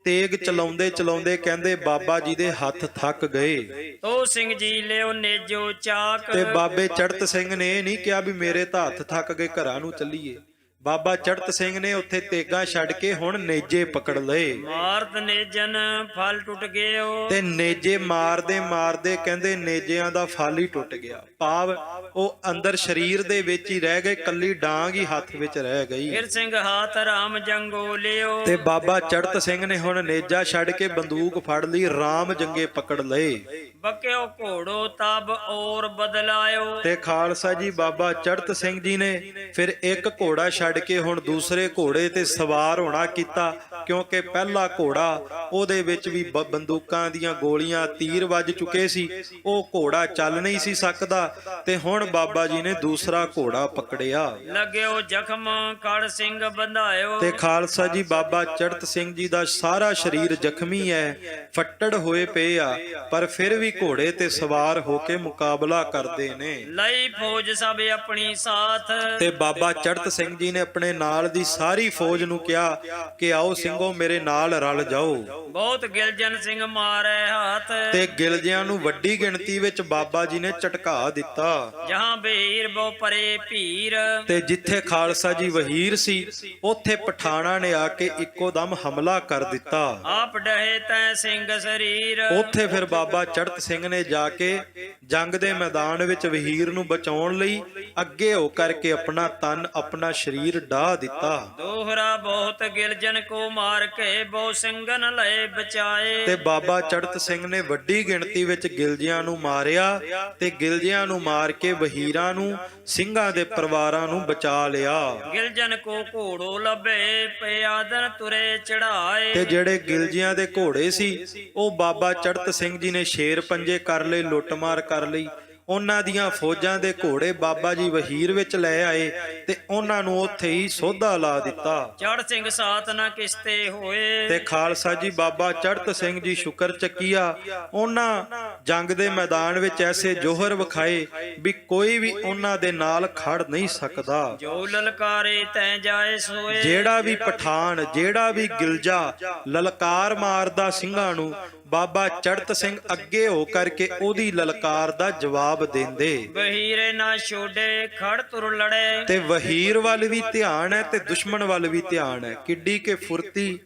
ਤੇਗ ਚਲਾਉਂਦੇ ਚਲਾਉਂਦੇ ਕਹਿੰਦੇ ਬਾਬਾ ਜੀ ਦੇ ਹੱਥ ਥੱਕ ਗਏ। ਤੋ ਸਿੰਘ ਜੀ ਲਿਓ ਨੇਜੋ ਚਾਕ। ਤੇ ਬਾਬੇ ਚੜਤ ਸਿੰਘ ਨੇ ਇਹ ਨਹੀਂ ਕਿਹਾ ਵੀ ਮੇਰੇ ਤਾਂ ਹੱਥ ਥੱਕ ਗਏ ਘਰਾਂ ਨੂੰ ਚੱਲੀਏ। ਬਾਬਾ ਚੜਤ ਸਿੰਘ ਨੇ ਉੱਥੇ ਤੇਗਾਂ ਛੱਡ ਕੇ ਹੁਣ ਨੇਜੇ ਪਕੜ ਲਏ। ਮਾਰਤ ਨੇਜਨ ਫਲ ਟੁੱਟ ਗਿਓ। ਤੇ ਨੇਜੇ ਮਾਰਦੇ ਮਾਰਦੇ ਕਹਿੰਦੇ ਨੇਜਿਆਂ ਦਾ ਫਲ ਹੀ ਟੁੱਟ ਗਿਆ, ਭਾਵ ਉਹ ਅੰਦਰ ਸਰੀਰ ਦੇ ਵਿੱਚ ਹੀ ਰਹਿ ਗਏ, ਕੱਲੀ ਡਾਂਗ ਹੀ ਹੱਥ ਵਿੱਚ ਰਹਿ ਗਈ। ਫਿਰ ਸਿੰਘ ਹਾਥ ਰਾਮ ਜੰਗੋ ਲਿਓ। ਤੇ ਬਾਬਾ ਚੜਤ ਸਿੰਘ ਨੇ ਹੁਣ ਨੇਜਾ ਛੱਡ ਕੇ ਬੰਦੂਕ ਫੜ ਲਈ, ਰਾਮ ਜੰਗੇ ਪਕੜ ਲਏ। ਬਕਿਓ ਘੋੜੋ ਤਬ ਔਰ ਬਦਲਾਇਓ। ਤੇ ਖਾਲਸਾ ਜੀ ਬਾਬਾ ਚੜਤ ਸਿੰਘ ਜੀ ਨੇ ਫਿਰ ਇੱਕ ਘੋੜਾ ਛੱਡ ਕੇ ਹੁਣ ਦੂਸਰੇ ਘੋੜੇ ਤੇ ਸਵਾਰ ਹੋਣਾ ਕੀਤਾ, ਕਿਉਂਕਿ ਪਹਿਲਾ ਘੋੜਾ ਉਹਦੇ ਵਿੱਚ ਵੀ ਬੰਦੂਕਾਂ ਦੀਆਂ ਗੋਲੀਆਂ ਤੀਰ ਵੱਜ ਚੁੱਕੇ ਸੀ, ਉਹ ਘੋੜਾ ਚੱਲ ਨਹੀਂ ਸੀ ਸਕਦਾ। ਤੇ ਹੁਣ ਬਾਬਾ ਜੀ ਨੇ ਦੂਸਰਾ ਘੋੜਾ ਪਕੜਿਆ। ਲੱਗਿਓ ਜ਼ਖਮ ਕੜ ਸਿੰਘ ਬੰਧਾਇਓ। ਤੇ ਖਾਲਸਾ ਜੀ ਬਾਬਾ ਚੜਤ ਸਿੰਘ ਜੀ ਦਾ ਸਾਰਾ ਸਰੀਰ ਜ਼ਖਮੀ ਹੈ, ਫੱਟੜ ਹੋਏ ਪਏ ਆ, ਪਰ ਫਿਰ ਵੀ ਘੋੜੇ ਤੇ ਸਵਾਰ ਹੋ ਕੇ ਮੁਕਾਬਲਾ ਕਰਦੇ ਨੇ। ਲਈ ਫੌਜ ਸਭ ਆਪਣੀ ਸਾਥ। ਤੇ ਬਾਬਾ ਚੜਤ ਸਿੰਘ ਜੀ ਨੇ ਆਪਣੇ ਨਾਲ ਦੀ ਸਾਰੀ ਫੌਜ ਨੂੰ ਕਿਹਾ ਕਿ ਆਓ ਸਿੰਘੋ ਮੇਰੇ ਨਾਲ ਰਲ ਜਾਓ। ਬਹੁਤ ਗਿਲਜਨ ਸਿੰਘ ਮਾਰੇ ਹੱਥ। ਤੇ ਗਿਲਜਿਆਂ ਨੂੰ ਵੱਡੀ ਗਿਣਤੀ ਵਿੱਚ ਬਾਬਾ ਜੀ ਨੇ ਝਟਕਾ ਦਿੱਤਾ। ਜਹਾਂ ਬਹੀਰ ਬਹੁ ਪਰੇ ਭੀਰ। ਤੇ ਜਿੱਥੇ ਖਾਲਸਾ ਜੀ ਵਹੀਰ ਸੀ ਉੱਥੇ ਪਠਾਣਾ ਨੇ ਆ ਕੇ ਇੱਕੋ ਦਮ ਹਮਲਾ ਕਰ ਦਿੱਤਾ। ਆਪ ਡਹੇ ਤੈ ਸਿੰਘ ਸਰੀਰ। ਉੱਥੇ ਫਿਰ ਬਾਬਾ ਚੜਤ ਸਿੰਘ ਨੇ ਜਾ ਕੇ ਜੰਗ ਦੇ ਮੈਦਾਨ ਵਿੱਚ ਵਹੀਰ ਨੂੰ ਬਚਾਉਣ ਲਈ ਅੱਗੇ ਹੋ ਕਰਕੇ ਆਪਣਾ ਤਨ ਆਪਣਾ ਸਰੀਰ ਢਾਹ ਦਿੱਤਾ। ਦੋਹਰਾ ਬਹੁਤ ਗਿਲਜਨ ਕੋ ਮਾਰ ਕੇ ਬਹੁ ਸਿੰਘਨ ਲਏ ਬਚਾਏ। ਤੇ ਬਾਬਾ ਚੜਤ ਸਿੰਘ ਨੇ ਵੱਡੀ ਗਿਣਤੀ ਵਿੱਚ ਗਿਲਜਿਆਂ ਨੂੰ ਮਾਰਿਆ ਤੇ ਗਿਲਜਿਆਂ ਨੂੰ ਮਾਰ ਕੇ ਵਹੀਰਾਂ ਨੂੰ, ਸਿੰਘਾਂ ਦੇ ਪਰਿਵਾਰਾਂ ਨੂੰ ਬਚਾ ਲਿਆ। ਗਿਲਜਨ ਕੋ ਘੋੜੋ ਲੱਭੇ ਪਿਆਦਨ ਤੁਰੇ ਚੜਾਏ। ਤੇ ਜਿਹੜੇ ਗਿਲਜਿਆਂ ਦੇ ਘੋੜੇ ਸੀ ਉਹ ਬਾਬਾ ਚੜਤ ਸਿੰਘ ਜੀ ਨੇ ਸ਼ੇਰ ਪੰਜੇ ਕਰ ਲਏ, ਲੁੱਟਮਾਰ ਕਰ ਲਈ। ਉਹਨਾਂ ਦੀਆਂ ਫੌਜਾਂ ਦੇ ਘੋੜੇ ਬਾਬਾ ਜੀ ਵਹੀਰ ਵਿੱਚ ਲੈ ਆਏ ਤੇ ਉਹਨਾਂ ਨੂੰ ਉੱਥੇ ਹੀ ਸੋਧਾ ਲਾ ਦਿੱਤਾ। ਚੜ ਸਿੰਘ ਸਾਥ ਨਾ ਕਿਸਤੇ ਹੋਏ, ਤੇ ਖਾਲਸਾ ਜੀ ਬਾਬਾ ਚੜ੍ਹਤ ਸਿੰਘ ਜੀ ਸ਼ੁਕਰ ਚੱਕੀਆ ਉਹਨਾਂ ਜੰਗ ਦੇ ਮੈਦਾਨ ਵਿੱਚ ਐਸੇ ਜੋਹਰ ਵਿਖਾਏ ਵੀ ਕੋਈ ਵੀ ਉਹਨਾਂ ਦੇ ਨਾਲ ਖੜ ਨਹੀਂ ਸਕਦਾ। ਜੋ ਲਲਕਾਰੇ ਤੈ ਜਾਏ ਸੋਏ, ਜਿਹੜਾ ਵੀ ਪਠਾਨ ਜਿਹੜਾ ਵੀ ਗਿਲਜਾ ਲਲਕਾਰ ਮਾਰਦਾ ਸਿੰਘਾਂ ਨੂੰ ਬਾਬਾ ਚੜ੍ਹਤ ਸਿੰਘ ਅੱਗੇ ਹੋ ਕਰਕੇ ਉਹਦੀ ਲਲਕਾਰ ਦਾ ਜਵਾਬ ਦਿੰਦੇ। ਵਹੀਰੇ ਨਾ ਛੋਡੇ ਖੜ ਤੁਰ ਲੜੇ, ਤੇ ਵਹੀਰ ਵੱਲ ਵੀ ਧਿਆਨ ਹੈ ਤੇ ਦੁਸ਼ਮਣ ਵੱਲ ਵੀ ਧਿਆਨ ਹੈ। ਕਿੱਡੀ ਕੇ ਫੁਰਤੀ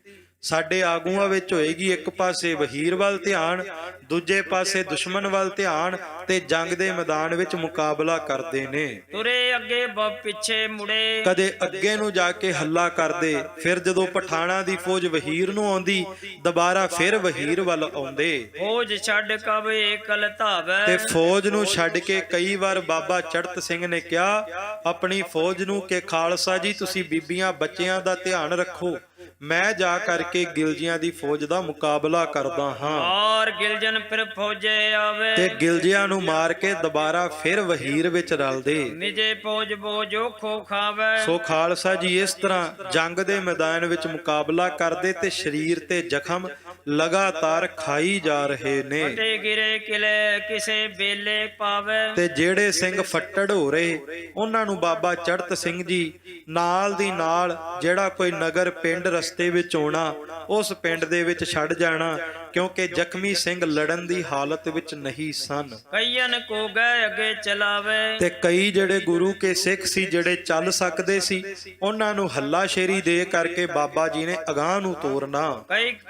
ਸਾਡੇ ਆਗੂਆਂ ਵਿੱਚ ਹੋਏਗੀ। ਇੱਕ ਪਾਸੇ ਵਹੀਰ ਵੱਲ ਧਿਆਨ, ਦੂਜੇ ਪਾਸੇ ਦੁਸ਼ਮਣ ਵੱਲ ਧਿਆਨ, ਤੇ ਜੰਗ ਦੇ ਮੈਦਾਨ ਵਿੱਚ ਮੁਕਾਬਲਾ ਕਰਦੇ ਨੇ। ਤੁਰੇ ਅੱਗੇ ਪਿੱਛੇ ਮੁੜੇ, ਕਦੇ ਅੱਗੇ ਨੂੰ ਜਾ ਕੇ ਹੱਲਾ ਕਰਦੇ, ਫਿਰ ਜਦੋਂ ਪਠਾਣਾ ਦੀ ਫੌਜ ਵਹੀਰ ਨੂੰ ਆਉਂਦੀ ਦੁਬਾਰਾ ਫਿਰ ਵਹੀਰ ਵੱਲ ਆਉਂਦੇ। ਫੌਜ ਛੱਡ ਕਬ ਏਕਲ ਧਾਵੈ, ਤੇ ਫੌਜ ਨੂੰ ਛੱਡ ਕੇ ਕਈ ਵਾਰ ਬਾਬਾ ਚੜ੍ਹਤ ਸਿੰਘ ਨੇ ਕਿਹਾ ਆਪਣੀ ਫੌਜ ਨੂੰ ਕਿ ਖਾਲਸਾ ਜੀ ਤੁਸੀਂ ਬੀਬੀਆਂ ਬੱਚਿਆਂ ਦਾ ਧਿਆਨ ਰੱਖੋ, ਮੈਂ ਜਾ ਕਰਕੇ ਗਿਲਜੀਆਂ ਦੀ ਫੌਜ ਦਾ ਮੁਕਾਬਲਾ ਕਰਦਾ ਹਾਂ। ਔਰ ਗਿਲਜਨ ਫਿਰ ਫੌਜੇ ਆਵੇ, ਤੇ ਗਿਲਜੀਆਂ ਨੂੰ ਮਾਰ ਕੇ ਦੁਬਾਰਾ ਫਿਰ ਵਹੀਰ ਵਿੱਚ ਰਲਦੇ। ਨਿਜੇ ਫੌਜ ਬੋਝੋ ਖੋ ਖਾਵੇ, ਸੋ ਖਾਲਸਾ ਜੀ ਇਸ ਤਰ੍ਹਾਂ ਜੰਗ ਦੇ ਮੈਦਾਨ ਵਿੱਚ ਮੁਕਾਬਲਾ ਕਰਦੇ ਤੇ ਸਰੀਰ ਤੇ ਜ਼ਖਮ ਲਗਾਤਾਰ ਖਾਈ ਜਾ ਰਹੇ ਨੇ। ਫਟੇ ਗਿਰੇ ਕਿਲੇ ਕਿਸੇ ਵੇਲੇ ਪਾਵੇ, ਤੇ ਜਿਹੜੇ ਸਿੰਘ ਫੱਟੜ ਹੋ ਰਹੇ ਉਹਨਾਂ ਨੂੰ ਬਾਬਾ ਚੜ੍ਹਤ ਸਿੰਘ ਜੀ ਨਾਲ ਦੀ ਨਾਲ ਜਿਹੜਾ ਕੋਈ ਨਗਰ ਪਿੰਡ ਰਸਤੇ ਵਿੱਚ ਆਉਣਾ ਉਸ ਪਿੰਡ ਦੇ ਵਿੱਚ ਛੱਡ ਜਾਣਾ, ਕਿਉਂਕਿ ਜ਼ਖਮੀ ਸਿੰਘ ਲੜਨ ਦੀ ਹਾਲਤ ਵਿੱਚ ਨਹੀਂ ਸਨ। ਕਈਆਂ ਕੋ ਗਏ ਅੱਗੇ ਚਲਾਵੇ, ਤੇ ਕਈ ਜਿਹੜੇ ਗੁਰੂ ਕੇ ਸਿੱਖ ਸੀ ਜਿਹੜੇ ਚੱਲ ਸਕਦੇ ਸੀ ਉਹਨਾਂ ਨੂੰ ਹੱਲਾਸ਼ੇਰੀ ਦੇ ਕਰਕੇ ਬਾਬਾ ਜੀ ਨੇ ਅਗਾਂਹ ਨੂੰ ਤੋਰਨਾ।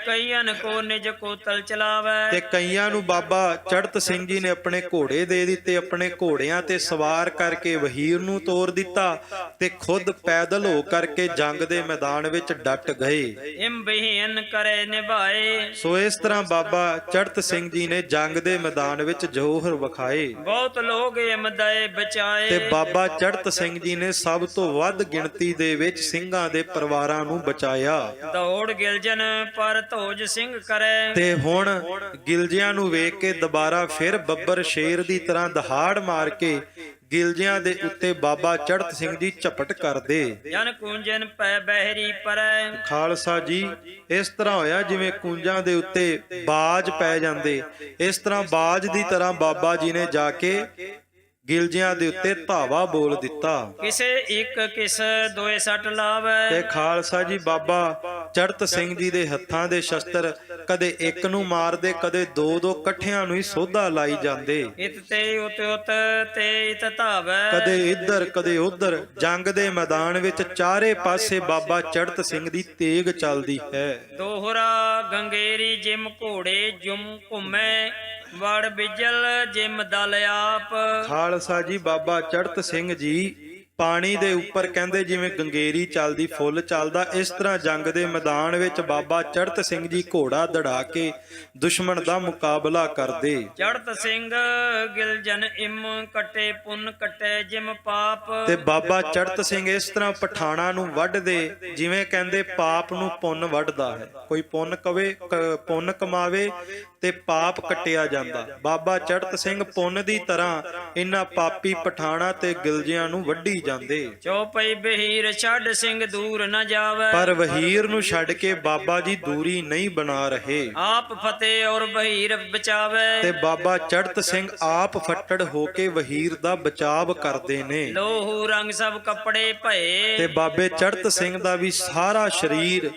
ਕਈਆਂ ਕੋ ਨਿਜ ਕੋਤਲ ਚਲਾਵੇ, ਤੇ ਕਈਆਂ ਨੂੰ ਬਾਬਾ ਚੜ੍ਹਤ ਸਿੰਘ ਜੀ ਨੇ ਆਪਣੇ ਘੋੜੇ ਦੇ ਦਿੱਤੇ, ਆਪਣੇ ਘੋੜਿਆਂ ਤੇ ਸਵਾਰ ਕਰਕੇ ਵਹੀਰ ਨੂੰ ਤੋਰ ਦਿੱਤਾ ਤੇ ਖੁਦ ਪੈਦਲ ਹੋ ਕਰਕੇ ਜੰਗ ਦੇ ਮੈਦਾਨ ਵਿੱਚ ਡਟ ਗਏ। ਇਮ ਬਹੀਨ ਕਰੇ ਨਿਭਾਏ, ਸੋ ਇਸ ਤਰ੍ਹਾਂ ਬਾਬਾ ਚੜ੍ਹਤ ਸਿੰਘ ਜੀ ਨੇ ਜੰਗ ਦੇ ਮੈਦਾਨ ਵਿੱਚ ਜੋਹਰ ਵਿਖਾਏ। ਬਹੁਤ ਲੋਕ ਇਮ ਦਏ ਬਚਾਏ, ਤੇ ਬਾਬਾ ਚੜ੍ਹਤ ਸਿੰਘ ਜੀ ਨੇ ਸਭ ਤੋਂ ਵੱਧ ਗਿਣਤੀ ਦੇ ਵਿੱਚ ਸਿੰਘਾਂ ਦੇ ਪਰਿਵਾਰਾਂ ਨੂੰ ਬਚਾਇਆ। ਦੌੜ ਗਿਲਜਨ ਪਰ ਧੋਜ ਸਿੰਘ ਕਰੇ, ਤੇ ਹੁਣ ਗਿਲਜਿਆਂ ਨੂੰ ਵੇਖ ਕੇ ਦੁਬਾਰਾ ਫਿਰ ਬੱਬਰ ਸ਼ੇਰ ਦੀ ਤਰ੍ਹਾਂ ਦਹਾੜ ਮਾਰ ਕੇ ਗਿਲਜਿਆਂ ਦੇ ਉੱਤੇ ਬਾਬਾ ਚੜ੍ਹਤ ਸਿੰਘ ਜੀ ਝਪਟ ਕਰਦੇ। ਜਨ ਕੁੰਜਨ ਪੈ ਬਹਿਰੀ ਪਰੈ, ਖਾਲਸਾ ਜੀ ਇਸ ਤਰ੍ਹਾਂ ਹੋਇਆ ਜਿਵੇਂ ਕੁੰਜਾਂ ਦੇ ਉੱਤੇ ਬਾਜ ਪੈ ਜਾਂਦੇ, ਇਸ ਤਰ੍ਹਾਂ ਬਾਜ ਦੀ ਤਰ੍ਹਾਂ ਬਾਬਾ ਜੀ ਨੇ ਜਾ ਕੇ ਗਿਲਜਿਆਂ ਦੇ ਉੱਤੇ ਧਾਵਾ ਬੋਲ ਦਿੱਤਾ। ਕਿਸੇ ਇੱਕ ਕਿਸ ਦੋਏ ਸੱਟ ਲਾਵੇ, ਤੇ ਖਾਲਸਾ ਜੀ ਬਾਬਾ ਚੜ੍ਹਤ ਸਿੰਘ ਜੀ ਦੇ ਹੱਥਾਂ ਦੇ ਸ਼ਸਤਰ ਕਦੇ ਇੱਕ ਨੂੰ ਮਾਰਦੇ ਕਦੇ ਦੋ ਦੋ ਇਕੱਠਿਆਂ ਨੂੰ ਹੀ ਸੋਧਾ ਲਾਈ ਜਾਂਦੇ। ਇਤ ਤੇ ਉਤ ਉਤ ਤੇ ਇਤ ਧਾਵੈ, ਕਦੇ ਇੱਧਰ ਕਦੇ ਉੱਧਰ ਜੰਗ ਦੇ ਮੈਦਾਨ ਵਿੱਚ ਚਾਰੇ ਪਾਸੇ ਬਾਬਾ ਚੜ੍ਹਤ ਸਿੰਘ ਦੀ ਤੇਗ ਚੱਲਦੀ ਹੈ। ਦੋਹਰਾ ਗੰਗੇਰੀ ਜਿਮ ਘੋੜੇ ਜੁਮ ਘੁੰਮੇ, ਵੜ ਬਿਜਲ ਜਿਮ ਦਲ ਆਪ। ਖਾਲਸਾ ਜੀ ਬਾਬਾ ਚੜ੍ਹਤ ਸਿੰਘ ਜੀ ਪਾਣੀ ਦੇ ਉੱਪਰ ਕਹਿੰਦੇ ਜਿਵੇਂ ਗੰਗੇਰੀ ਚੱਲਦੀ ਫੁੱਲ ਚੱਲਦਾ, ਇਸ ਤਰ੍ਹਾਂ ਜੰਗ ਦੇ ਮੈਦਾਨ ਵਿੱਚ ਬਾਬਾ ਚੜ੍ਹਤ ਸਿੰਘ ਜੀ ਘੋੜਾ ਦੜਾ ਕੇ ਦੁਸ਼ਮਣ ਦਾ ਮੁਕਾਬਲਾ ਕਰਦੇ। ਚੜ੍ਹਤ ਸਿੰਘ ਗਿਲਜਨ ਇਮ ਕਟੇ ਪੁੰਨ ਕਟੇ ਜਿਮ ਪਾਪ, ਤੇ ਬਾਬਾ ਚੜ੍ਹਤ ਸਿੰਘ ਇਸ ਤਰ੍ਹਾਂ ਪਠਾਣਾ ਨੂੰ ਵੱਢਦੇ ਜਿਵੇਂ ਕਹਿੰਦੇ ਪਾਪ ਨੂੰ ਪੁੰਨ ਵੱਢਦਾ ਹੈ। ਕੋਈ ਪੁੰਨ ਕਵੇ ਪੁੰਨ ਕਮਾਵੇ ਤੇ ਪਾਪ ਕੱਟਿਆ ਜਾਂਦਾ। ਬਾਬਾ ਚੜ੍ਹਤ ਸਿੰਘ ਪੁੰਨ ਦੀ ਤਰ੍ਹਾਂ ਇਹਨਾਂ ਪਾਪੀ ਪਠਾਣਾ ਤੇ ਗਿਲਜਿਆਂ ਨੂੰ ਵੱਢੀ ਜਾਂਦੇ। ਚੌਪਈ ਬਹੀਰ ਛੱਡ ਸਿੰਘ ਦੂਰ ਨਾ ਜਾਵੇ, ਪਰ ਵਹੀਰ ਨੂੰ ਛੱਡ ਕੇ ਬਾਬਾ ਜੀ ਦੂਰੀ ਨਹੀਂ ਬਣਾ ਰਹੇ। ਆਪ ਫਤਿਹ ਔਰ ਬਹੀਰ ਬਚਾਵੇ, ਤੇ ਬਾਬਾ ਚੜ੍ਹਤ ਸਿੰਘ ਆਪ ਫੱਟੜ ਹੋ ਕੇ ਵਹੀਰ ਦਾ ਬਚਾਵ ਕਰਦੇ ਨੇ। ਲੋਹੂ ਰੰਗ ਸਭ ਕੱਪੜੇ ਭਏ, ਤੇ ਬਾਬੇ ਚੜ੍ਹਤ ਸਿੰਘ ਦਾ ਵੀ ਸਾਰਾ ਸਰੀਰ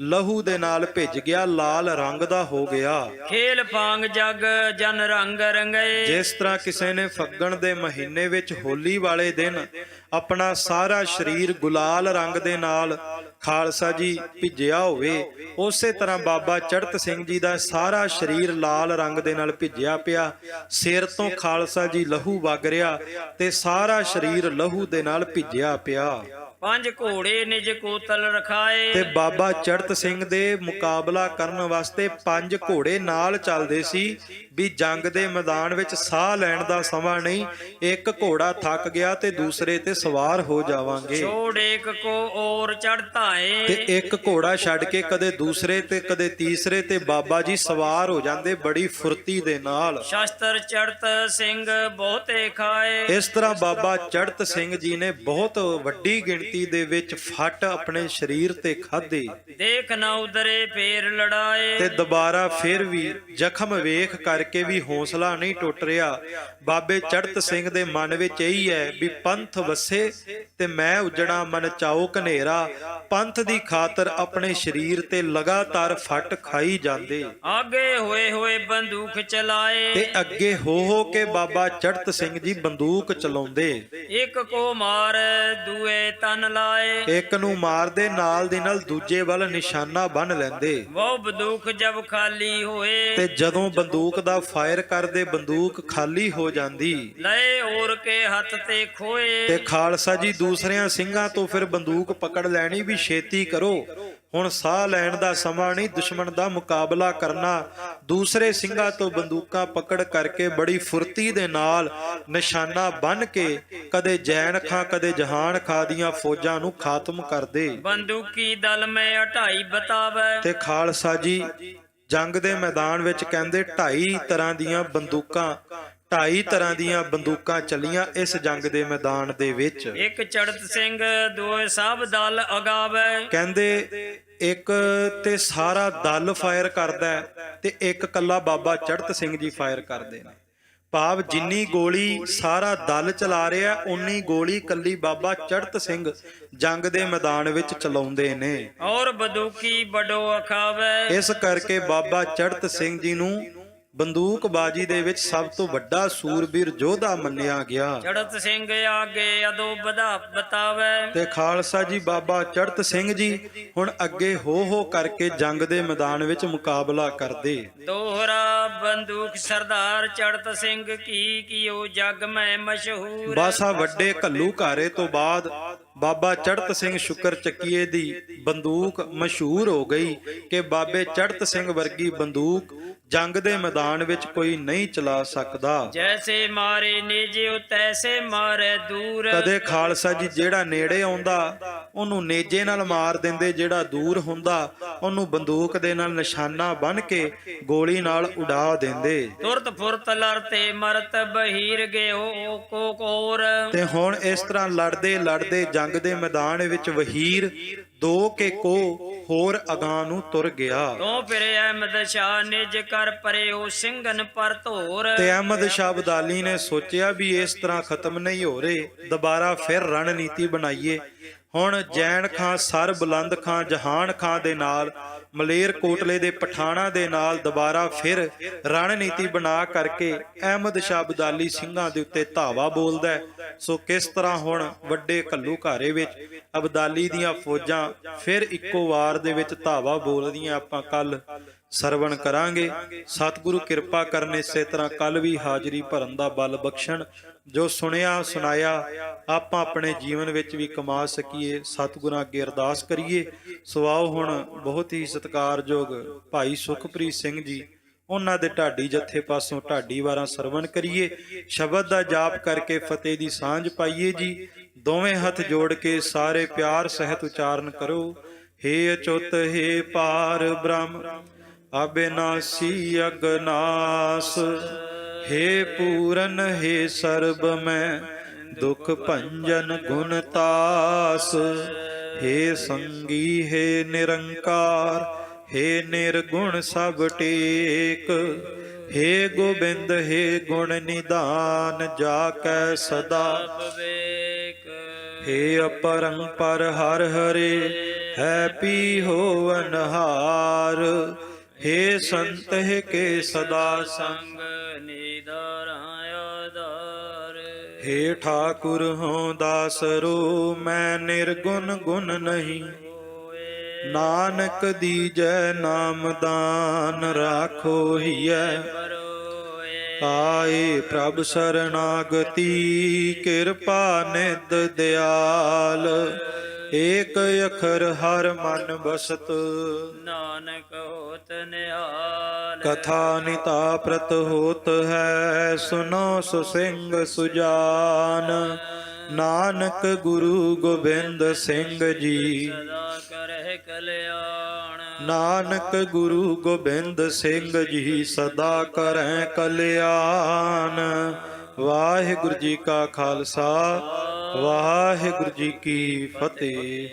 ਲਹੂ ਦੇ ਨਾਲ ਭਿੱਜ ਗਿਆ, ਲਾਲ ਰੰਗ ਦਾ ਹੋ ਗਿਆ। ਖੇਲ ਫਾਂਗ ਜਗ ਜਨ ਰੰਗ ਰੰਗੇ, ਜਿਸ ਤਰ੍ਹਾਂ ਕਿਸੇ ਨੇ ਫੱਗਣ ਦੇ ਮਹੀਨੇ ਵਿੱਚ ਹੋਲੀ ਵਾਲੇ ਦਿਨ ਆਪਣਾ ਸਾਰਾ ਸਰੀਰ ਗੁਲਾਲ ਰੰਗ ਦੇ ਨਾਲ ਖਾਲਸਾ ਜੀ ਭਿੱਜਿਆ ਹੋਵੇ, ਉਸੇ ਤਰ੍ਹਾਂ ਬਾਬਾ ਚੜ੍ਹਤ ਸਿੰਘ ਜੀ ਦਾ ਸਾਰਾ ਸਰੀਰ ਲਾਲ ਰੰਗ ਦੇ ਨਾਲ ਭਿੱਜਿਆ ਪਿਆ। ਸਿਰ ਤੋਂ ਖਾਲਸਾ ਜੀ ਲਹੂ ਵਗ ਰਿਹਾ ਤੇ ਸਾਰਾ ਸਰੀਰ ਲਹੂ ਦੇ ਨਾਲ ਭਿੱਜਿਆ ਪਿਆ। ਪੰਜ ਘੋੜੇ ਨਿਜ ਕੋਤਲ ਰਖਾਏ ਤੇ ਬਾਬਾ ਚੜਤ ਸਿੰਘ ਦੇ ਮੁਕਾਬਲਾ ਕਰਨ ਵਾਸਤੇ 5 ਘੋੜੇ ਨਾਲ ਚੱਲਦੇ ਸੀ ਵੀ ਜੰਗ ਦੇ ਮੈਦਾਨ ਵਿੱਚ ਸਾਹ ਲੈਣ ਦਾ ਸਮਾਂ ਨਹੀਂ, ਇੱਕ ਘੋੜਾ ਥੱਕ ਗਿਆ ਤੇ ਦੂਸਰੇ ਤੇ ਸਵਾਰ ਹੋ ਜਾਵਾਂਗੇ। ਛੋੜ ਏਕ ਕੋ ਔਰ ਚੜ੍ਹਤਾਏ ਤੇ ਇੱਕ ਘੋੜਾ ਛੱਡ ਕੇ ਕਦੇ ਦੂਸਰੇ ਤੇ ਕਦੇ ਤੀਸਰੇ ਤੇ ਬਾਬਾ ਜੀ ਸਵਾਰ ਹੋ ਜਾਂਦੇ ਬੜੀ ਫੁਰਤੀ ਦੇ ਨਾਲ। ਸ਼ਸਤਰ ਚੜ੍ਹਤ ਸਿੰਘ ਬਹੁਤੇ ਖਾਏ ਇਸ ਤਰ੍ਹਾਂ ਬਾਬਾ ਚੜਤ ਸਿੰਘ ਜੀ ਨੇ ਬਹੁਤ ਵੱਡੀ ਗਿਣਤੀ ਦੇ ਵਿੱਚ ਫੱਟ ਆਪਣੇ ਸਰੀਰ ਤੇ ਖਾਧੇ ਦੇਖ ਨਾ ਉਦਰੇ ਫੇਰ ਲੜਾਏ ਤੇ ਦੁਬਾਰਾ ਫਿਰ ਵੀ ਜ਼ਖਮ ਵੇਖ ਕਰਕੇ ਵੀ ਹੌਸਲਾ ਨਹੀਂ ਟੁੱਟ ਰਿਹਾ। ਬਾਬੇ ਚੜਤ ਸਿੰਘ ਦੇ ਮਨ ਵਿੱਚ ਇਹੀ ਹੈ ਵੀ ਪੰਥ ਵਸੇ ਤੇ ਮੈਂ ਉਜੜਾ ਮਨ ਚਾਓ ਘਨੇਰਾ। ਪੰਥ ਦੀ ਖਾਤਰ ਆਪਣੇ ਸਰੀਰ ਤੇ ਲਗਾਤਾਰ ਫੱਟ ਖਾਈ ਜਾਂਦੇ ਆਗੇ ਹੋਏ ਹੋਏ ਬੰਦੂਕ ਚਲਾਏ ਤੇ ਅੱਗੇ ਹੋ ਕੇ ਬਾਬਾ ਚੜਤ ਸਿੰਘ ਜੀ ਬੰਦੂਕ ਚਲਾਉਂਦੇ। ਇੱਕ ਕੋ ਮਾਰ ਦੂਏ ਤਨ ਲਾਏ ਇੱਕ ਨੂੰ ਮਾਰਦੇ ਨਾਲ ਦੀ ਨਾਲ ਦੂਜੇ ਵੱਲ ਨਿਸ਼ਾਨਾ ਬੰਨ ਲੈਂਦੇ। ਉਹ ਬੰਦੂਕ ਜਬ ਖਾਲੀ ਹੋਏ ਤੇ ਜਦੋਂ ਬੰਦੂਕ ਦਾ ਫਾਇਰ ਕਰਦੇ ਬੰਦੂਕ ਖਾਲੀ ਹੋ ਜਾਂਦੀ ਲਏ ਔਰ ਕੇ ਹੱਥ ਤੇ ਖੋਏ ਤੇ ਖਾਲਸਾ ਜੀ ਦੂਸਰਿਆਂ ਸਿੰਘਾਂ ਤੋਂ ਫਿਰ ਬੰਦੂਕ ਪਕੜ ਲੈਣੀ ਵੀ ਛੇਤੀ ਕਰੋ, ਹੁਣ ਸਾਹ ਲੈਣ ਦਾ ਸਮਾਂ ਨਹੀਂ, ਦੁਸ਼ਮਣ ਦਾ ਮੁਕਾਬਲਾ ਕਰਨਾ। ਦੂਸਰੇ ਸਿੰਘਾਂ ਤੋਂ ਬੰਦੂਕਾਂ ਪਕੜ ਕਰਕੇ ਬੜੀ ਫੁਰਤੀ ਦੇ ਨਾਲ ਨਿਸ਼ਾਨਾ ਬੰਨ ਕੇ ਕਦੇ ਜੈਨ ਖਾਂ ਕਦੇ ਜਹਾਨ ਖਾਂ ਦੀਆਂ ਫੌਜਾਂ ਨੂੰ ਖਾਤਮ ਕਰਦੇ। ਬੰਦੂਕੀ ਦਲ ਮੈਂ 28 ਬਤਾਵੇ ਤੇ ਖਾਲਸਾ ਜੀ ਜੰਗ ਦੇ ਮੈਦਾਨ ਵਿੱਚ ਕਹਿੰਦੇ 2.5 ਤਰ੍ਹਾਂ ਦੀਆਂ ਬੰਦੂਕਾਂ 2.5 ਤਰ੍ਹਾਂ ਦੀਆਂ ਬੰਦੂਕਾਂ ਚੱਲੀਆਂ ਇਸ ਜੰਗ ਦੇ ਮੈਦਾਨ ਦੇ ਵਿੱਚ। ਇੱਕ ਚੜਤ ਸਿੰਘ ਦੋਏ ਸਭ ਦਲ ਅਗਾਵੇ ਕਹਿੰਦੇ ਇੱਕ ਤੇ ਸਾਰਾ ਦਲ ਫਾਇਰ ਕਰਦਾ ਤੇ ਇੱਕ ਕੱਲਾ ਬਾਬਾ ਚੜਤ ਸਿੰਘ ਜੀ ਫਾਇਰ ਕਰਦੇ ਨੇ। ਭਾਵ ਜਿੰਨੀ ਗੋਲੀ ਸਾਰਾ ਦਲ ਚਲਾ ਰਿਹਾ ਉਨੀ ਗੋਲੀ ਕੱਲੀ ਬਾਬਾ ਚੜਤ ਸਿੰਘ ਜੰਗ ਦੇ ਮੈਦਾਨ ਵਿੱਚ ਚਲਾਉਂਦੇ ਨੇ। ਔਰ ਬੰਦੂਕੀ ਬੜੋ ਅਖਾਵੇ ਇਸ ਕਰਕੇ ਬਾਬਾ ਚੜਤ ਸਿੰਘ ਜੀ ਨੂੰ ਬੰਦੂਕਬਾਜੀ ਦੇ ਵਿੱਚ ਸਭ ਤੋਂ ਵੱਡਾ ਸੂਰਬੀਰ ਯੋਧਾ ਮੰਨਿਆ ਗਿਆ। ਚੜਤ ਸਿੰਘ ਆਗੇ ਅਦੋ ਵਧਾ ਬਤਾਵੇ ਤੇ ਖਾਲਸਾ ਜੀ ਬਾਬਾ ਚੜਤ ਸਿੰਘ ਜੀ ਹੁਣ ਅੱਗੇ ਹੋ ਕਰਕੇ ਜੰਗ ਦੇ ਮੈਦਾਨ ਵਿੱਚ ਮੁਕਾਬਲਾ ਕਰਦੇ। ਦੋਹਰਾ ਬੰਦੂਕ ਸਰਦਾਰ ਚੜਤ ਸਿੰਘ ਕੀ ਕੀਓ ਜਗ ਮੈਂ ਮਸ਼ਹੂਰ। ਬਸ ਆ ਵੱਡੇ ਘੱਲੂ ਘਾਰੇ ਤੋਂ ਬਾਅਦ ਬਾਬਾ ਚੜਤ ਸਿੰਘ ਸ਼ੁਕਰ ਚੱਕੀਏ ਦੀ ਬੰਦੂਕ ਮਸ਼ਹੂਰ ਹੋ ਗਈ ਕਿ ਬਾਬੇ ਚੜਤ ਸਿੰਘ ਵਰਗੀ ਬੰਦੂਕ ਜੰਗ ਦੇ ਮੈਦਾਨ ਵਿੱਚ ਕੋਈ ਨਹੀਂ ਚਲਾ ਸਕਦਾ। ਜੈਸੇ ਮਾਰੇ ਨੇਜੇ ਤੈਸੇ ਮਾਰੇ ਦੂਰ। ਕਦੇ ਖਾਲਸਾ ਜੀ ਜਿਹੜਾ ਨੇੜੇ ਆਉਂਦਾ ਉਹਨੂੰ ਨੇਜੇ ਨਾਲ ਮਾਰ ਦਿੰਦੇ, ਜਿਹੜਾ ਦੂਰ ਹੁੰਦਾ ਉਹਨੂੰ ਬੰਦੂਕ ਦੇ ਨਾਲ ਨਿਸ਼ਾਨਾ ਬੰਨ ਕੇ ਗੋਲੀ ਨਾਲ ਉਡਾ ਦਿੰਦੇ। ਤੁਰਤ ਫੁਰਤ ਲੜਤੇ ਮਰਤ ਬਹੀਰ ਗਏ ਹੋ ਕੋ ਕੋਰ। ਤੇ ਹੁਣ ਇਸ ਤਰ੍ਹਾਂ ਲੜਦੇ ਲੜਦੇ ਜੰਗ ਦੇ ਮੈਦਾਨ ਵਿੱਚ ਵਹੀਰ 2 ਕੇ ਕੋ ਹੋਰ ਅਗਾਂ ਨੂੰ ਤੁਰ ਗਿਆ। ਤੋਂ ਫਿਰ ਅਹਿਮਦ ਸ਼ਾਹ ਨਿਜ ਕਰ ਪਰਿਓ ਸਿੰਘਨ ਪਰ ਧੋਰ। ਤੇ ਅਹਿਮਦ ਸ਼ਾਹ ਅਬਦਾਲੀ ਨੇ ਸੋਚਿਆ ਵੀ ਇਸ ਤਰ੍ਹਾਂ ਖਤਮ ਨਹੀਂ ਹੋ ਰਹੇ, ਦੁਬਾਰਾ ਫਿਰ ਰਣਨੀਤੀ ਬਣਾਈਏ। ਹੁਣ ਜੈਨ ਖਾਂ ਸਰ ਬੁਲੰਦ ਖਾਂ ਜਹਾਨ ਖਾਂ ਦੇ ਨਾਲ ਮਲੇਰ ਕੋਟਲੇ ਦੇ ਪਠਾਣਾ ਦੇ ਨਾਲ ਦੁਬਾਰਾ ਫਿਰ ਰਣਨੀਤੀ ਬਣਾ ਕਰਕੇ ਅਹਿਮਦ ਸ਼ਾਹ ਅਬਦਾਲੀ ਸਿੰਘਾਂ ਦੇ ਉੱਤੇ ਧਾਵਾ ਬੋਲਦਾ। ਸੋ ਕਿਸ ਤਰ੍ਹਾਂ ਹੁਣ ਵੱਡੇ ਘੱਲੂ ਘਾਰੇ ਵਿੱਚ ਅਬਦਾਲੀ ਦੀਆਂ ਫੌਜਾਂ ਫਿਰ ਇੱਕੋ ਵਾਰ ਦੇ ਵਿੱਚ ਧਾਵਾ ਬੋਲਦੀਆਂ ਆਪਾਂ ਕੱਲ ਸਰਵਣ ਕਰਾਂਗੇ। ਸਤਿਗੁਰੂ ਕਿਰਪਾ ਕਰਨ ਇਸੇ ਤਰ੍ਹਾਂ ਕੱਲ ਵੀ ਹਾਜ਼ਰੀ ਭਰਨ ਦਾ ਬਲ ਬਖਸ਼ਣ। ਜੋ ਸੁਣਿਆ ਸੁਣਾਇਆ ਆਪਾਂ ਆਪਣੇ ਜੀਵਨ ਵਿੱਚ ਵੀ ਕਮਾ ਸਕੀਏ, ਸਤਿਗੁਰਾਂ ਅੱਗੇ ਅਰਦਾਸ ਕਰੀਏ। ਸੋ ਆਓ ਹੁਣ ਬਹੁਤ ਹੀ ਸਤਿਕਾਰਯੋਗ ਭਾਈ ਸੁਖਪ੍ਰੀਤ ਸਿੰਘ ਜੀ ਉਹਨਾਂ ਦੇ ਢਾਡੀ ਜਥੇ ਪਾਸੋਂ ਢਾਡੀ ਵਾਰਾਂ ਸਰਵਣ ਕਰੀਏ, ਸ਼ਬਦ ਦਾ ਜਾਪ ਕਰਕੇ ਫਤਿਹ ਦੀ ਸਾਂਝ ਪਾਈਏ ਜੀ। ਦੋਵੇਂ ਹੱਥ ਜੋੜ ਕੇ ਸਾਰੇ ਪਿਆਰ ਸਹਿਤ ਉਚਾਰਨ ਕਰੋ। ਹੇ ਅਚੁੱਤ ਹੇ ਪਾਰ ਬ੍ਰਹਮ ਅਬਿਨਾਸੀ ਅਗਨਾਸ, हे पूरन हे सर्ब में दुख भंजन गुण तास, हे संगी हे निरंकार, हे निर्गुण सब टेक, हे गोबिंद हे गुण निदान जाकै सदा विवेक, हे अपरंपर हर हरे है पी होवन हार, हे संत हे के सदा संग हे ठाकुर हो दासरो मैं निर्गुण गुण नहीं, नानक दीजै नाम दान राखो हियै, ਆਏ ਪ੍ਰਭ ਸਰਨਾਗਤੀ ਕਿਰਪਾ ਨਿਧ ਦਿਆਲ ਏਕ ਅਖਰ ਹਰ ਮਨ ਬਸਤ ਨਾਨਕ ਹੋਤ ਨਿਹਾਲ ਕਥਾ ਨਿਤਾ ਪ੍ਰਤ ਹੋਤ ਹੈ ਸੁਨੋ ਸੁ ਸਿੰਘ ਸੁਜਾਨ ਨਾਨਕ ਗੁਰੂ ਗੋਬਿੰਦ ਸਿੰਘ ਜੀ ਸਦਾ ਕਰਹਿ ਕਲਿਆਣ ਨਾਨਕ ਗੁਰੂ ਗੋਬਿੰਦ ਸਿੰਘ ਜੀ ਸਦਾ ਕਰੈ ਕਲਿਆਣ ਵਾਹਿਗੁਰੂ ਜੀ ਕਾ ਖਾਲਸਾ ਵਾਹਿਗੁਰੂ ਜੀ ਕੀ ਫਤਿਹ।